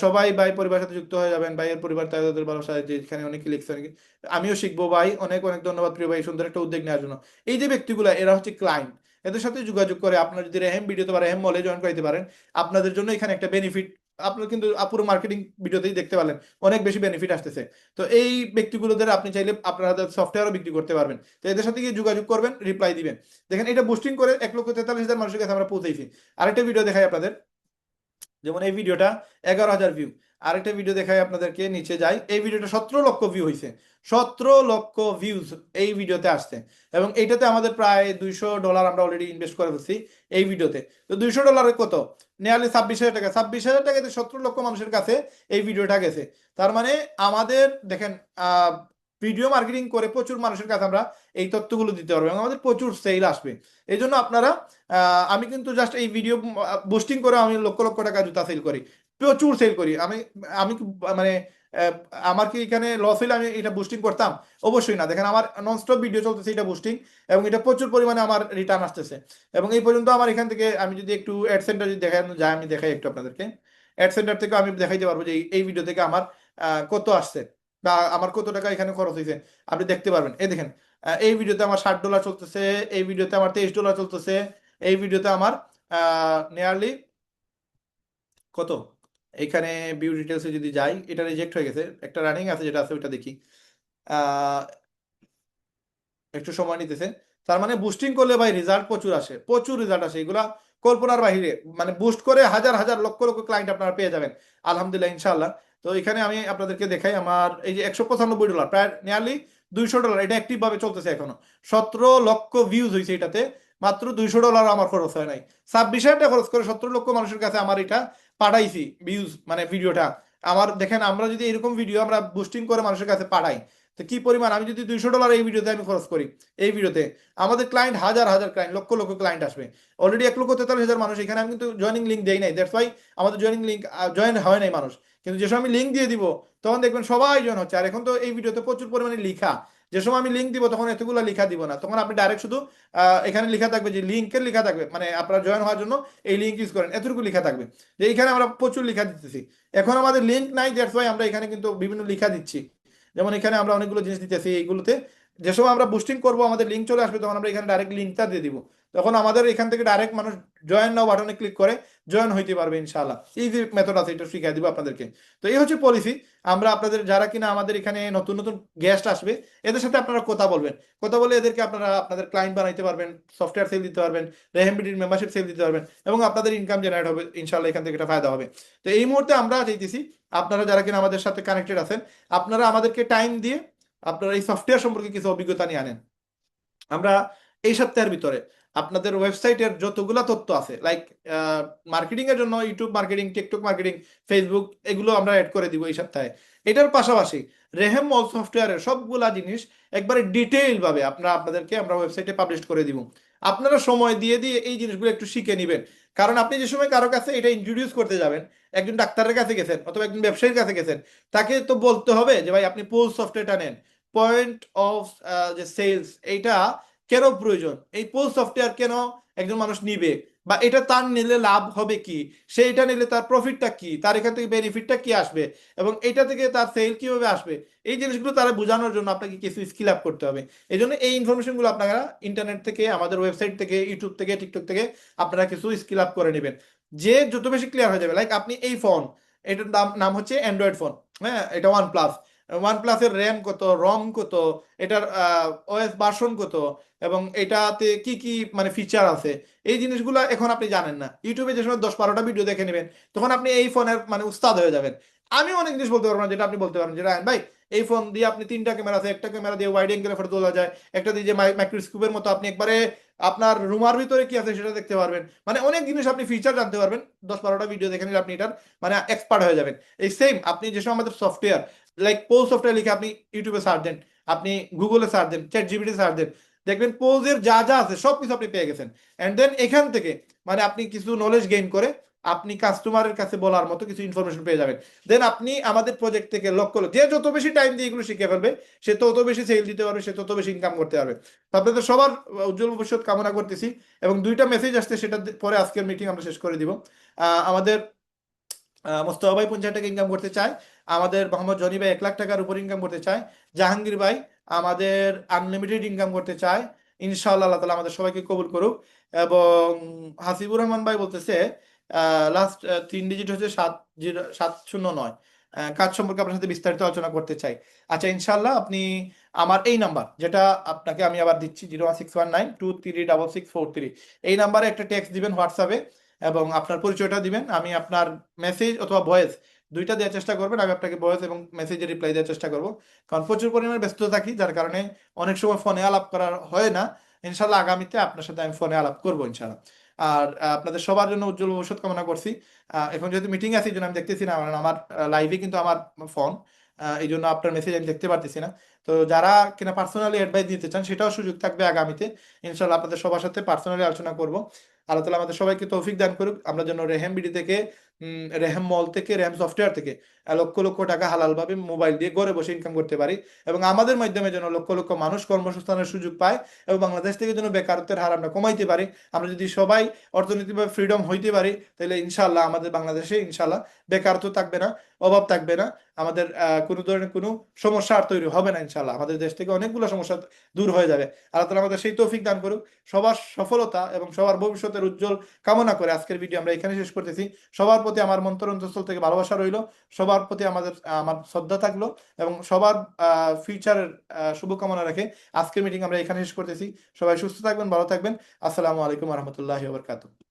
সবাই ভাই পরিবারের সাথে যুক্ত হয়ে যাবেন, ভাইয়ের পরিবার তাদের ভালোবাসা, যে এখানে অনেকে লিখছে অনেকে। আমিও শিখবো ভাই, অনেক অনেক ধন্যবাদ প্রিয় ভাই, সুন্দর একটা উদ্যোগ নেওয়ার জন্য। এই যে ব্যক্তিগুলো, এরা হচ্ছে ক্লায়েন্ট, এদের সাথে যোগাযোগ করে আপনার যদি রেহেম ভিডিওতে বা রেহেম মলে জয়েন করতে পারেন, আপনাদের জন্য এখানে একটা বেনিফিট আপনার কিন্তু পুরো মার্কেটিং ভিডিওতেই দেখতে পারলেন, অনেক বেশি বেনিফিট আসতেছে। তো এই ব্যক্তিগুলোদের আপনি চাইলে আপনারা সফটওয়্যারও বিক্রি করতে পারবেন। তো এদের সাথে গিয়ে যোগাযোগ করবেন, রিপ্লাই দিবেন। দেখেন এটা বুস্টিং করে 1,43,000 মানুষের কাছে আমরা পৌঁছাইছি। আরেকটা ভিডিও দেখাই আপনাদের, যেমন এই ভিডিওটা 11,000 ভিউ। আরেকটা ভিডিও দেখাই আপনাদেরকে, নিচে যাই, এই ভিডিওটা 17 লক্ষ ভিউ হয়েছে, 17 লক্ষ ভিউজ এই ভিডিওতে আসছে। এবং এইটাতে আমাদের প্রায় $200 আমরা অলরেডি ইনভেস্ট করে ফেলছি এই ভিডিওতে। তো $200 কত, নিয়ারলি 26,000 টাকা। 26,000 টাকাতে 17 লক্ষ মানুষের কাছে এই ভিডিওটা গেছে। তার মানে আমাদের দেখেন, ভিডিও মার্কেটিং করে প্রচুর মানুষের কাছে আমরা এই তথ্যগুলো দিতে পারবো, এবং আমাদের প্রচুর সেল আসবে। এই জন্য আপনারা, আমি কিন্তু জাস্ট এই ভিডিও বুস্টিং করে আমি লক্ষ লক্ষ টাকা জুতা সেল করি, প্রচুর সেল করি আমি। আমি মানে আহ, আমার কি এখানে লস হইলে আমি এটা বুস্টিং করতাম? অবশ্যই না। দেখেন আমার ননস্টপ ভিডিও চলতেছে, এটা বুস্টিং, এবং এটা প্রচুর পরিমাণে আমার রিটার্ন আসতেছে। এবং এই পর্যন্ত আমার এখান থেকে, আমি যদি একটু অ্যাড সেন্টার যদি দেখানো যায়, আমি দেখাই একটু আপনাদেরকে। অ্যাড সেন্টার থেকে আমি দেখাইতে পারবো যে এই ভিডিও থেকে আমার কত আসছে, বা আমার কত টাকা এখানে খরচ হয়েছে, আপনি দেখতে পারবেন। এই দেখেন, এই ভিডিওতে আমার $60 চলতেছে, এই ভিডিওতে আমার $23 চলতেছে, এই ভিডিওতে আমার নিয়ারলি কত, এখানে ভিউ ডিটেলসে যদি যাই, এটা রিজেক্ট হয়ে গেছে, একটা রানিং আছে যেটা আছে ওইটা দেখি। আহ, একটু সময় নিতেছে। তার মানে বুস্টিং করলে ভাই রেজাল্ট প্রচুর আসে, প্রচুর রেজাল্ট আসে, এগুলা কল্পনার বাহিরে। মানে বুস্ট করে হাজার হাজার লক্ষ লক্ষ ক্লায়েন্ট আপনারা পেয়ে যাবেন আলহামদুলিল্লাহ, ইনশাআল্লাহ। তো এখানে আমি আপনাদেরকে দেখাই, আমার এই যে $195, প্রায় নিয়ারলি $200, এটা অ্যাক্টিভ ভাবে চলতেছে এখনো। 17 লক্ষ ভিউজ হয়েছে এটাতে, মাত্র $200 আমার খরচ হয় নাই। 26,000 টাকা খরচ করে 17 লক্ষ মানুষের কাছে আমার এটা পাঠাইছি ভিউজ, মানে ভিডিওটা আমার। দেখেন আমরা যদি এরকম ভিডিও আমরা বুস্টিং করে মানুষের কাছে পাঠাই, তো কি পরিমাণ, আমি যদি $200 এই ভিডিওতে আমি খরচ করি, এই ভিডিওতে আমাদের ক্লায়েন্ট হাজার হাজার ক্লায়েন্ট, লক্ষ লক্ষ ক্লায়েন্ট আসবে। অলরেডি 1,43,000 মানুষ এখানে, আমি কিন্তু জয়নিং লিঙ্ক দেই নাই, দ্যাটস ওয়াই আমাদের জয়নিং লিঙ্ক জয়েন হয় নাই মানুষ। কিন্তু যে সময় আমি লিঙ্ক দিয়ে দিব, তখন দেখবেন সবাই জয়েন হচ্ছে। আর এখন তো এই ভিডিওতে প্রচুর পরিমাণে লিখা, যে সময় আমি লিঙ্ক দিব তখন এতগুলো লিখা দিব না, তখন আপনি ডাইরেক্ট শুধু এখানে লিখা থাকবে যে লিঙ্কের লিখা থাকবে, মানে আপনারা জয়েন হওয়ার জন্য এই লিঙ্ক ইউজ করেন, এতটুকু লিখা থাকবে। যে এইখানে আমরা প্রচুর লিখা দিতেছি, এখন আমাদের লিঙ্ক নাই, দ্যাটস ওয়াই আমরা এখানে কিন্তু বিভিন্ন লিখা দিচ্ছি। যেমন এখানে আমরা অনেকগুলো জিনিস দিতেছি, এইগুলোতে যে সময় আমরা বুস্টিং করবো আমাদের লিঙ্ক চলে আসবে, তখন আমরা এখানে ডাইরেক্ট লিঙ্কটা দিয়ে দিব, তখন আমাদের এখান থেকে ডাইরেক্ট মানুষ জয়েন নাও বাটনে ক্লিক করে জয়েন হইতে পারবে ইনশাআল্লাহ। ইজি মেথড আছে, এটা শিখিয়ে দিব আপনাদেরকে। তো এই হচ্ছে পলিসি। আমরা আপনাদের যারা কিনা আমাদের এখানে নতুন নতুন গেস্ট আসবে, এদের সাথে আপনারা কথা বলবেন, কথা বলে এদেরকে আপনারা আপনাদের ক্লায়েন্ট বানাইতে পারবেন, সফটওয়্যার সেল দিতে পারবেন, রেহেমবিডির মেম্বারশিপ সেল দিতে পারবেন, এবং আপনাদের ইনকাম জেনারেট হবে ইনশাআল্লাহ, এখান থেকে এটা ফায়দা হবে। তো এই মুহূর্তে আমরা চাইতেছি আপনারা যারা কিনা আমাদের সাথে কানেক্টেড আছেন, আপনারা আমাদেরকে টাইম দিয়ে আপনারা এই সফটওয়্যার সম্পর্কে কিছু অভিজ্ঞতা নিয়ে আনেন। আমরা এই সপ্তাহের ভিতরে আপনাদের ওয়েবসাইটের যতগুলা তথ্য আছে, লাইক মার্কেটিং এর জন্য YouTube marketing, TikTok marketing, Facebook, এগুলো আমরা অ্যাড করে দিব এই সপ্তাহে। এটার পাশাপাশি রেহেম মল সফটওয়্যারের সবগুলা জিনিস একবারে ডিটেইল ভাবে আপনাদেরকে আমরা ওয়েবসাইটে পাবলিশ করে দিব। আপনারা সময় দিয়ে দিয়ে এই জিনিসগুলো একটু শিখে নেবেন। কারণ আপনি যে সময় কারো কাছে এটা ইন্ট্রোডিউস করতে যাবেন, একজন ডাক্তারের কাছে গেছেন অথবা একজন ব্যবসায়ীর কাছে গেছেন, তাকে তো বলতে হবে যে ভাই আপনি পোল সফটওয়্যারটা নেন, পয়েন্ট অফ যে সেলস, এইটা কেন প্রয়োজন, এই পোস্ট সফটওয়্যার কেন একজন মানুষ নিবে, বা এটা তার নিলে লাভ হবে কি, সেইটা নিলে তার প্রফিটটা কি, তার এখান থেকে বেনিফিটটা কি আসবে, এবং এটা থেকে তার সেল কিভাবে আসবে, এই জিনিসগুলো তারা বোঝানোর জন্য আপনাকে কিছু স্কিল আপ করতে হবে। এই জন্য এই ইনফরমেশনগুলো আপনারা ইন্টারনেট থেকে, আমাদের ওয়েবসাইট থেকে, ইউটিউব থেকে, টিকটক থেকে আপনারা কিছু স্কিল আপ করে নেবেন। যে যত বেশি ক্লিয়ার হয়ে যাবে, লাইক আপনি এই ফোন, এটার নাম নাম হচ্ছে অ্যান্ড্রয়েড ফোন, হ্যাঁ, এটা ওয়ান প্লাস। ওয়ান প্লাসের র্যাম কত, রম কত, এটার ওএস ভার্সন কত, এবং এটাতে কি কি মানে ফিচার আছে, এই জিনিসগুলো এখন আপনি জানেন না। ইউটিউবে যে সময় 10-12টা ভিডিও দেখে নেবেন, তখন আপনি এই ফোনের মানে উস্তাদ হয়ে যাবেন। আমি অনেক জিনিস বলতে পারবো না যেটা আপনি বলতে পারেন, যেটা ভাই এই ফোন দিয়ে আপনি 3টা ক্যামেরা আছে, একটা ক্যামেরা দিয়ে ওয়াইড অ্যাঙ্গেলে ফটো তোলা যায়, একটা দিয়ে যে মাইক্রোস্কোপের মতো আপনি একবারে আপনার রুমার ভিতরে কি আছে সেটা দেখতে পারবেন, মানে অনেক জিনিস আপনি ফিচার জানতে পারবেন। 10-12টা ভিডিও দেখে নিলে আপনি এটার মানে এক্সপার্ট হয়ে যাবেন। এই সেম আপনি যে সময় আমাদের সফটওয়্যার, লাইক পোল সফটওয়্যার লিখে আপনি ইউটিউবে সার্চ দেন, আপনি গুগলে সার্চ দেন, চ্যাট জিপিটি সার্চ দেন, দেখবেন পোজের যা যা আছে সবকিছু আপনি পেয়ে গেছেন। এন্ড দেন এখান থেকে মানে আপনি কিছু নলেজ গেইন করে আপনি কাস্টমারের কাছে বলার মতো কিছু ইনফরমেশন পেয়ে যাবেন। দেন আপনি আমাদের প্রজেক্ট থেকে লক্ষ্য যে যত বেশি টাইম দিয়ে এগুলো শিখে ফেলবে, সে তত বেশি সেল দিতে পারবে, সে তত বেশি ইনকাম করতে পারবে। তো আপনাদের সবার উজ্জ্বল ভবিষ্যৎ কামনা করতেছি। এবং দুইটা মেসেজ আসছে, সেটা পরে আজকের মিটিং আমরা শেষ করে দিব। আমাদের মোস্তফা ভাই 50 টাকা ইনকাম করতে চায়, আমাদের মোহাম্মদ জনি ভাই 1 লাখ টাকার উপর ইনকাম করতে চায়, জাহাঙ্গীর ভাই আমাদের আনলিমিটেড ইনকাম করতে চায়। ইনশাআল্লাহ আল্লাহ তাআলা আমাদের সবাইকে কবুল করুক। এবং হাসিবুর রহমান ভাই বলতেছে লাস্ট 3 ডিজিট হচ্ছে 709। কাজ সম্পর্কে আপনার সাথে বিস্তারিত আলোচনা করতে চাই। আচ্ছা, ইনশাআল্লাহ আপনি আমার এই নাম্বার, যেটা আপনাকে আমি আবার দিচ্ছি, 01619236643, এই নাম্বারে একটা টেক্সট দিবেন হোয়াটসঅ্যাপে, এবং আপনার পরিচয়টা দিবেন। আমি আপনার মেসেজ অথবা ভয়েস দুইটা দেওয়ার চেষ্টা করবেন, আমি আপনাকে ভয়েস এবং মেসেজে রিপ্লাই দেওয়ার চেষ্টা করব। কারণ প্রচুর পরিমাণে ব্যস্ত থাকি, যার কারণে অনেক সময় ফোনে আলাপ করা হয় না। ইনশাল্লাহ আগামীতে আপনার সাথে আমি ফোনে আলাপ করবো ইনশাল্লাহ। আর আপনাদের সবার জন্য উজ্জ্বল ভবিষ্যৎ কামনা করছি। এখন যেহেতু মিটিং আছে, এই জন্য আমি দেখতেছি না, কারণ আমার লাইভে কিন্তু আমার ফোন, এই জন্য আপনার মেসেজ আমি দেখতে পারতেছি না। তো যারা কিনা পার্সোনালি অ্যাডভাইস দিতে চান, সেটাও সুযোগ থাকবে আগামীতে। ইনশাল্লাহ আপনাদের সবার সাথে পার্সোনালি আলোচনা করব। আল্লাহ তালা আমাদের সবাইকে তৌফিক দান করুক, আমরা যেন রেহেম বিডি থেকে, রেহেম মল থেকে, রেহেম সফটওয়্যার থেকে লক্ষ লক্ষ টাকা হালাল ভাবে মোবাইল দিয়ে ঘরে বসে ইনকাম করতে পারি, এবং আমাদের মাধ্যমে যেন লক্ষ লক্ষ মানুষ কর্মসংস্থানের সুযোগ পায়, এবং বাংলাদেশ থেকে যেন বেকারত্বের হার আমরা কমাইতে পারি। আমরা যদি সবাই অর্থনৈতিকভাবে ফ্রিডম হইতে পারি, তাহলে ইনশাল্লাহ আমাদের বাংলাদেশে ইনশাল্লাহ বেকারত্ব থাকবে না, অভাব থাকবে না, আমাদের কোনো ধরনের কোনো সমস্যা আর তৈরি হবে না। ইনশাল্লাহ আমাদের দেশ থেকে অনেকগুলো সমস্যা দূর হয়ে যাবে। আল্লাহ তালা আমাদের সেই তৌফিক দান করুক। সবার সফলতা এবং সবার ভবিষ্যতের উজ্জ্বল কামনা করে আজকের ভিডিও আমরা এখানে শেষ করতেছি। সবার প্রতি আমার অন্তঃস্থল থেকে ভালোবাসা রইল, সবার প্রতি আমার শ্রদ্ধা থাকলো, এবং সবার ফিউচারের শুভকামনা রেখে আজকের মিটিং আমরা এখানে শেষ করতেছি। সবাই সুস্থ থাকবেন, ভালো থাকবেন। আসসালামু আলাইকুম রহমতুল্লাহি ওয়া বারাকাতুহু।